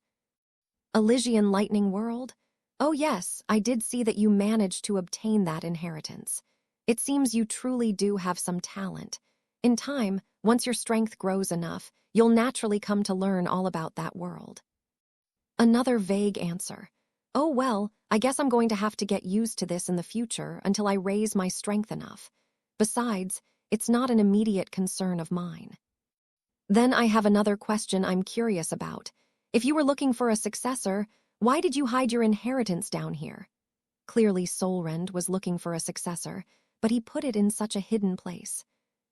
Elysian lightning world? Oh yes, I did see that you managed to obtain that inheritance. It seems you truly do have some talent. In time, once your strength grows enough, you'll naturally come to learn all about that world. Another vague answer. Oh well, I guess I'm going to have to get used to this in the future until I raise my strength enough. Besides, it's not an immediate concern of mine. Then I have another question I'm curious about. If you were looking for a successor, why did you hide your inheritance down here? Clearly Soulrend was looking for a successor, but he put it in such a hidden place.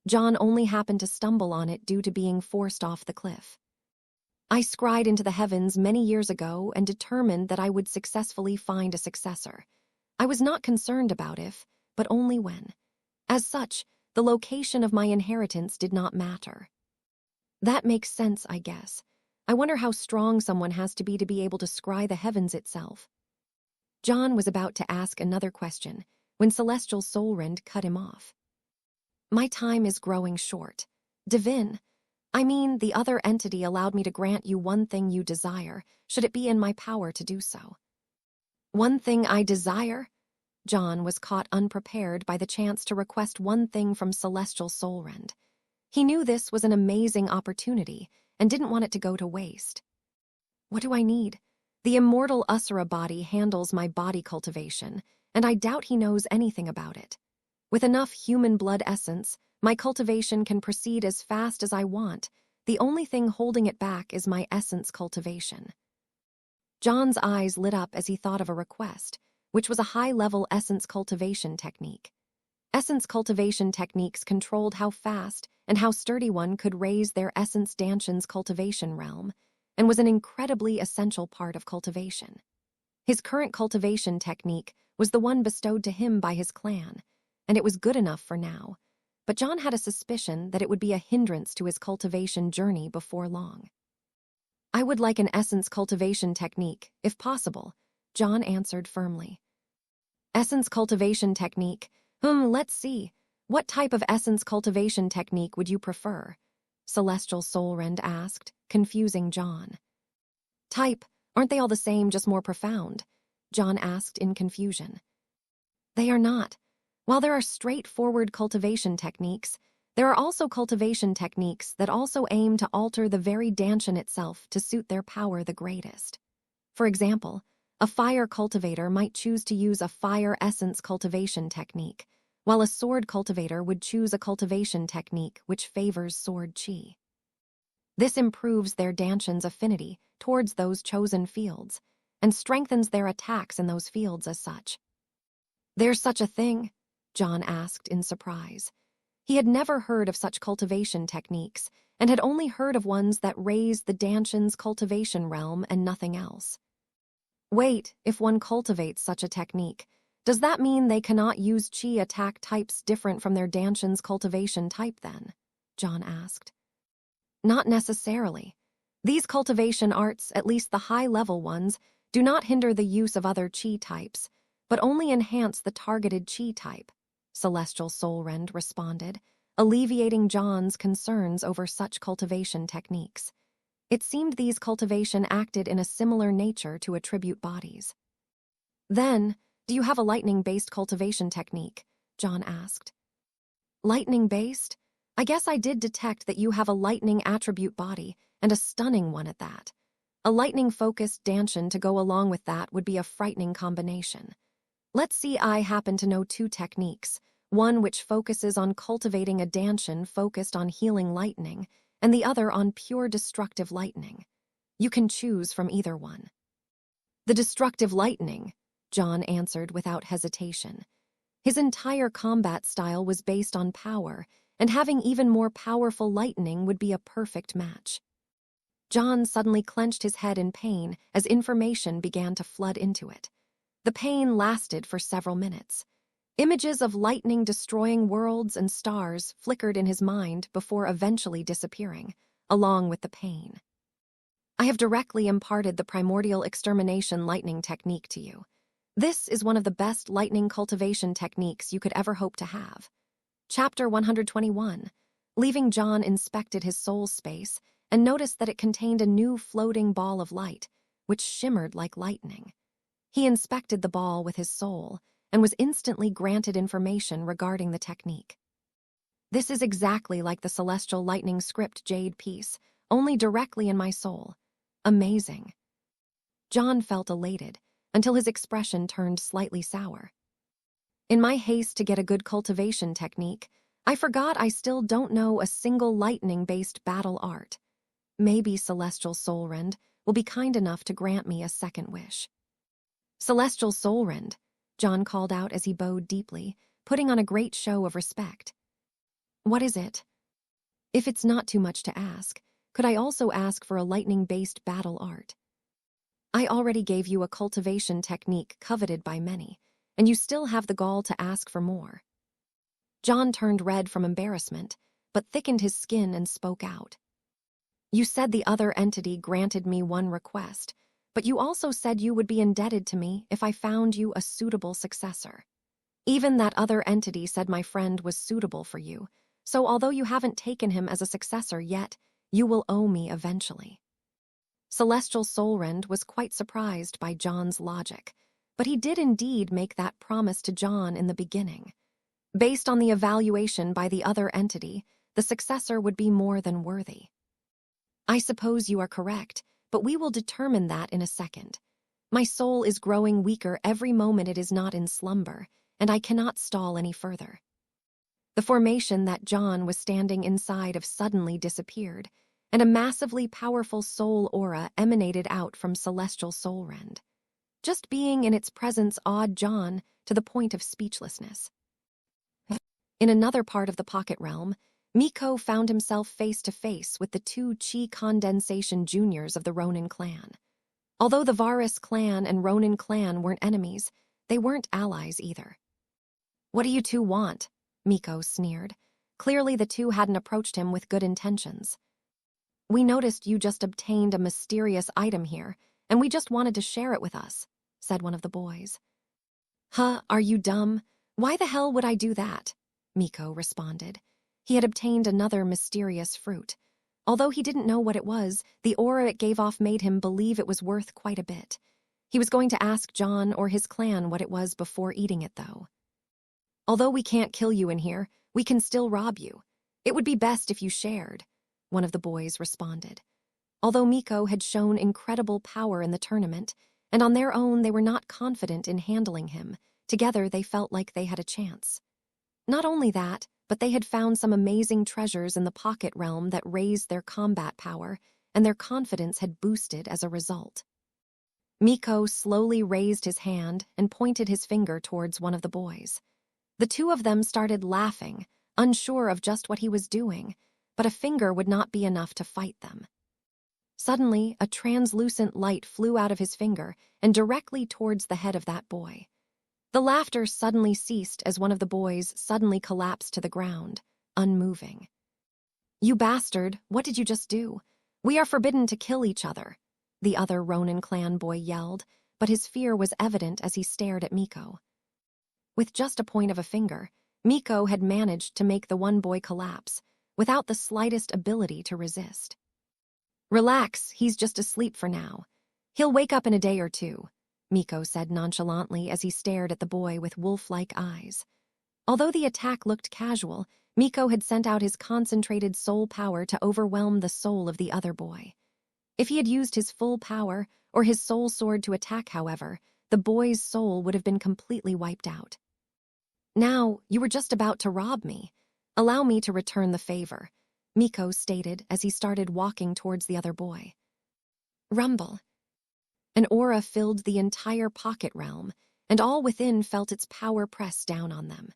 John only happened to stumble on it due to being forced off the cliff. I scried into the heavens many years ago and determined that I would successfully find a successor. I was not concerned about if, but only when. As such, the location of my inheritance did not matter. That makes sense, I guess. I wonder how strong someone has to be able to scry the heavens itself. John was about to ask another question when Celestial Soulrend cut him off. My time is growing short. Divin, the other entity allowed me to grant you one thing you desire, should it be in my power to do so. One thing I desire? John was caught unprepared by the chance to request one thing from Celestial Soulrend. He knew this was an amazing opportunity and didn't want it to go to waste. What do I need? The Immortal Asura body handles my body cultivation, and I doubt he knows anything about it. With enough human blood essence, my cultivation can proceed as fast as I want. The only thing holding it back is my essence cultivation. John's eyes lit up as he thought of a request, which was a high-level essence cultivation technique. Essence cultivation techniques controlled how fast and how sturdy one could raise their essence Danshan's cultivation realm, and was an incredibly essential part of cultivation. His current cultivation technique was the one bestowed to him by his clan, and it was good enough for now, but John had a suspicion that it would be a hindrance to his cultivation journey before long. I would like an essence cultivation technique, if possible, John answered firmly. Essence cultivation technique? Let's see. What type of essence cultivation technique would you prefer? Celestial Soulrend asked, confusing John. Type, aren't they all the same, just more profound? John asked in confusion. They are not. While there are straightforward cultivation techniques, there are also cultivation techniques that also aim to alter the very Danshan itself to suit their power the greatest. For example, a fire cultivator might choose to use a fire essence cultivation technique, while a sword cultivator would choose a cultivation technique which favors sword chi. This improves their Danshan's affinity towards those chosen fields, and strengthens their attacks in those fields as such. There's such a thing? John asked in surprise. He had never heard of such cultivation techniques, and had only heard of ones that raise the Danshan's cultivation realm and nothing else. Wait, if one cultivates such a technique, does that mean they cannot use chi attack types different from their Danshan's cultivation type then? John asked. Not necessarily. These cultivation arts, at least the high-level ones, do not hinder the use of other chi types, but only enhance the targeted chi type, Celestial Soulrend responded, alleviating John's concerns over such cultivation techniques. It seemed these cultivation acted in a similar nature to attribute bodies. Then, do you have a lightning-based cultivation technique? John asked. Lightning-based? I guess I did detect that you have a lightning attribute body, and a stunning one at that. A lightning-focused Danshan to go along with that would be a frightening combination. Let's see, I happen to know two techniques, one which focuses on cultivating a Danshan focused on healing lightning, and the other on pure destructive lightning. You can choose from either one. The destructive lightning, John answered without hesitation. His entire combat style was based on power, and having even more powerful lightning would be a perfect match. John suddenly clenched his head in pain as information began to flood into it. The pain lasted for several minutes. Images of lightning destroying worlds and stars flickered in his mind before eventually disappearing, along with the pain. I have directly imparted the primordial extermination lightning technique to you. This is one of the best lightning cultivation techniques you could ever hope to have. Chapter 121. Leaving John inspected his soul space and noticed that it contained a new floating ball of light, which shimmered like lightning. He inspected the ball with his soul, and was instantly granted information regarding the technique. This is exactly like the Celestial Lightning script Jade piece, only directly in my soul. Amazing. John felt elated, until his expression turned slightly sour. In my haste to get a good cultivation technique, I forgot I still don't know a single lightning-based battle art. Maybe Celestial Soulrend will be kind enough to grant me a second wish. Celestial Soulrend, John called out as he bowed deeply, putting on a great show of respect. What is it? If it's not too much to ask, could I also ask for a lightning-based battle art? I already gave you a cultivation technique coveted by many, and you still have the gall to ask for more. John turned red from embarrassment, but thickened his skin and spoke out. You said the other entity granted me one request, but you also said you would be indebted to me if I found you a suitable successor. Even that other entity said my friend was suitable for you, so although you haven't taken him as a successor yet, you will owe me eventually. Celestial Soulrend was quite surprised by John's logic, but he did indeed make that promise to John in the beginning. Based on the evaluation by the other entity, the successor would be more than worthy. I suppose you are correct, but we will determine that in a second. My soul is growing weaker every moment it is not in slumber, and I cannot stall any further. The formation that John was standing inside of suddenly disappeared, and a massively powerful soul aura emanated out from Celestial Soulrend. Just being in its presence awed John to the point of speechlessness. In another part of the pocket realm, Miko found himself face to face with the two Chi Condensation juniors of the Ronin clan. Although the Varus clan and Ronin clan weren't enemies, they weren't allies either. What do you two want? Miko sneered. Clearly the two hadn't approached him with good intentions. We noticed you just obtained a mysterious item here, and we just wanted to share it with us, said one of the boys. Huh, are you dumb? Why the hell would I do that? Miko responded. He had obtained another mysterious fruit. Although he didn't know what it was, the aura it gave off made him believe it was worth quite a bit. He was going to ask John or his clan what it was before eating it, though. Although we can't kill you in here, we can still rob you. It would be best if you shared, one of the boys responded. Although Miko had shown incredible power in the tournament, and on their own they were not confident in handling him, together they felt like they had a chance. Not only that, but they had found some amazing treasures in the pocket realm that raised their combat power, and their confidence had boosted as a result. Miko slowly raised his hand and pointed his finger towards one of the boys. The two of them started laughing, unsure of just what he was doing, but a finger would not be enough to fight them. Suddenly, a translucent light flew out of his finger and directly towards the head of that boy. The laughter suddenly ceased as one of the boys suddenly collapsed to the ground, unmoving. You bastard, what did you just do? We are forbidden to kill each other, the other Ronin clan boy yelled, but his fear was evident as he stared at Miko. With just a point of a finger, Miko had managed to make the one boy collapse, without the slightest ability to resist. Relax, he's just asleep for now. He'll wake up in a day or two, Miko said nonchalantly as he stared at the boy with wolf-like eyes. Although the attack looked casual, Miko had sent out his concentrated soul power to overwhelm the soul of the other boy. If he had used his full power or his soul sword to attack, however, the boy's soul would have been completely wiped out. Now, you were just about to rob me. Allow me to return the favor, Miko stated as he started walking towards the other boy. Rumble. An aura filled the entire pocket realm, and all within felt its power press down on them.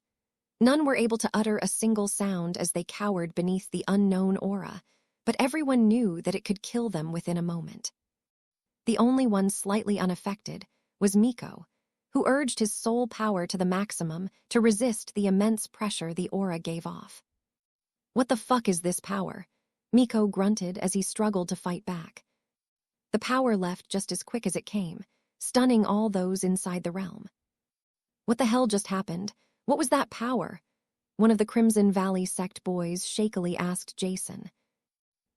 None were able to utter a single sound as they cowered beneath the unknown aura, but everyone knew that it could kill them within a moment. The only one slightly unaffected was Miko, who urged his soul power to the maximum to resist the immense pressure the aura gave off. What the fuck is this power? Miko grunted as he struggled to fight back. The power left just as quick as it came, stunning all those inside the realm. What the hell just happened? What was that power? One of the Crimson Valley sect boys shakily asked Jason.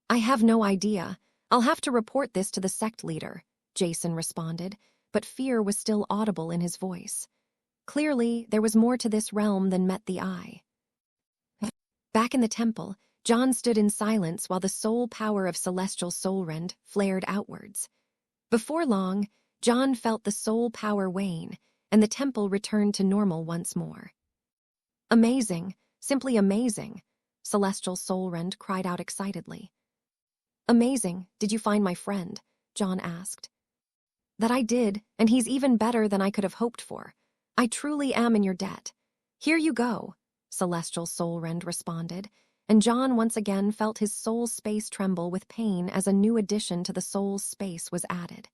I have no idea. I'll have to report this to the sect leader, Jason responded, but fear was still audible in his voice. Clearly, there was more to this realm than met the eye. Back in the temple, John stood in silence while the soul power of Celestial Soulrend flared outwards. Before long, John felt the soul power wane, and the temple returned to normal once more. Amazing, Simply amazing, Celestial Soulrend cried out excitedly. Amazing, did you find my friend? John asked. That I did, and he's even better than I could have hoped for. I truly am in your debt. Here you go, Celestial Soulrend responded, and John once again felt his soul space tremble with pain as a new addition to the soul space was added.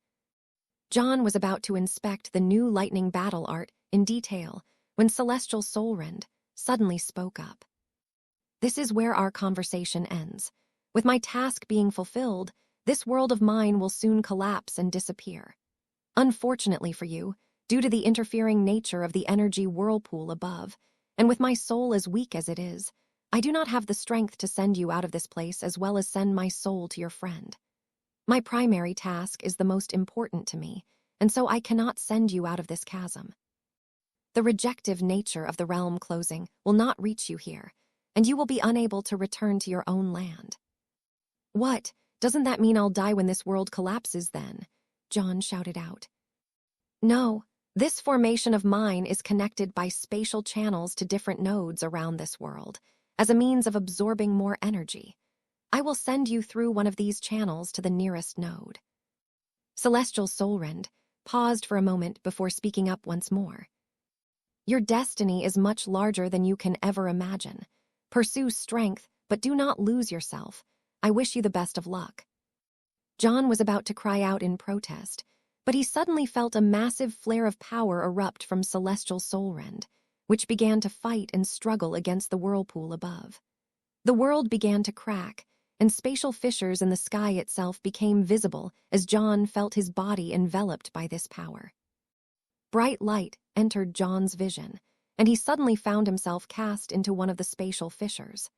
John was about to inspect the new lightning battle art in detail when Celestial Soulrend suddenly spoke up. This is where our conversation ends. With my task being fulfilled, this world of mine will soon collapse and disappear. Unfortunately for you, due to the interfering nature of the energy whirlpool above, and with my soul as weak as it is, I do not have the strength to send you out of this place as well as send my soul to your friend. My primary task is the most important to me, and so I cannot send you out of this chasm. The rejective nature of the realm closing will not reach you here, and you will be unable to return to your own land. What? Doesn't that mean I'll die when this world collapses then? John shouted out. No, this formation of mine is connected by spatial channels to different nodes around this world, as a means of absorbing more energy. I will send you through one of these channels to the nearest node. Celestial Soulrend paused for a moment before speaking up once more. Your destiny is much larger than you can ever imagine. Pursue strength, but do not lose yourself. I wish you the best of luck. John was about to cry out in protest, but he suddenly felt a massive flare of power erupt from Celestial Soulrend, which began to fight and struggle against the whirlpool above. The world began to crack, and spatial fissures in the sky itself became visible as John felt his body enveloped by this power. Bright light entered John's vision, and he suddenly found himself cast into one of the spatial fissures.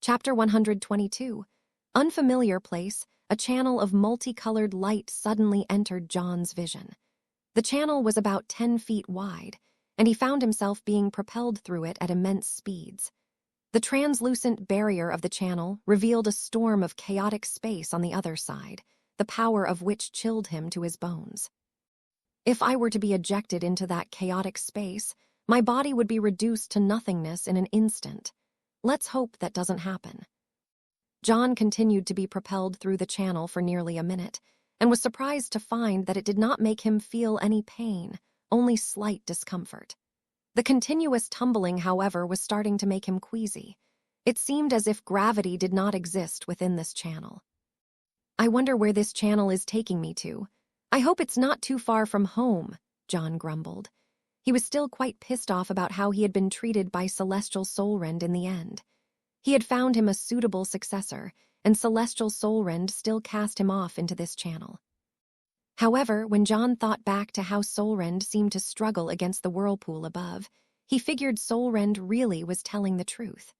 Chapter 122. Unfamiliar place, a channel of multicolored light suddenly entered John's vision. The channel was about 10 feet wide, and he found himself being propelled through it at immense speeds. The translucent barrier of the channel revealed a storm of chaotic space on the other side, the power of which chilled him to his bones. If I were to be ejected into that chaotic space, my body would be reduced to nothingness in an instant. Let's hope that doesn't happen. John continued to be propelled through the channel for nearly a minute, and was surprised to find that it did not make him feel any pain, only slight discomfort. The continuous tumbling, however, was starting to make him queasy. It seemed as if gravity did not exist within this channel. I wonder where this channel is taking me to. I hope it's not too far from home, John grumbled. He was still quite pissed off about how he had been treated by Celestial Soulrend in the end. He had found him a suitable successor, and Celestial Soulrend still cast him off into this channel. However, when John thought back to how Soulrend seemed to struggle against the whirlpool above, he figured Soulrend really was telling the truth.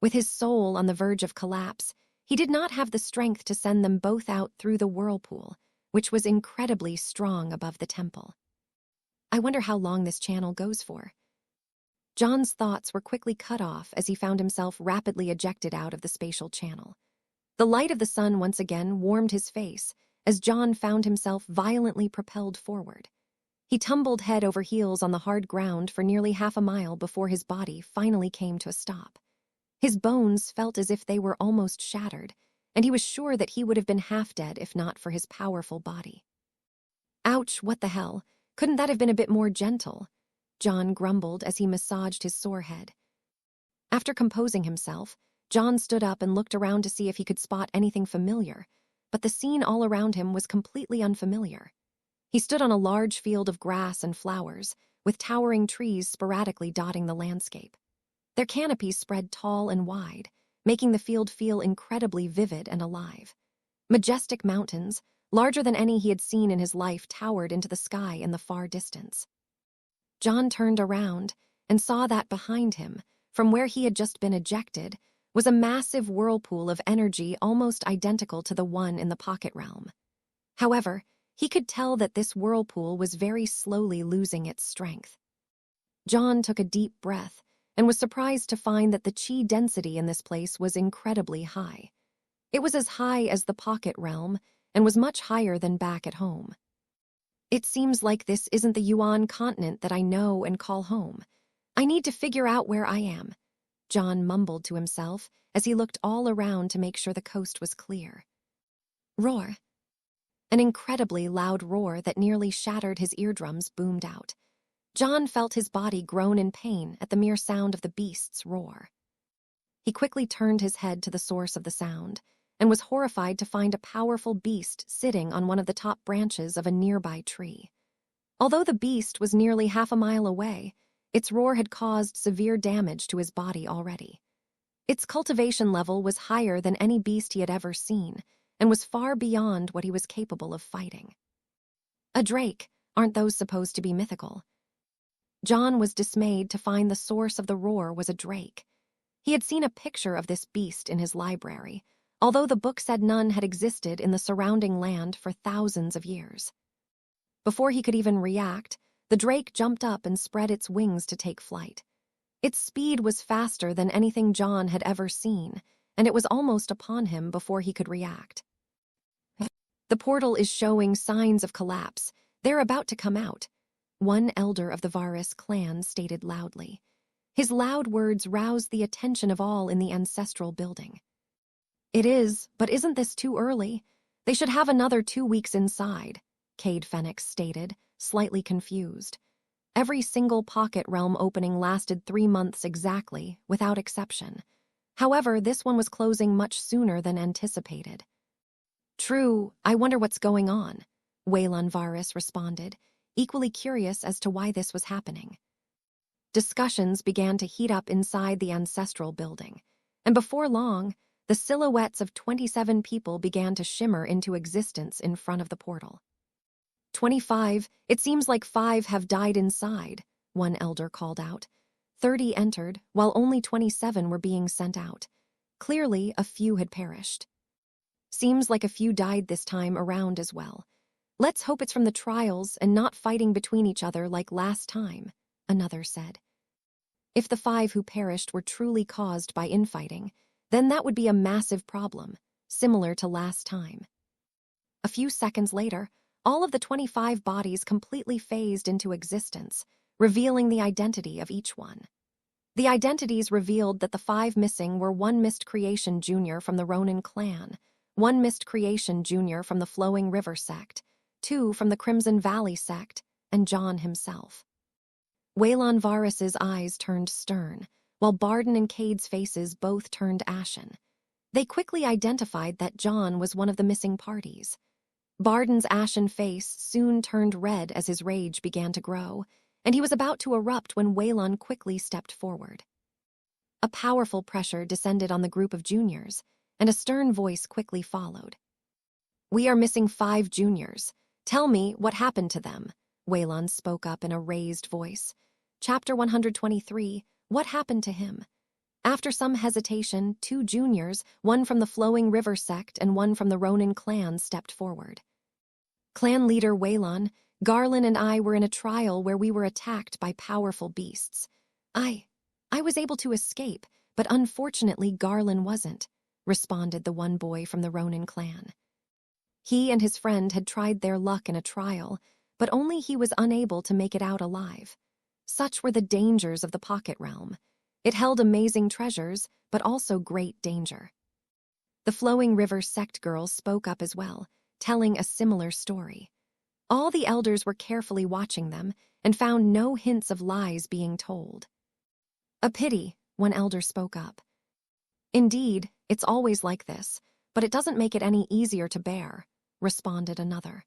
With his soul on the verge of collapse, he did not have the strength to send them both out through the whirlpool, which was incredibly strong above the temple. I wonder how long this channel goes for. John's thoughts were quickly cut off as he found himself rapidly ejected out of the spatial channel. The light of the sun once again warmed his face as John found himself violently propelled forward. He tumbled head over heels on the hard ground for nearly half a mile before his body finally came to a stop. His bones felt as if they were almost shattered, and he was sure that he would have been half dead if not for his powerful body. Ouch, what the hell? Couldn't that have been a bit more gentle? John grumbled as he massaged his sore head. After composing himself, John stood up and looked around to see if he could spot anything familiar, but the scene all around him was completely unfamiliar. He stood on a large field of grass and flowers, with towering trees sporadically dotting the landscape. Their canopies spread tall and wide, making the field feel incredibly vivid and alive. Majestic mountains, larger than any he had seen in his life, towered into the sky in the far distance. John turned around and saw that behind him, from where he had just been ejected, was a massive whirlpool of energy almost identical to the one in the pocket realm. However, he could tell that this whirlpool was very slowly losing its strength. John took a deep breath and was surprised to find that the chi density in this place was incredibly high. It was as high as the pocket realm and was much higher than back at home. It seems like this isn't the Yuan Continent that I know and call home. I need to figure out where I am. John mumbled to himself as he looked all around to make sure the coast was clear. Roar. An incredibly loud roar that nearly shattered his eardrums boomed out. John felt his body groan in pain at the mere sound of the beast's roar. He quickly turned his head to the source of the sound and was horrified to find a powerful beast sitting on one of the top branches of a nearby tree. Although the beast was nearly half a mile away, its roar had caused severe damage to his body already. Its cultivation level was higher than any beast he had ever seen, and was far beyond what he was capable of fighting. A drake, aren't those supposed to be mythical? John was dismayed to find the source of the roar was a drake. He had seen a picture of this beast in his library, although the book said none had existed in the surrounding land for thousands of years. Before he could even react, the drake jumped up and spread its wings to take flight. Its speed was faster than anything John had ever seen, and it was almost upon him before he could react. The portal is showing signs of collapse. They're about to come out, one elder of the Varus clan stated loudly. His loud words roused the attention of all in the ancestral building. It is, but isn't this too early? They should have another 2 weeks inside, John Fenix stated, slightly confused. Every single pocket realm opening lasted 3 months exactly, without exception. However, this one was closing much sooner than anticipated. True, I wonder what's going on, Waylon Varus responded, equally curious as to why this was happening. Discussions began to heat up inside the ancestral building, and before long, the silhouettes of 27 people began to shimmer into existence in front of the portal. 25, it seems like 5 have died inside, one elder called out. 30 entered, while only 27 were being sent out. Clearly, a few had perished. Seems like a few died this time around as well. Let's hope it's from the trials and not fighting between each other like last time, another said. If the 5 who perished were truly caused by infighting, then that would be a massive problem, similar to last time. A few seconds later, all of the 25 bodies completely phased into existence, revealing the identity of each one. The identities revealed that the 5 missing were 1 Mist Creation Jr. from the Ronin clan, 1 Mist Creation Jr. from the Flowing River sect, 2 from the Crimson Valley sect, and John himself. Waylon Varus's eyes turned stern, while Barden and Cade's faces both turned ashen. They quickly identified that John was one of the missing parties. Barden's ashen face soon turned red as his rage began to grow, and he was about to erupt when Waylon quickly stepped forward. A powerful pressure descended on the group of juniors, and a stern voice quickly followed. We are missing 5 juniors. Tell me what happened to them, Waylon spoke up in a raised voice. Chapter 123, What Happened to Him? After some hesitation, 2 juniors, one from the Flowing River sect and one from the Ronin clan, stepped forward. Clan leader Waylon, Garland and I were in a trial where we were attacked by powerful beasts. I was able to escape, but unfortunately Garland wasn't, responded the one boy from the Ronin clan. He and his friend had tried their luck in a trial, but only he was unable to make it out alive. Such were the dangers of the Pocket Realm. It held amazing treasures, but also great danger. The Flowing River sect girls spoke up as well, telling a similar story. All the elders were carefully watching them and found no hints of lies being told. A pity, one elder spoke up. Indeed, it's always like this, but it doesn't make it any easier to bear, responded another.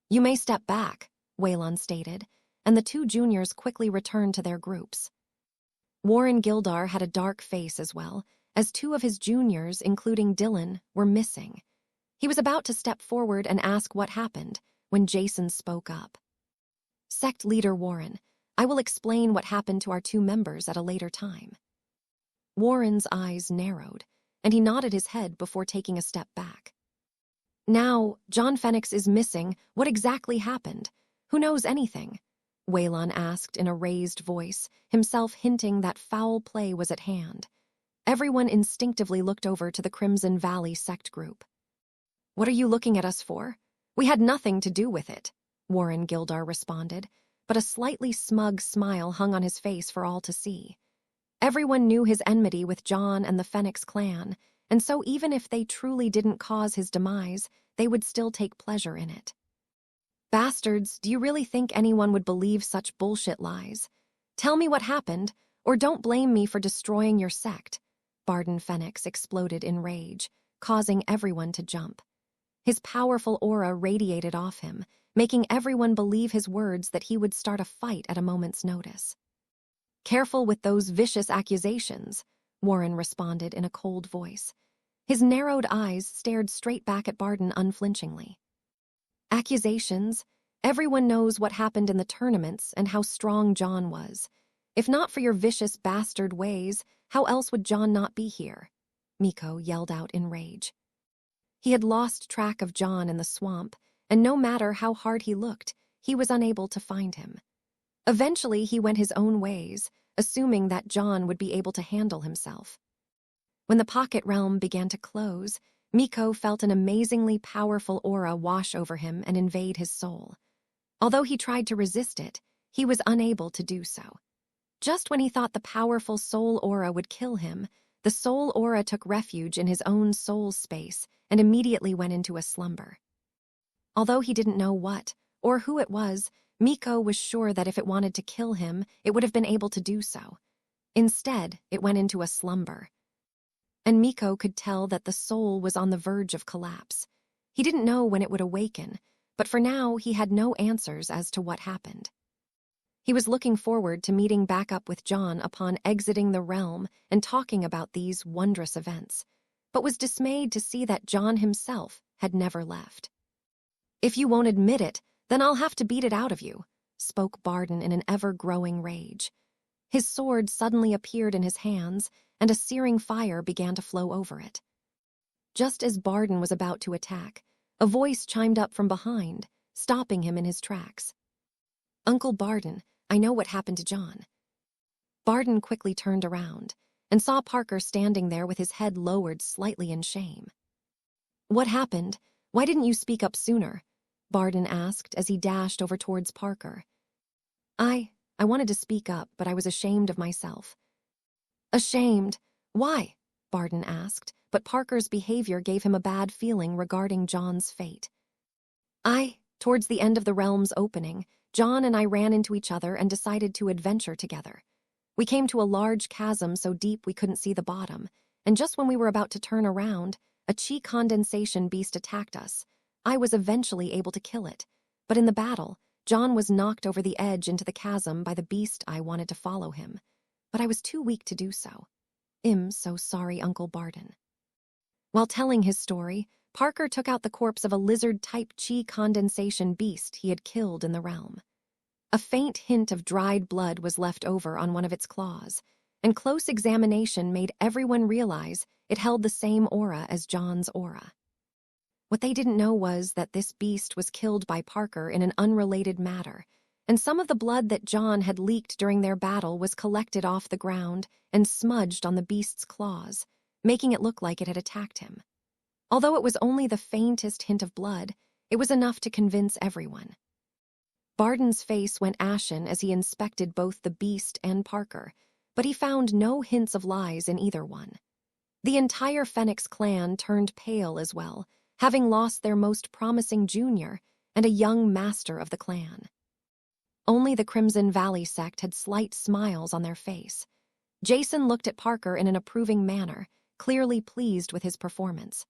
You may step back, Waylon stated, and the 2 juniors quickly returned to their groups. Warren Gildar had a dark face as well, as 2 of his juniors, including Dylan, were missing. He was about to step forward and ask what happened when Jason spoke up. Sect leader Warren, I will explain what happened to our 2 members at a later time. Warren's eyes narrowed, and he nodded his head before taking a step back. Now, John Fenix is missing. What exactly happened? Who knows anything? Waylon asked in a raised voice, himself hinting that foul play was at hand. Everyone instinctively looked over to the Crimson Valley sect group. What are you looking at us for? We had nothing to do with it, Warren Gildar responded, but a slightly smug smile hung on his face for all to see. Everyone knew his enmity with John and the Fenix clan, and so even if they truly didn't cause his demise, they would still take pleasure in it. Bastards, do you really think anyone would believe such bullshit lies? Tell me what happened, or don't blame me for destroying your sect. Barden Fenix exploded in rage, causing everyone to jump. His powerful aura radiated off him, making everyone believe his words that he would start a fight at a moment's notice. Careful with those vicious accusations, Warren responded in a cold voice. His narrowed eyes stared straight back at Barden unflinchingly. Accusations? Everyone knows what happened in the tournaments and how strong John was. If not for your vicious bastard ways, how else would John not be here? Miko yelled out in rage. He had lost track of John in the swamp, and no matter how hard he looked, he was unable to find him. Eventually, he went his own ways, assuming that John would be able to handle himself. When the pocket realm began to close, Miko felt an amazingly powerful aura wash over him and invade his soul. Although he tried to resist it, he was unable to do so. Just when he thought the powerful soul aura would kill him, the soul aura took refuge in his own soul space and immediately went into a slumber. Although he didn't know what or who it was, Miko was sure that if it wanted to kill him, it would have been able to do so. Instead, it went into a slumber. And Miko could tell that the soul was on the verge of collapse. He didn't know when it would awaken, but for now he had no answers as to what happened. He was looking forward to meeting back up with John upon exiting the realm and talking about these wondrous events, but was dismayed to see that John himself had never left. "If you won't admit it, then I'll have to beat it out of you," spoke Barden in an ever-growing rage. His sword suddenly appeared in his hands, and a searing fire began to flow over it. Just as Barden was about to attack, a voice chimed up from behind, stopping him in his tracks. "Uncle Barden, I know what happened to John." Barden quickly turned around and saw Parker standing there with his head lowered slightly in shame. "What happened? Why didn't you speak up sooner?" Barden asked as he dashed over towards Parker. I wanted to speak up, but I was ashamed of myself." "Ashamed? Why?" Barden asked, but Parker's behavior gave him a bad feeling regarding John's fate. Towards the end of the realm's opening, John and I ran into each other and decided to adventure together. We came to a large chasm so deep we couldn't see the bottom, and just when we were about to turn around, a chi condensation beast attacked us. I was eventually able to kill it, but in the battle, John was knocked over the edge into the chasm by the beast. I wanted to follow him, but I was too weak to do so. I'm so sorry, Uncle Barden." While telling his story, Parker took out the corpse of a lizard-type chi condensation beast he had killed in the realm. A faint hint of dried blood was left over on one of its claws, and close examination made everyone realize it held the same aura as John's aura. What they didn't know was that this beast was killed by Parker in an unrelated matter, and some of the blood that John had leaked during their battle was collected off the ground and smudged on the beast's claws, making it look like it had attacked him. Although it was only the faintest hint of blood, it was enough to convince everyone. Barden's face went ashen as he inspected both the beast and Parker, but he found no hints of lies in either one. The entire Fenix clan turned pale as well, having lost their most promising junior and a young master of the clan. Only the Crimson Valley sect had slight smiles on their face. Jason looked at Parker in an approving manner, clearly pleased with his performance.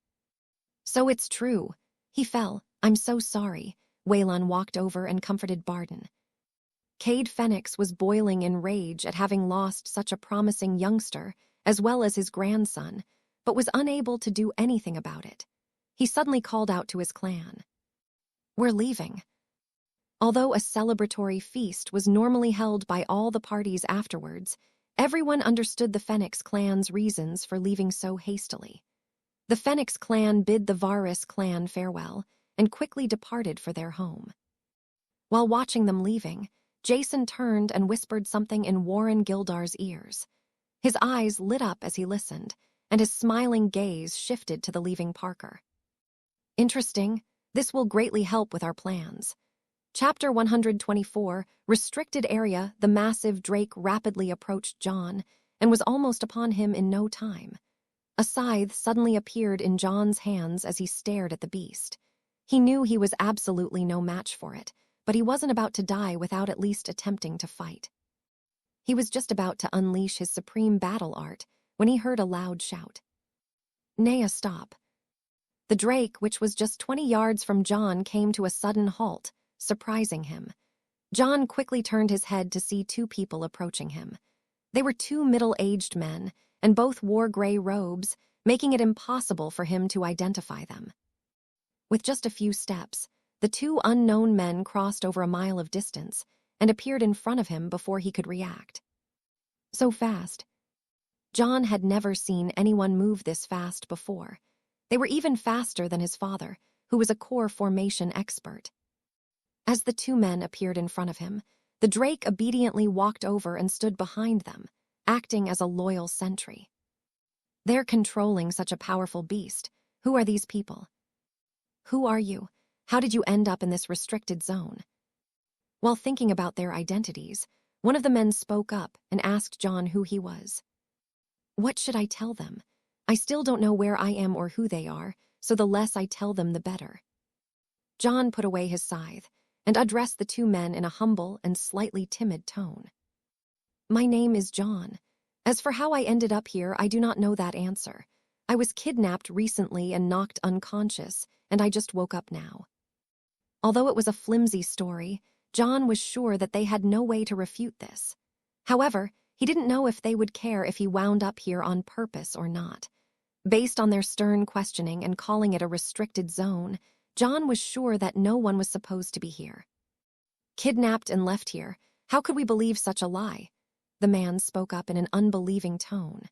"So it's true. He fell. I'm so sorry." Waylon walked over and comforted Barden. Cade Fenix was boiling in rage at having lost such a promising youngster, as well as his grandson, but was unable to do anything about it. He suddenly called out to his clan. "We're leaving." Although a celebratory feast was normally held by all the parties afterwards, everyone understood the Fenix clan's reasons for leaving so hastily. The Fenix clan bid the Varus clan farewell and quickly departed for their home. While watching them leaving, Jason turned and whispered something in Warren Gildar's ears. His eyes lit up as he listened, and his smiling gaze shifted to the leaving Parker. "Interesting. This will greatly help with our plans." Chapter 124, Restricted Area. The massive drake rapidly approached John, and was almost upon him in no time. A scythe suddenly appeared in John's hands as he stared at the beast. He knew he was absolutely no match for it, but he wasn't about to die without at least attempting to fight. He was just about to unleash his supreme battle art when he heard a loud shout. "Nea, stop." The drake, which was just 20 yards from John, came to a sudden halt, surprising him. John quickly turned his head to see two people approaching him. They were two middle-aged men, and both wore gray robes, making it impossible for him to identify them. With just a few steps, the two unknown men crossed over a mile of distance and appeared in front of him before he could react. So fast. John had never seen anyone move this fast before. They were even faster than his father, who was a core formation expert. As the two men appeared in front of him, the drake obediently walked over and stood behind them, acting as a loyal sentry. "They're controlling such a powerful beast. Who are these people? Who are you? How did you end up in this restricted zone?" While thinking about their identities, one of the men spoke up and asked John who he was. "What should I tell them? I still don't know where I am or who they are, so the less I tell them the better." John put away his scythe and addressed the two men in a humble and slightly timid tone. "My name is John. As for how I ended up here, I do not know that answer. I was kidnapped recently and knocked unconscious, and I just woke up now." Although it was a flimsy story, John was sure that they had no way to refute this. However, he didn't know if they would care if he wound up here on purpose or not. Based on their stern questioning and calling it a restricted zone, John was sure that no one was supposed to be here. "Kidnapped and left here. How could we believe such a lie?" The man spoke up in an unbelieving tone.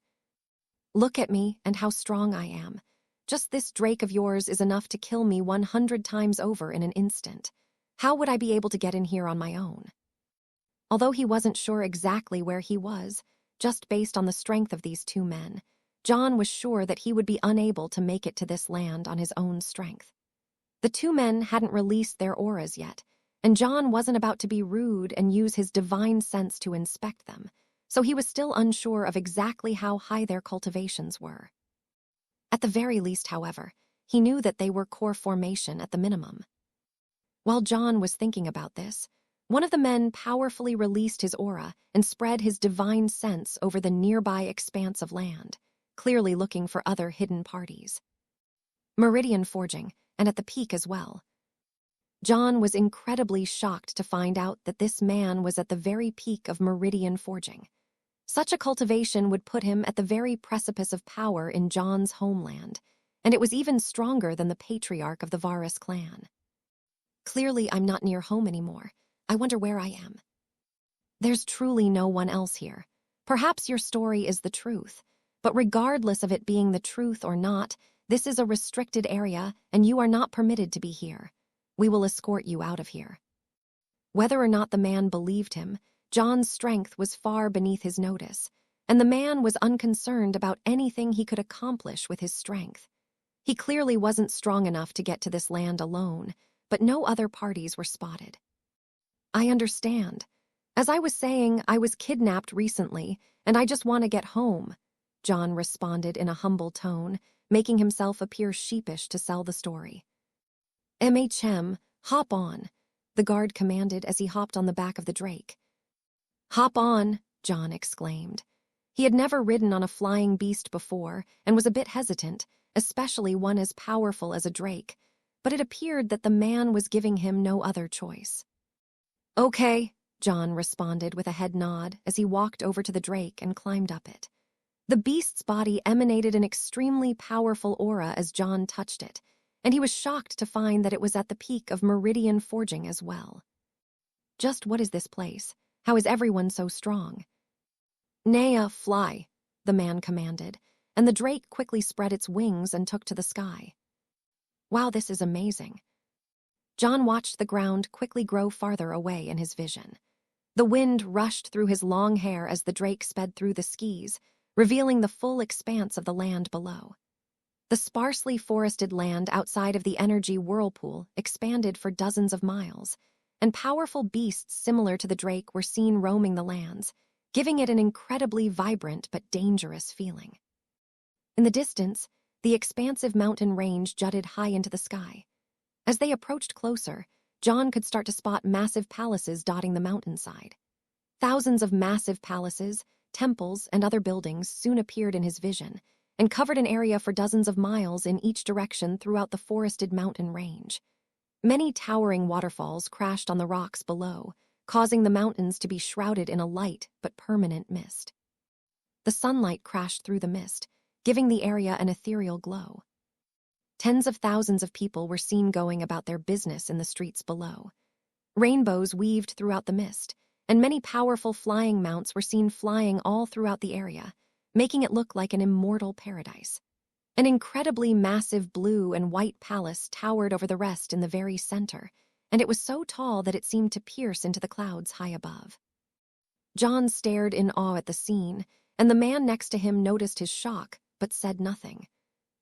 "Look at me and how strong I am. Just this drake of yours is enough to kill me 100 times over in an instant. How would I be able to get in here on my own?" Although he wasn't sure exactly where he was, just based on the strength of these two men, John was sure that he would be unable to make it to this land on his own strength. The two men hadn't released their auras yet, and John wasn't about to be rude and use his divine sense to inspect them, so he was still unsure of exactly how high their cultivations were. At the very least, however, he knew that they were core formation at the minimum. While John was thinking about this, one of the men powerfully released his aura and spread his divine sense over the nearby expanse of land, clearly looking for other hidden parties. Meridian forging, and at the peak as well. John was incredibly shocked to find out that this man was at the very peak of meridian forging. Such a cultivation would put him at the very precipice of power in John's homeland, and it was even stronger than the patriarch of the Varus clan. "Clearly, I'm not near home anymore. I wonder where I am." "There's truly no one else here. Perhaps your story is the truth, but regardless of it being the truth or not, this is a restricted area and you are not permitted to be here. We will escort you out of here." Whether or not the man believed him, John's strength was far beneath his notice, and the man was unconcerned about anything he could accomplish with his strength. He clearly wasn't strong enough to get to this land alone, but no other parties were spotted. "I understand. As I was saying, I was kidnapped recently, and I just want to get home," John responded in a humble tone, making himself appear sheepish to sell the story. "MHM, hop on," the guard commanded as he hopped on the back of the drake. "Hop on," John exclaimed. He had never ridden on a flying beast before and was a bit hesitant, especially one as powerful as a drake, but it appeared that the man was giving him no other choice. "Okay," John responded with a head nod as he walked over to the drake and climbed up it. The beast's body emanated an extremely powerful aura as John touched it, and he was shocked to find that it was at the peak of meridian forging as well. Just what is this place? How is everyone so strong? "Nea, fly," the man commanded, and the drake quickly spread its wings and took to the sky. Wow, this is amazing. John watched the ground quickly grow farther away in his vision. The wind rushed through his long hair as the drake sped through the skis, revealing the full expanse of the land below. The sparsely forested land outside of the energy whirlpool expanded for dozens of miles, and powerful beasts similar to the drake were seen roaming the lands, giving it an incredibly vibrant but dangerous feeling. In the distance, the expansive mountain range jutted high into the sky. As they approached closer, John could start to spot massive palaces dotting the mountainside. Thousands of massive palaces, temples, and other buildings soon appeared in his vision and covered an area for dozens of miles in each direction throughout the forested mountain range. Many towering waterfalls crashed on the rocks below, causing the mountains to be shrouded in a light but permanent mist. The sunlight crashed through the mist, giving the area an ethereal glow. Tens of thousands of people were seen going about their business in the streets below. Rainbows weaved throughout the mist, and many powerful flying mounts were seen flying all throughout the area, making it look like an immortal paradise. An incredibly massive blue and white palace towered over the rest in the very center, and it was so tall that it seemed to pierce into the clouds high above. John stared in awe at the scene, and the man next to him noticed his shock, but said nothing.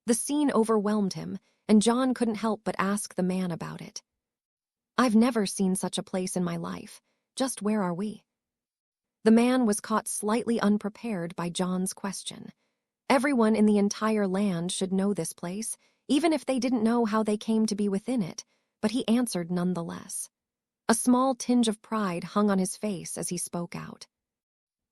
The scene overwhelmed him, and John couldn't help but ask the man about it. "I've never seen such a place in my life. Just where are we?" The man was caught slightly unprepared by John's question. Everyone in the entire land should know this place, even if they didn't know how they came to be within it, but he answered nonetheless. A small tinge of pride hung on his face as he spoke out.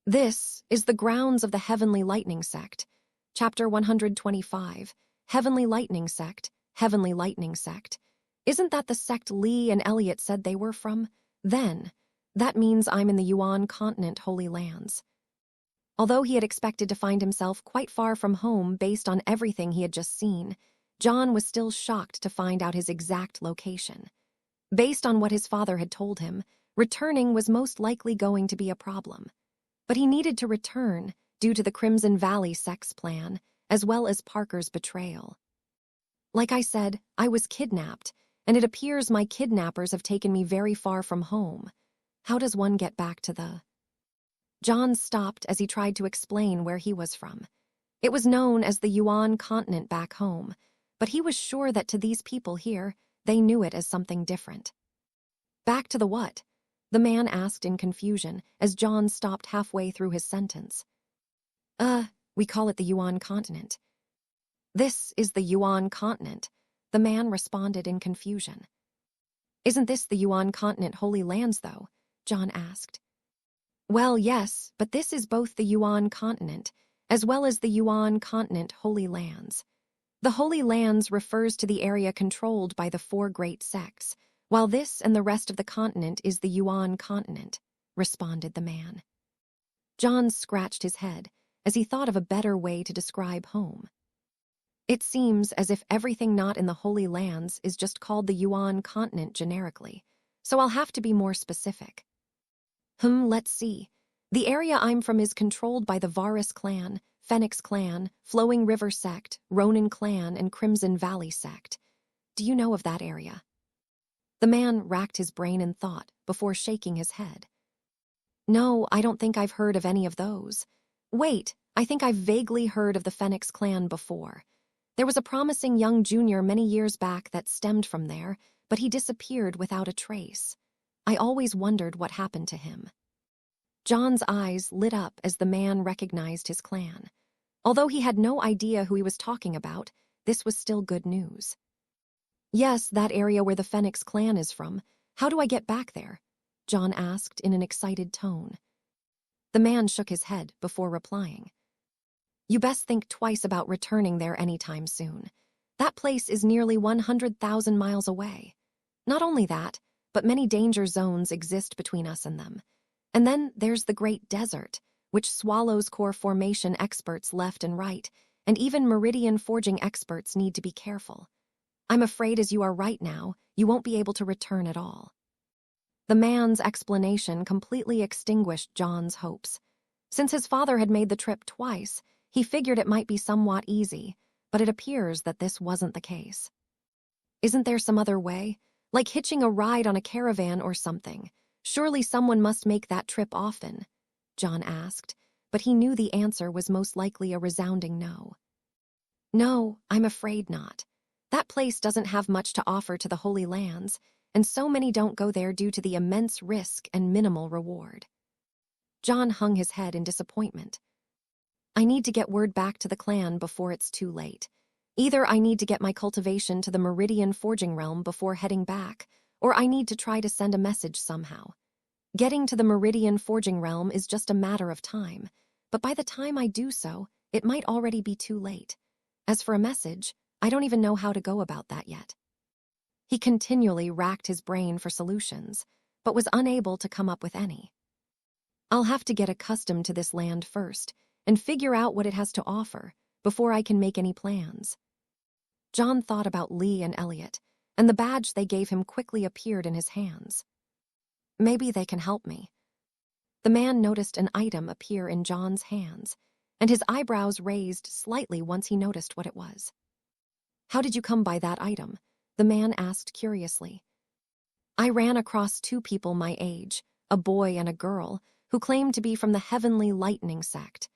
"This is the grounds of the Heavenly Lightning Sect. Chapter 125, Heavenly Lightning Sect, Heavenly Lightning Sect. Isn't that the sect Lee and Elliot said they were from? Then, that means I'm in the Yuan Continent Holy Lands." Although he had expected to find himself quite far from home based on everything he had just seen, John was still shocked to find out his exact location. Based on what his father had told him, returning was most likely going to be a problem. But he needed to return due to the Crimson Valley sect's plan, as well as Parker's betrayal. "Like I said, I was kidnapped, and it appears my kidnappers have taken me very far from home. How does one get back to the—" John stopped as he tried to explain where he was from. It was known as the Yuan Continent back home, but he was sure that to these people here, they knew it as something different. "Back to the what?" the man asked in confusion as John stopped halfway through his sentence. We call it the Yuan Continent." "This is the Yuan Continent," the man responded in confusion. "Isn't this the Yuan Continent Holy Lands, though?" John asked. "Well, yes, but this is both the Yuan Continent, as well as the Yuan Continent Holy Lands. The Holy Lands refers to the area controlled by the four great sects, while this and the rest of the continent is the Yuan Continent," responded the man. John scratched his head as he thought of a better way to describe home. "It seems as if everything not in the Holy Lands is just called the Yuan Continent generically, so I'll have to be more specific." Let's see. The area I'm from is controlled by the Varus clan, Fenix clan, Flowing River sect, Ronin clan, and Crimson Valley sect. Do you know of that area?" The man racked his brain in thought before shaking his head. "No, I don't think I've heard of any of those. Wait, I think I've vaguely heard of the Fenix clan before. There was a promising young junior many years back that stemmed from there, but he disappeared without a trace. I always wondered what happened to him." John's eyes lit up as the man recognized his clan. Although he had no idea who he was talking about, this was still good news. "Yes, that area where the Fenix clan is from. How do I get back there?" John asked in an excited tone. The man shook his head before replying. "You best think twice about returning there anytime soon. That place is nearly 100,000 miles away. Not only that, but many danger zones exist between us and them. And then there's the Great Desert, which swallows core formation experts left and right, and even meridian forging experts need to be careful. I'm afraid as you are right now, you won't be able to return at all." The man's explanation completely extinguished John's hopes. Since his father had made the trip twice, he figured it might be somewhat easy, but it appears that this wasn't the case. "Isn't there some other way? Like hitching a ride on a caravan or something? Surely someone must make that trip often," John asked, but he knew the answer was most likely a resounding no. "No, I'm afraid not. That place doesn't have much to offer to the Holy Lands, and so many don't go there due to the immense risk and minimal reward." John hung his head in disappointment. I need to get word back to the clan before it's too late. Either I need to get my cultivation to the Meridian Forging Realm before heading back, or I need to try to send a message somehow. Getting to the Meridian Forging Realm is just a matter of time, but by the time I do so, it might already be too late. As for a message, I don't even know how to go about that yet. He continually racked his brain for solutions, but was unable to come up with any. I'll have to get accustomed to this land first and figure out what it has to offer before I can make any plans. John thought about Lee and Elliot, and the badge they gave him quickly appeared in his hands. Maybe they can help me. The man noticed an item appear in John's hands, and his eyebrows raised slightly once he noticed what it was. How did you come by that item? The man asked curiously. I ran across two people my age, a boy and a girl, who claimed to be from the Heavenly Lightning sect.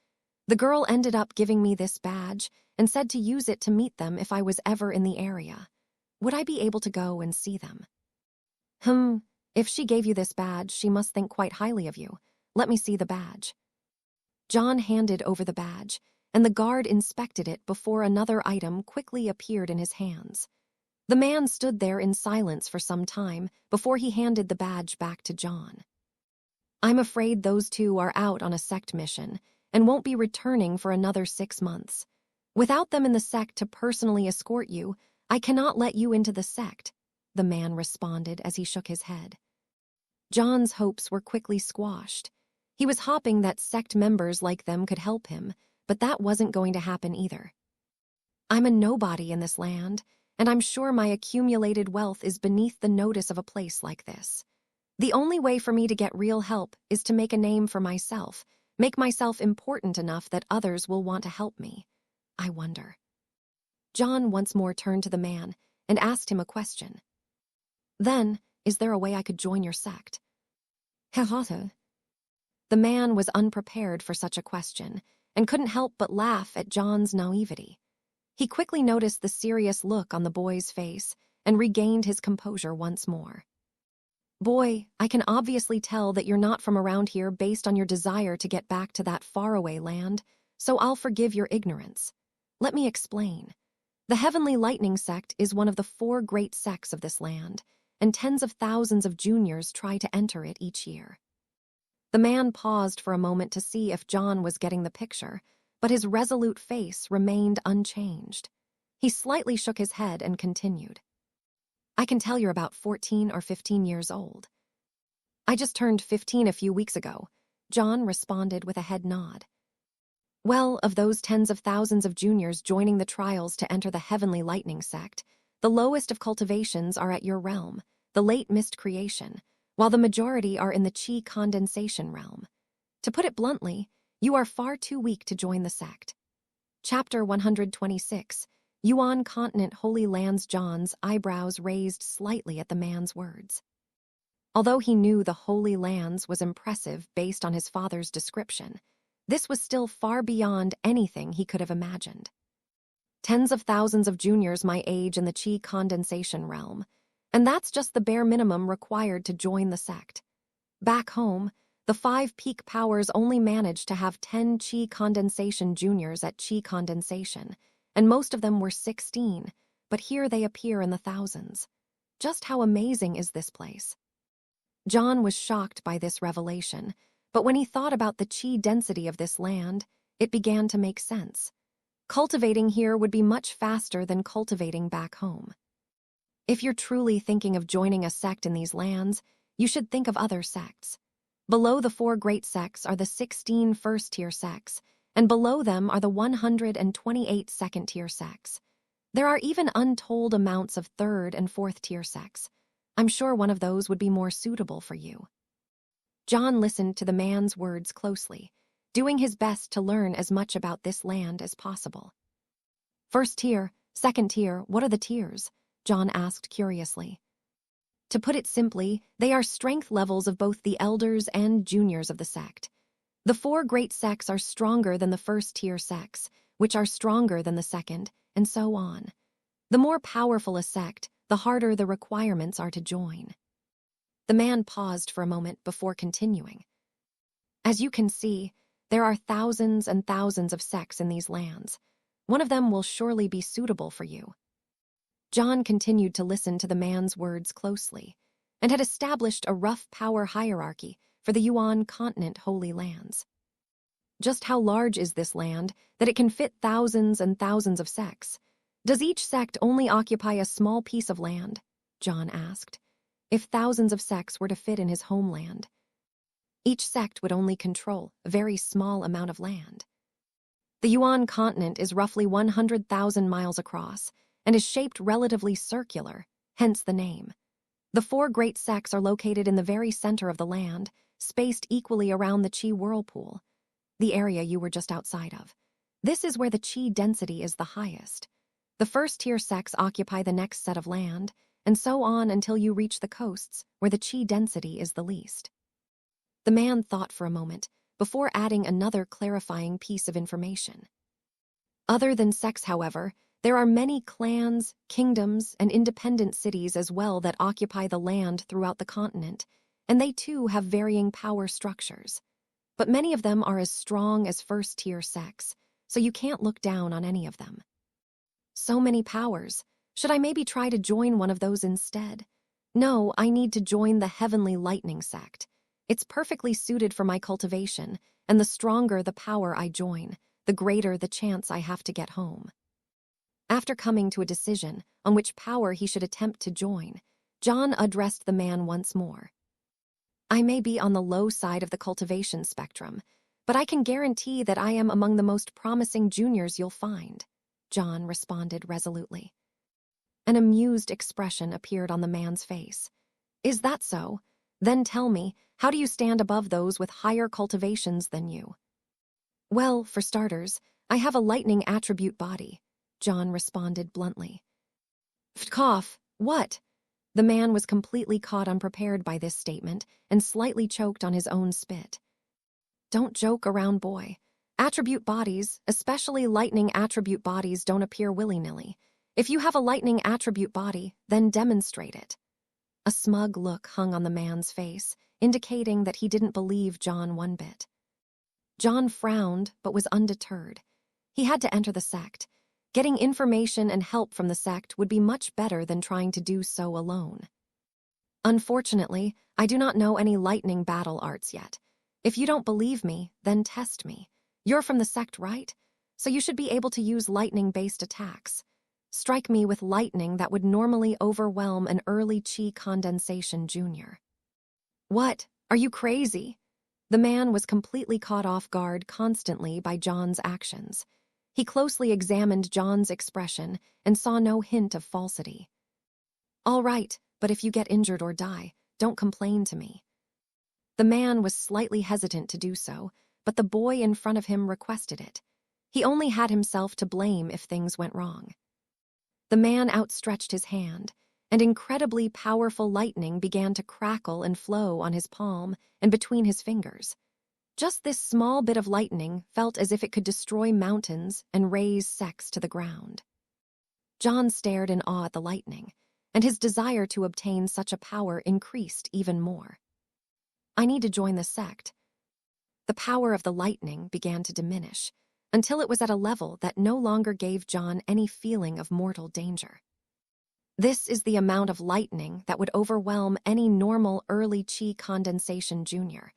The girl ended up giving me this badge and said to use it to meet them if I was ever in the area. Would I be able to go and see them? If she gave you this badge, she must think quite highly of you. Let me see the badge. John handed over the badge, and the guard inspected it before another item quickly appeared in his hands. The man stood there in silence for some time before he handed the badge back to John. I'm afraid those two are out on a sect mission and won't be returning for another 6 months. Without them in the sect to personally escort you, I cannot let you into the sect, the man responded as he shook his head. John's hopes were quickly squashed. He was hoping that sect members like them could help him, but that wasn't going to happen either. I'm a nobody in this land, and I'm sure my accumulated wealth is beneath the notice of a place like this. The only way for me to get real help is to make a name for myself, make myself important enough that others will want to help me. I wonder. John once more turned to the man and asked him a question. Then, is there a way I could join your sect? The man was unprepared for such a question and couldn't help but laugh at John's naivety. He quickly noticed the serious look on the boy's face and regained his composure once more. Boy, I can obviously tell that you're not from around here based on your desire to get back to that faraway land, so I'll forgive your ignorance. Let me explain. The Heavenly Lightning sect is one of the 4 great sects of this land, and tens of thousands of juniors try to enter it each year. The man paused for a moment to see if John was getting the picture, but his resolute face remained unchanged. He slightly shook his head and continued. I can tell you're about 14 or 15 years old. I just turned 15 a few weeks ago, John responded with a head nod. Well, of those tens of thousands of juniors joining the trials to enter the Heavenly Lightning sect, the lowest of cultivations are at your realm, the late mist creation, while the majority are in the chi condensation realm. To put it bluntly, you are far too weak to join the sect. Chapter 126, Yuan Continent Holy Lands. John's eyebrows raised slightly at the man's words. Although he knew the Holy Lands was impressive based on his father's description, this was still far beyond anything he could have imagined. Tens of thousands of juniors my age in the chi condensation realm, and that's just the bare minimum required to join the sect. Back home, the 5 peak powers only managed to have 10 chi condensation juniors at chi condensation, and most of them were 16, but here they appear in the thousands. Just how amazing is this place? John was shocked by this revelation, but when he thought about the chi density of this land, it began to make sense. Cultivating here would be much faster than cultivating back home. If you're truly thinking of joining a sect in these lands, you should think of other sects. Below the 4 great sects are the 16 first-tier sects, and below them are the 128 second-tier sects. There are even untold amounts of 3rd and 4th-tier sects. I'm sure one of those would be more suitable for you. John listened to the man's words closely, doing his best to learn as much about this land as possible. First tier, second tier, what are the tiers? John asked curiously. To put it simply, they are strength levels of both the elders and juniors of the sect. The 4 great sects are stronger than the first-tier sects, which are stronger than the second, and so on. The more powerful a sect, the harder the requirements are to join. The man paused for a moment before continuing. As you can see, there are thousands and thousands of sects in these lands. One of them will surely be suitable for you. John continued to listen to the man's words closely, and had established a rough power hierarchy for the Yuan Continent Holy Lands. Just how large is this land that it can fit thousands and thousands of sects? Does each sect only occupy a small piece of land? John asked. If thousands of sects were to fit in his homeland, each sect would only control a very small amount of land. The Yuan continent is roughly 100,000 miles across and is shaped relatively circular, hence the name. The 4 great sects are located in the very center of the land, spaced equally around the Qi whirlpool, the area you were just outside of. This is where the Qi density is the highest. The first-tier sects occupy the next set of land, and so on until you reach the coasts, where the Qi density is the least. The man thought for a moment, before adding another clarifying piece of information. Other than sects, however, there are many clans, kingdoms, and independent cities as well that occupy the land throughout the continent, and they too have varying power structures. But many of them are as strong as first-tier sects, so you can't look down on any of them. So many powers. Should I maybe try to join one of those instead? No, I need to join the Heavenly Lightning sect. It's perfectly suited for my cultivation, and the stronger the power I join, the greater the chance I have to get home. After coming to a decision on which power he should attempt to join, John addressed the man once more. I may be on the low side of the cultivation spectrum, but I can guarantee that I am among the most promising juniors you'll find, John responded resolutely. An amused expression appeared on the man's face. Is that so? Then tell me, how do you stand above those with higher cultivations than you? Well, for starters, I have a lightning attribute body, John responded bluntly. Cough, what? The man was completely caught unprepared by this statement and slightly choked on his own spit. Don't joke around, boy. Attribute bodies, especially lightning attribute bodies, don't appear willy-nilly. If you have a lightning attribute body, then demonstrate it. A smug look hung on the man's face, indicating that he didn't believe John one bit. John frowned, but was undeterred. He had to enter the sect. Getting information and help from the sect would be much better than trying to do so alone. Unfortunately, I do not know any lightning battle arts yet. If you don't believe me, then test me. You're from the sect, right? So you should be able to use lightning-based attacks. Strike me with lightning that would normally overwhelm an early Qi condensation junior. What? Are you crazy? The man was completely caught off guard constantly by John's actions. He closely examined John's expression and saw no hint of falsity. All right, but if you get injured or die, don't complain to me. The man was slightly hesitant to do so, but the boy in front of him requested it. He only had himself to blame if things went wrong. The man outstretched his hand, and incredibly powerful lightning began to crackle and flow on his palm and between his fingers. Just this small bit of lightning felt as if it could destroy mountains and raze sects to the ground. John stared in awe at the lightning, and his desire to obtain such a power increased even more. I need to join the sect. The power of the lightning began to diminish, until it was at a level that no longer gave John any feeling of mortal danger. This is the amount of lightning that would overwhelm any normal early Qi condensation junior.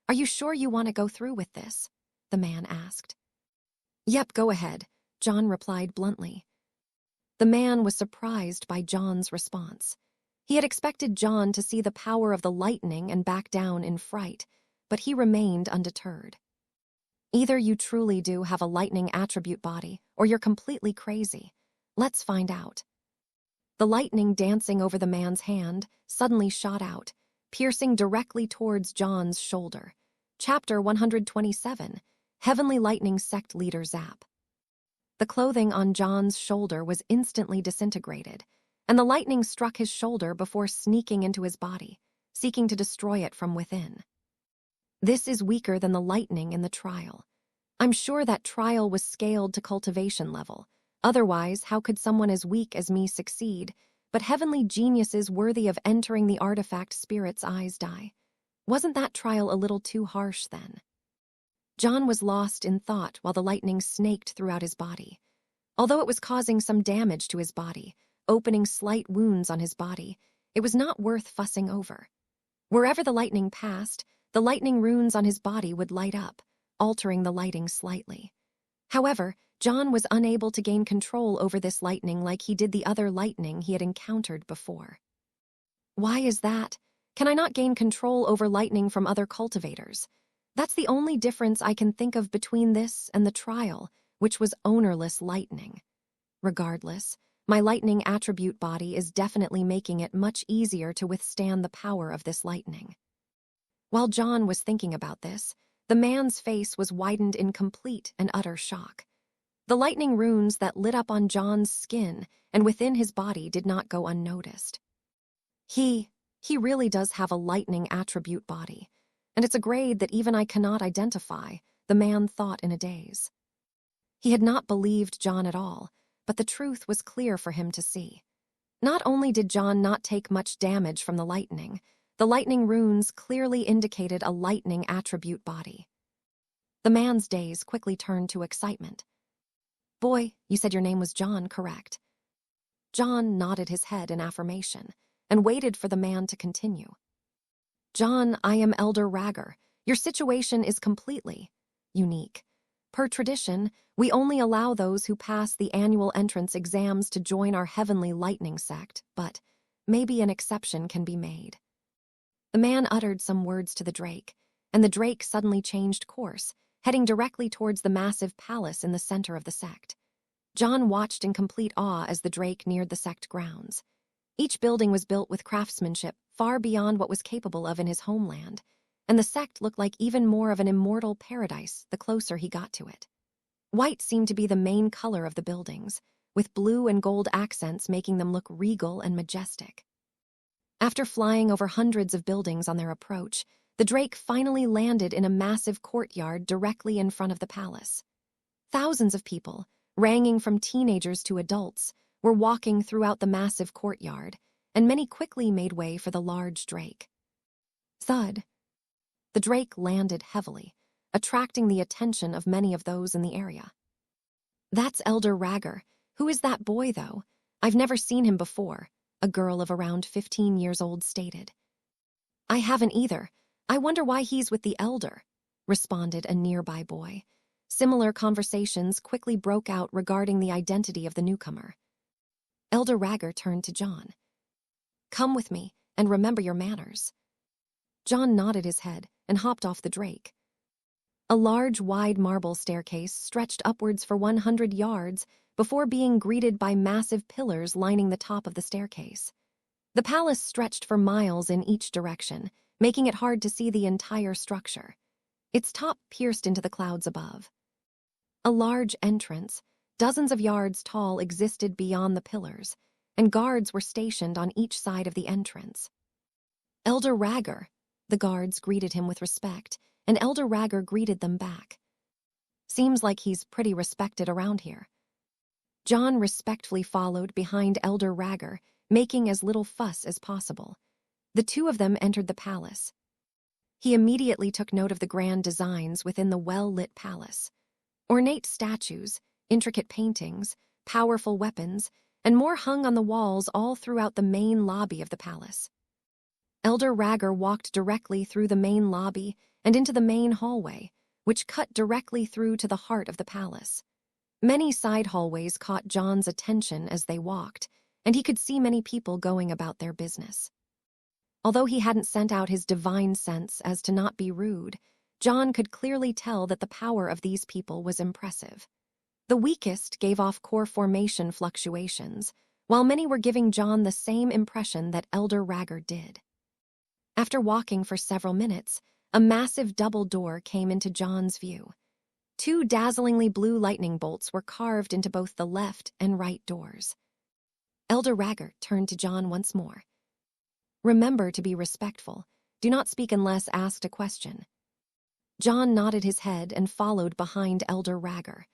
Are you sure you want to go through with this? The man asked. Yep, go ahead, John replied bluntly. The man was surprised by John's response. He had expected John to see the power of the lightning and back down in fright, but he remained undeterred. Either you truly do have a lightning attribute body, or you're completely crazy. Let's find out. The lightning dancing over the man's hand suddenly shot out, piercing directly towards John's shoulder. Chapter 127, Heavenly Lightning Sect Leader Zap. The clothing on John's shoulder was instantly disintegrated, and the lightning struck his shoulder before sneaking into his body, seeking to destroy it from within. This is weaker than the lightning in the trial. I'm sure that trial was scaled to cultivation level. Otherwise, how could someone as weak as me succeed? But heavenly geniuses worthy of entering the artifact spirit's eyes die. Wasn't that trial a little too harsh then? John was lost in thought while the lightning snaked throughout his body. Although it was causing some damage to his body, opening slight wounds on his body, it was not worth fussing over. Wherever the lightning passed, the lightning runes on his body would light up, altering the lighting slightly. However, John was unable to gain control over this lightning like he did the other lightning he had encountered before. Why is that? Can I not gain control over lightning from other cultivators? That's the only difference I can think of between this and the trial, which was ownerless lightning. Regardless, my lightning attribute body is definitely making it much easier to withstand the power of this lightning. While John was thinking about this, the man's face was widened in complete and utter shock. The lightning runes that lit up on John's skin and within his body did not go unnoticed. He really does have a lightning attribute body, and it's a grade that even I cannot identify, the man thought in a daze. He had not believed John at all, but the truth was clear for him to see. Not only did John not take much damage from the lightning runes clearly indicated a lightning attribute body. The man's daze quickly turned to excitement. "Boy, you said your name was John, correct?" John nodded his head in affirmation and waited for the man to continue. "John, I am Elder Ragger. Your situation is completely unique. Per tradition, we only allow those who pass the annual entrance exams to join our heavenly lightning sect, but maybe an exception can be made." The man uttered some words to the drake, and the drake suddenly changed course, heading directly towards the massive palace in the center of the sect. John watched in complete awe as the drake neared the sect grounds. Each building was built with craftsmanship far beyond what was capable of in his homeland, and the sect looked like even more of an immortal paradise the closer he got to it. White seemed to be the main color of the buildings, with blue and gold accents making them look regal and majestic. After flying over hundreds of buildings on their approach, the drake finally landed in a massive courtyard directly in front of the palace. Thousands of people, ranging from teenagers to adults, were walking throughout the massive courtyard, and many quickly made way for the large drake. Thud. The drake landed heavily, attracting the attention of many of those in the area. "That's Elder Ragger. Who is that boy, though? I've never seen him before," a girl of around 15 years old stated. "I haven't either. I wonder why he's with the elder," responded a nearby boy. Similar conversations quickly broke out regarding the identity of the newcomer. Elder Ragger turned to John. "Come with me, and remember your manners." John nodded his head and hopped off the drake. A large, wide marble staircase stretched upwards for 100 yards before being greeted by massive pillars lining the top of the staircase. The palace stretched for miles in each direction, making it hard to see the entire structure. Its top pierced into the clouds above. A large entrance, dozens of yards tall, existed beyond the pillars, and guards were stationed on each side of the entrance. "Elder Ragger," the guards greeted him with respect, and Elder Ragger greeted them back. "Seems like he's pretty respected around here." John respectfully followed behind Elder Ragger, making as little fuss as possible. The two of them entered the palace. He immediately took note of the grand designs within the well-lit palace. Ornate statues, intricate paintings, powerful weapons, and more hung on the walls all throughout the main lobby of the palace. Elder Ragger walked directly through the main lobby and into the main hallway, which cut directly through to the heart of the palace. Many side hallways caught John's attention as they walked, and he could see many people going about their business. Although he hadn't sent out his divine sense as to not be rude, John could clearly tell that the power of these people was impressive. The weakest gave off core formation fluctuations, while many were giving John the same impression that Elder Ragger did. After walking for several minutes, a massive double door came into John's view. 2 dazzlingly blue lightning bolts were carved into both the left and right doors. Elder Ragger turned to John once more. "Remember to be respectful. Do not speak unless asked a question." John nodded his head and followed behind Elder Ragger.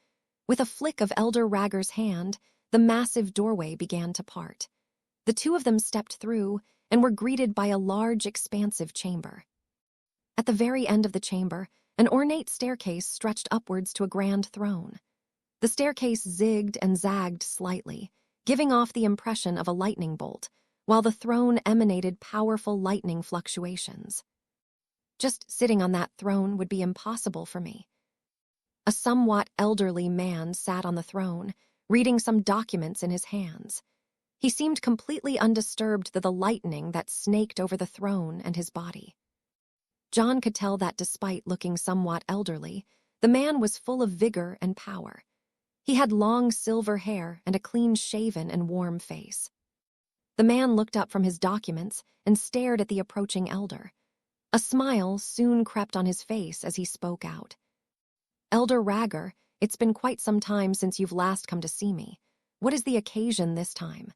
With a flick of Elder Ragger's hand, the massive doorway began to part. The two of them stepped through and were greeted by a large, expansive chamber. At the very end of the chamber, An ornate staircase stretched upwards to a grand throne. The staircase zigged and zagged slightly, giving off the impression of a lightning bolt, while the throne emanated powerful lightning fluctuations. Just sitting on that throne would be impossible for me. A somewhat elderly man sat on the throne, reading some documents in his hands. He seemed completely undisturbed by the lightning that snaked over the throne and his body. John could tell that despite looking somewhat elderly, the man was full of vigor and power. He had long silver hair and a clean-shaven and warm face. The man looked up from his documents and stared at the approaching elder. A smile soon crept on his face as he spoke out. "Elder Ragger, it's been quite some time since you've last come to see me. What is the occasion this time?"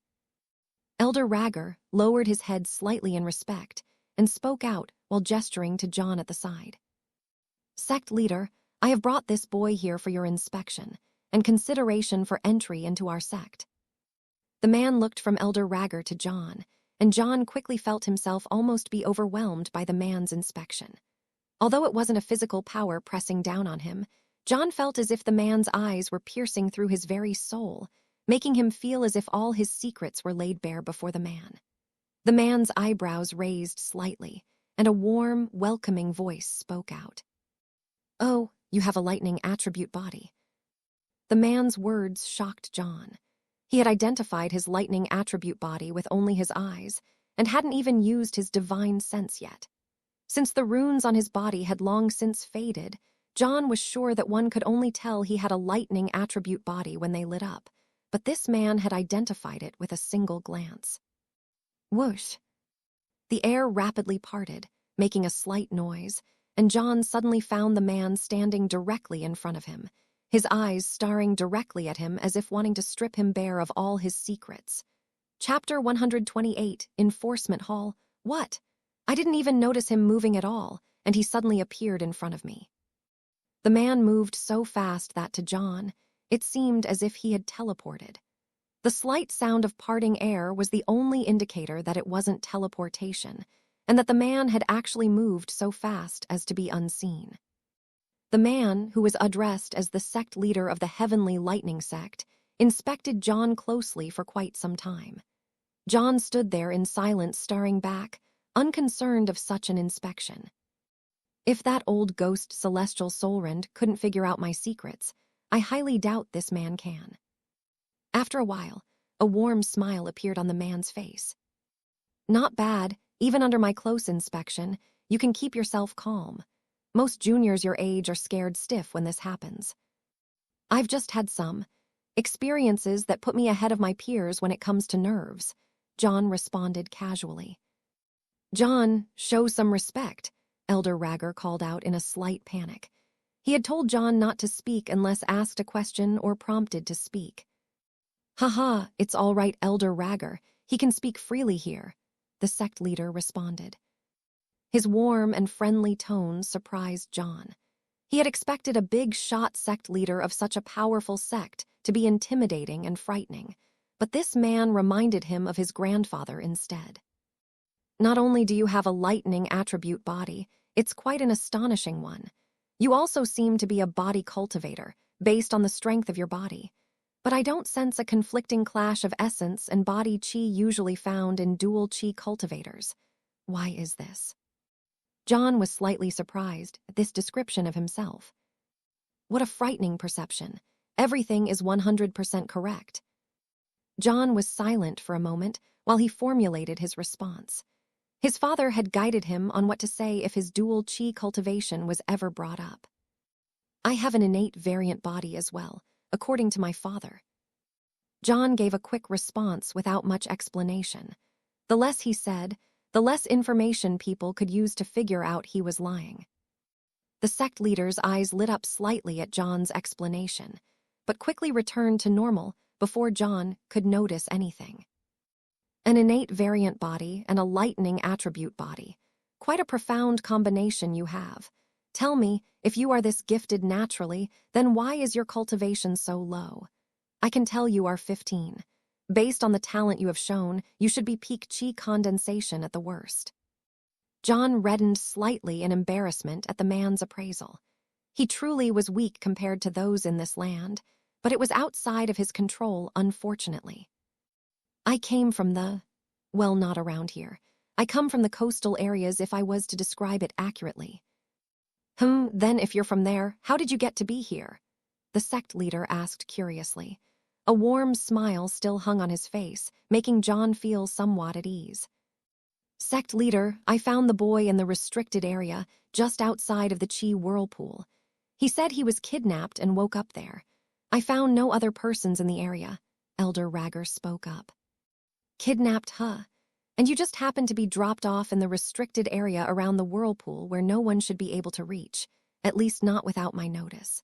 Elder Ragger lowered his head slightly in respect and spoke out while gesturing to John at the side. "Sect leader, I have brought this boy here for your inspection and consideration for entry into our sect." The man looked from Elder Ragger to John, and John quickly felt himself almost be overwhelmed by the man's inspection. Although it wasn't a physical power pressing down on him, John felt as if the man's eyes were piercing through his very soul, making him feel as if all his secrets were laid bare before the man. The man's eyebrows raised slightly, and a warm, welcoming voice spoke out. "Oh, you have a lightning attribute body." The man's words shocked John. He had identified his lightning attribute body with only his eyes, and hadn't even used his divine sense yet. Since the runes on his body had long since faded, John was sure that one could only tell he had a lightning attribute body when they lit up, but this man had identified it with a single glance. Whoosh! The air rapidly parted, making a slight noise, and John suddenly found the man standing directly in front of him, his eyes staring directly at him as if wanting to strip him bare of all his secrets. Chapter 128, Enforcement Hall. What? I didn't even notice him moving at all, and he suddenly appeared in front of me. The man moved so fast that, to John, it seemed as if he had teleported. The slight sound of parting air was the only indicator that it wasn't teleportation, and that the man had actually moved so fast as to be unseen. The man, who was addressed as the sect leader of the Heavenly Lightning Sect, inspected John closely for quite some time. John stood there in silence, staring back, unconcerned of such an inspection. If that old ghost celestial soulrend couldn't figure out my secrets, I highly doubt this man can. After a while, a warm smile appeared on the man's face. "Not bad, even under my close inspection, you can keep yourself calm. Most juniors your age are scared stiff when this happens. I've just had some experiences that put me ahead of my peers when it comes to nerves," John responded casually. "John, show some respect," Elder Ragger called out in a slight panic. He had told John not to speak unless asked a question or prompted to speak. "Haha, it's all right, Elder Ragger. He can speak freely here," the sect leader responded. His warm and friendly tone surprised John. He had expected a big-shot sect leader of such a powerful sect to be intimidating and frightening, but this man reminded him of his grandfather instead. "Not only do you have a lightning attribute body, it's quite an astonishing one. You also seem to be a body cultivator, based on the strength of your body. But I don't sense a conflicting clash of essence and body chi usually found in dual chi cultivators. Why is this?" John was slightly surprised at this description of himself. What a frightening perception. Everything is 100% correct. John was silent for a moment while he formulated his response. His father had guided him on what to say if his dual chi cultivation was ever brought up. "I have an innate variant body as well, according to my father." John gave a quick response without much explanation. The less he said, the less information people could use to figure out he was lying. The sect leader's eyes lit up slightly at John's explanation, but quickly returned to normal before John could notice anything. An innate variant body and a lightning attribute body. Quite a profound combination you have. Tell me, if you are this gifted naturally, then why is your cultivation so low? I can tell you are 15. Based on the talent you have shown, you should be peak chi condensation at the worst. John reddened slightly in embarrassment at the man's appraisal. He truly was weak compared to those in this land, but it was outside of his control, unfortunately. I came from well, not around here. I come from the coastal areas if I was to describe it accurately. Then if you're from there, how did you get to be here? The sect leader asked curiously. A warm smile still hung on his face, making John feel somewhat at ease. Sect leader, I found the boy in the restricted area, just outside of the Chi whirlpool. He said he was kidnapped and woke up there. I found no other persons in the area. Elder Ragger spoke up. Kidnapped, huh? And you just happened to be dropped off in the restricted area around the whirlpool where no one should be able to reach, at least not without my notice.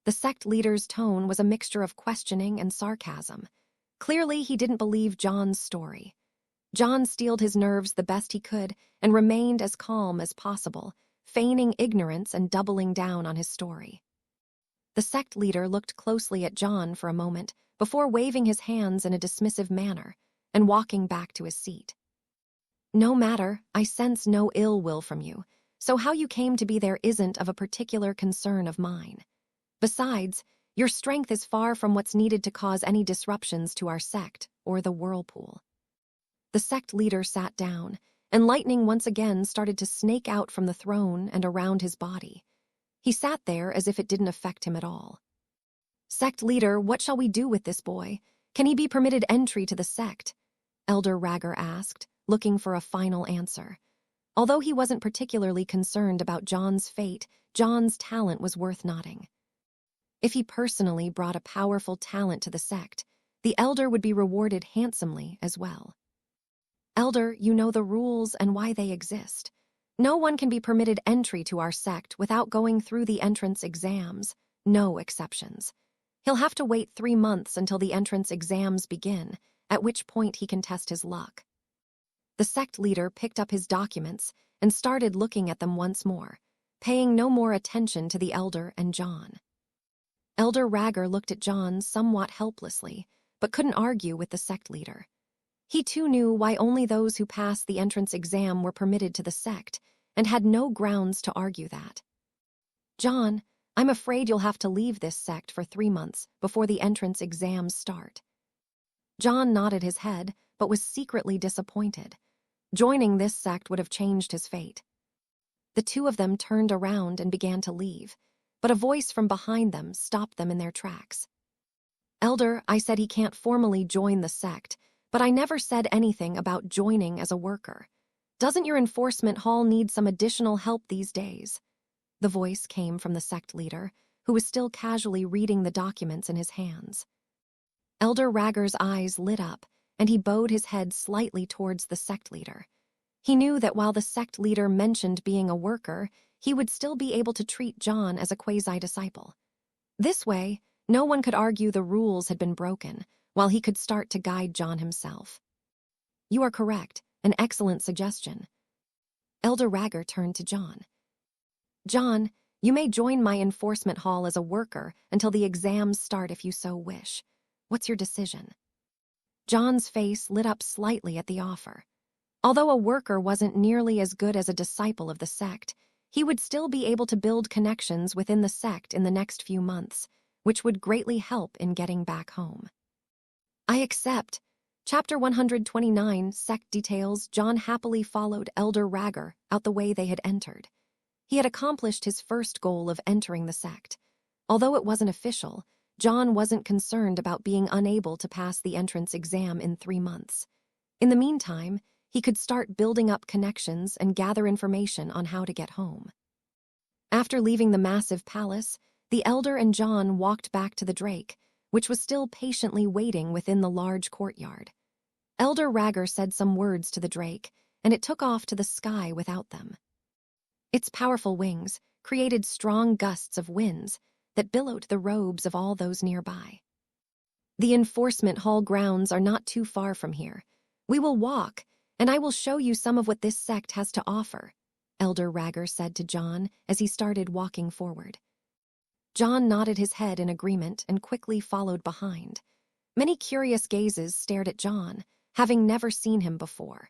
The sect leader's tone was a mixture of questioning and sarcasm. Clearly, he didn't believe John's story. John steeled his nerves the best he could and remained as calm as possible, feigning ignorance and doubling down on his story. The sect leader looked closely at John for a moment before waving his hands in a dismissive manner and walking back to his seat. No matter, I sense no ill will from you, so how you came to be there isn't of a particular concern of mine. Besides, your strength is far from what's needed to cause any disruptions to our sect or the whirlpool. The sect leader sat down, and lightning once again started to snake out from the throne and around his body. He sat there as if it didn't affect him at all. Sect leader, what shall we do with this boy? Can he be permitted entry to the sect? Elder Ragger asked, looking for a final answer. Although he wasn't particularly concerned about John's fate, John's talent was worth noting. If he personally brought a powerful talent to the sect, the elder would be rewarded handsomely as well. Elder, you know the rules and why they exist. No one can be permitted entry to our sect without going through the entrance exams, no exceptions. He'll have to wait 3 months until the entrance exams begin, at which point he can test his luck. The sect leader picked up his documents and started looking at them once more, paying no more attention to the elder and John. Elder Ragger looked at John somewhat helplessly, but couldn't argue with the sect leader. He too knew why only those who passed the entrance exam were permitted to the sect, and had no grounds to argue that. John, I'm afraid you'll have to leave this sect for 3 months before the entrance exams start. John nodded his head, but was secretly disappointed. Joining this sect would have changed his fate. The two of them turned around and began to leave, but a voice from behind them stopped them in their tracks. Elder, I said he can't formally join the sect, but I never said anything about joining as a worker. Doesn't your enforcement hall need some additional help these days? The voice came from the sect leader, who was still casually reading the documents in his hands. Elder Ragger's eyes lit up, and he bowed his head slightly towards the sect leader. He knew that while the sect leader mentioned being a worker, he would still be able to treat John as a quasi-disciple. This way, no one could argue the rules had been broken, while he could start to guide John himself. You are correct, an excellent suggestion. Elder Ragger turned to John. John, you may join my enforcement hall as a worker until the exams start if you so wish. What's your decision? John's face lit up slightly at the offer. Although a worker wasn't nearly as good as a disciple of the sect, he would still be able to build connections within the sect in the next few months, which would greatly help in getting back home. I accept. Chapter 129, Sect Details. John happily followed Elder Ragger out the way they had entered. He had accomplished his first goal of entering the sect. Although it wasn't official, John wasn't concerned about being unable to pass the entrance exam in 3 months. In the meantime, he could start building up connections and gather information on how to get home. After leaving the massive palace, the elder and John walked back to the Drake, which was still patiently waiting within the large courtyard. Elder Ragger said some words to the Drake, and it took off to the sky without them. Its powerful wings created strong gusts of winds that billowed the robes of all those nearby. The enforcement hall grounds are not too far from here. We will walk, and I will show you some of what this sect has to offer, Elder Ragger said to John as he started walking forward. John nodded his head in agreement and quickly followed behind. Many curious gazes stared at John, having never seen him before.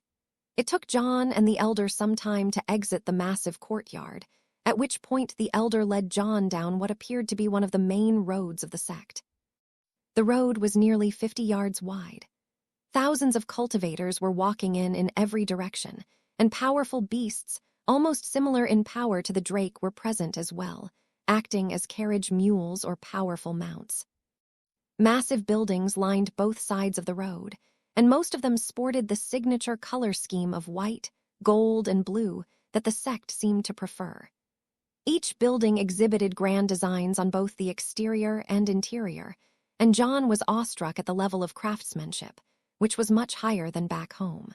It took John and the elder some time to exit the massive courtyard, at which point the elder led John down what appeared to be one of the main roads of the sect. The road was nearly 50 yards wide. Thousands of cultivators were walking in every direction, and powerful beasts, almost similar in power to the drake, were present as well, acting as carriage mules or powerful mounts. Massive buildings lined both sides of the road, and most of them sported the signature color scheme of white, gold, and blue that the sect seemed to prefer. Each building exhibited grand designs on both the exterior and interior, and John was awestruck at the level of craftsmanship, which was much higher than back home.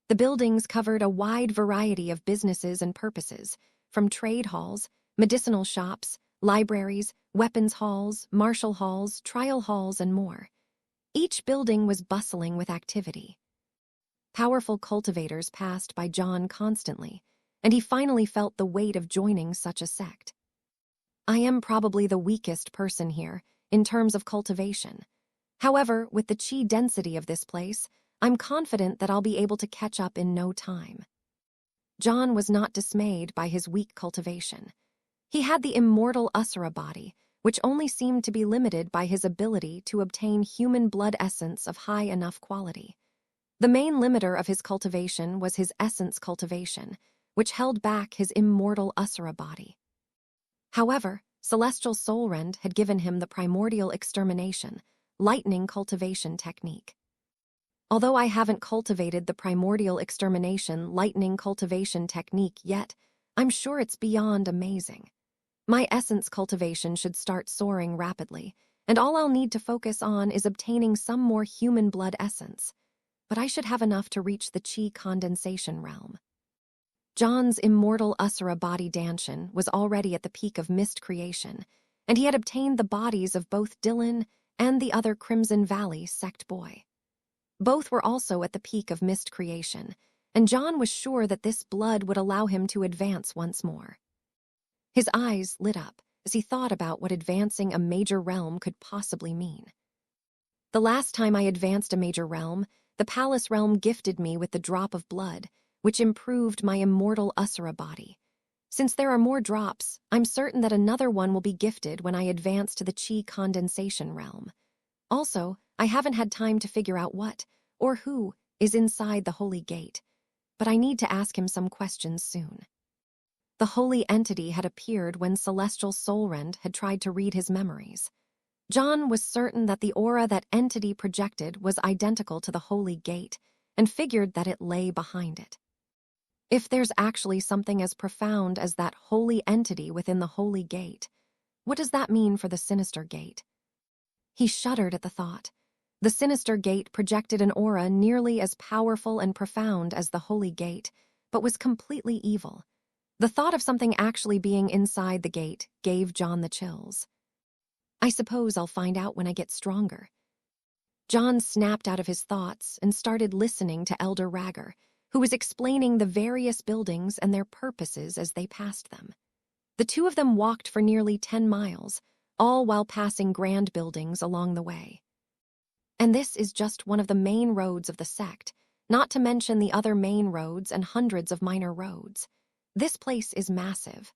The buildings covered a wide variety of businesses and purposes, from trade halls, medicinal shops, libraries, weapons halls, martial halls, trial halls, and more. Each building was bustling with activity. Powerful cultivators passed by John constantly, and he finally felt the weight of joining such a sect. I am probably the weakest person here, in terms of cultivation. However, with the chi density of this place, I'm confident that I'll be able to catch up in no time. John was not dismayed by his weak cultivation. He had the Immortal Asura body, which only seemed to be limited by his ability to obtain human blood essence of high enough quality. The main limiter of his cultivation was his essence cultivation, which held back his Immortal Asura body. However, Celestial Soulrend had given him the primordial extermination, lightning cultivation technique. Although I haven't cultivated the primordial extermination lightning cultivation technique yet, I'm sure it's beyond amazing. My essence cultivation should start soaring rapidly, and all I'll need to focus on is obtaining some more human blood essence. But I should have enough to reach the chi condensation realm. John's Immortal Asura body Danshan was already at the peak of mist creation, and he had obtained the bodies of both Dylan and the other Crimson Valley sect boy. Both were also at the peak of mist creation, and John was sure that this blood would allow him to advance once more. His eyes lit up as he thought about what advancing a major realm could possibly mean. The last time I advanced a major realm, the Palace realm gifted me with the drop of blood, which improved my Immortal Asura body. Since there are more drops, I'm certain that another one will be gifted when I advance to the chi condensation realm. Also, I haven't had time to figure out what, or who, is inside the Holy Gate, but I need to ask him some questions soon. The holy entity had appeared when Celestial Soulrend had tried to read his memories. John was certain that the aura that entity projected was identical to the Holy Gate, and figured that it lay behind it. If there's actually something as profound as that holy entity within the Holy Gate, what does that mean for the Sinister Gate? He shuddered at the thought. The Sinister Gate projected an aura nearly as powerful and profound as the Holy Gate, but was completely evil. The thought of something actually being inside the gate gave John the chills. I suppose I'll find out when I get stronger. John snapped out of his thoughts and started listening to Elder Ragger, who was explaining the various buildings and their purposes as they passed them. The two of them walked for nearly 10 miles, all while passing grand buildings along the way. And this is just one of the main roads of the sect, not to mention the other main roads and hundreds of minor roads. This place is massive.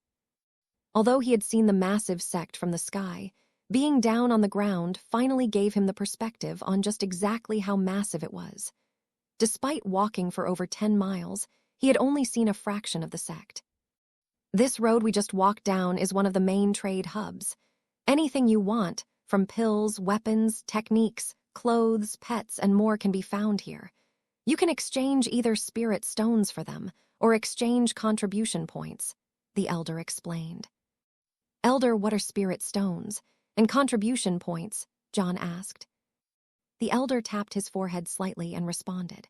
Although he had seen the massive sect from the sky, being down on the ground finally gave him the perspective on just exactly how massive it was. Despite walking for over 10 miles, he had only seen a fraction of the sect. This road we just walked down is one of the main trade hubs. Anything you want, from pills, weapons, techniques, clothes, pets, and more can be found here. You can exchange either spirit stones for them, or exchange contribution points, the elder explained. Elder, what are spirit stones? And contribution points? John asked. The elder tapped his forehead slightly and responded.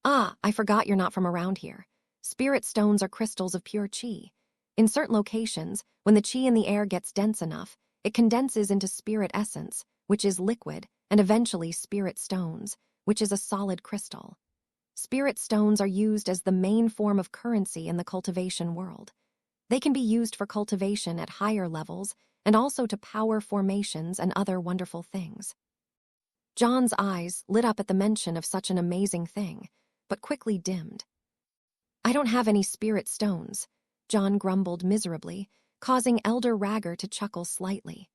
Ah, I forgot you're not from around here. Spirit stones are crystals of pure chi. In certain locations, when the chi in the air gets dense enough, it condenses into spirit essence, which is liquid, and eventually spirit stones, which is a solid crystal. Spirit stones are used as the main form of currency in the cultivation world. They can be used for cultivation at higher levels and also to power formations and other wonderful things. John's eyes lit up at the mention of such an amazing thing, but quickly dimmed. I don't have any spirit stones, John grumbled miserably, causing Elder Ragger to chuckle slightly.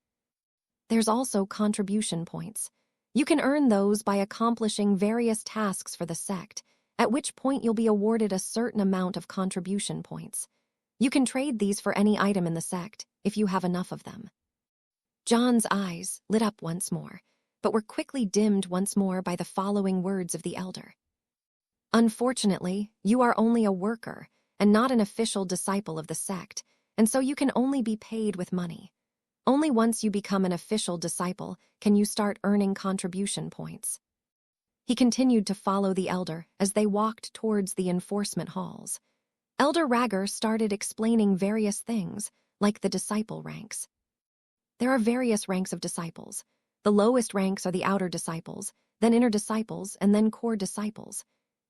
There's also contribution points. You can earn those by accomplishing various tasks for the sect, at which point you'll be awarded a certain amount of contribution points. You can trade these for any item in the sect, if you have enough of them. John's eyes lit up once more, but were quickly dimmed once more by the following words of the elder. Unfortunately, you are only a worker, and not an official disciple of the sect, and so you can only be paid with money. Only once you become an official disciple can you start earning contribution points. He continued to follow the elder as they walked towards the enforcement halls. Elder Ragger started explaining various things, like the disciple ranks. There are various ranks of disciples. The lowest ranks are the outer disciples, then inner disciples, and then core disciples.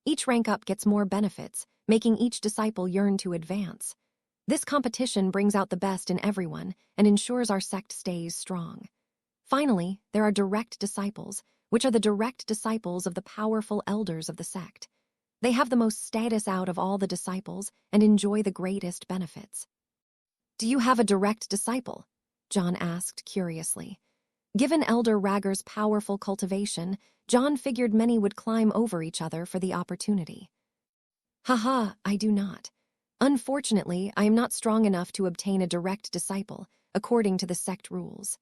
Each rank up gets more benefits, making each disciple yearn to advance. This competition brings out the best in everyone and ensures our sect stays strong. Finally, there are direct disciples, which are the direct disciples of the powerful elders of the sect. They have the most status out of all the disciples and enjoy the greatest benefits. Do you have a direct disciple? John asked curiously. Given Elder Ragger's powerful cultivation, John figured many would climb over each other for the opportunity. Haha, I do not. Unfortunately, I am not strong enough to obtain a direct disciple, according to the sect rules.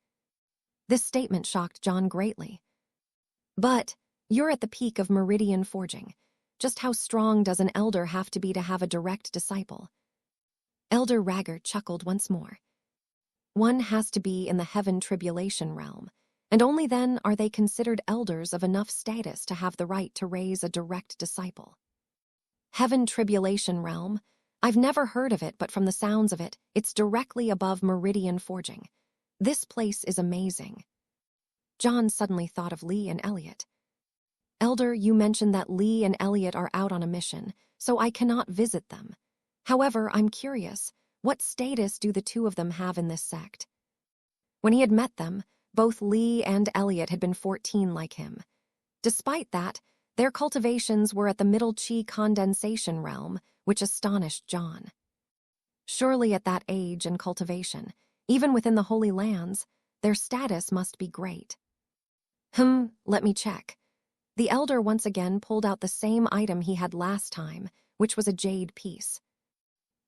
This statement shocked John greatly. But you're at the peak of meridian forging. Just how strong does an elder have to have a direct disciple? Elder Ragger chuckled once more. One has to be in the heaven tribulation realm, and only then are they considered elders of enough status to have the right to raise a direct disciple. Heaven tribulation realm? I've never heard of it, but from the sounds of it, it's directly above meridian forging. This place is amazing. John suddenly thought of Lee and Elliot. Elder, you mentioned that Lee and Elliot are out on a mission, so I cannot visit them. However, I'm curious, what status do the two of them have in this sect? When he had met them, both Lee and Elliot had been 14 like him. Despite that, their cultivations were at the middle chi condensation realm, which astonished John. Surely at that age and cultivation, even within the Holy Lands, their status must be great. Let me check. The elder once again pulled out the same item he had last time, which was a jade piece.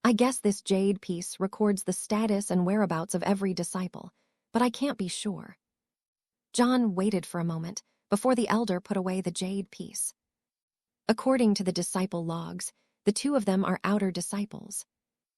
I guess this jade piece records the status and whereabouts of every disciple, but I can't be sure. John waited for a moment before the elder put away the jade piece. According to the disciple logs, the two of them are outer disciples.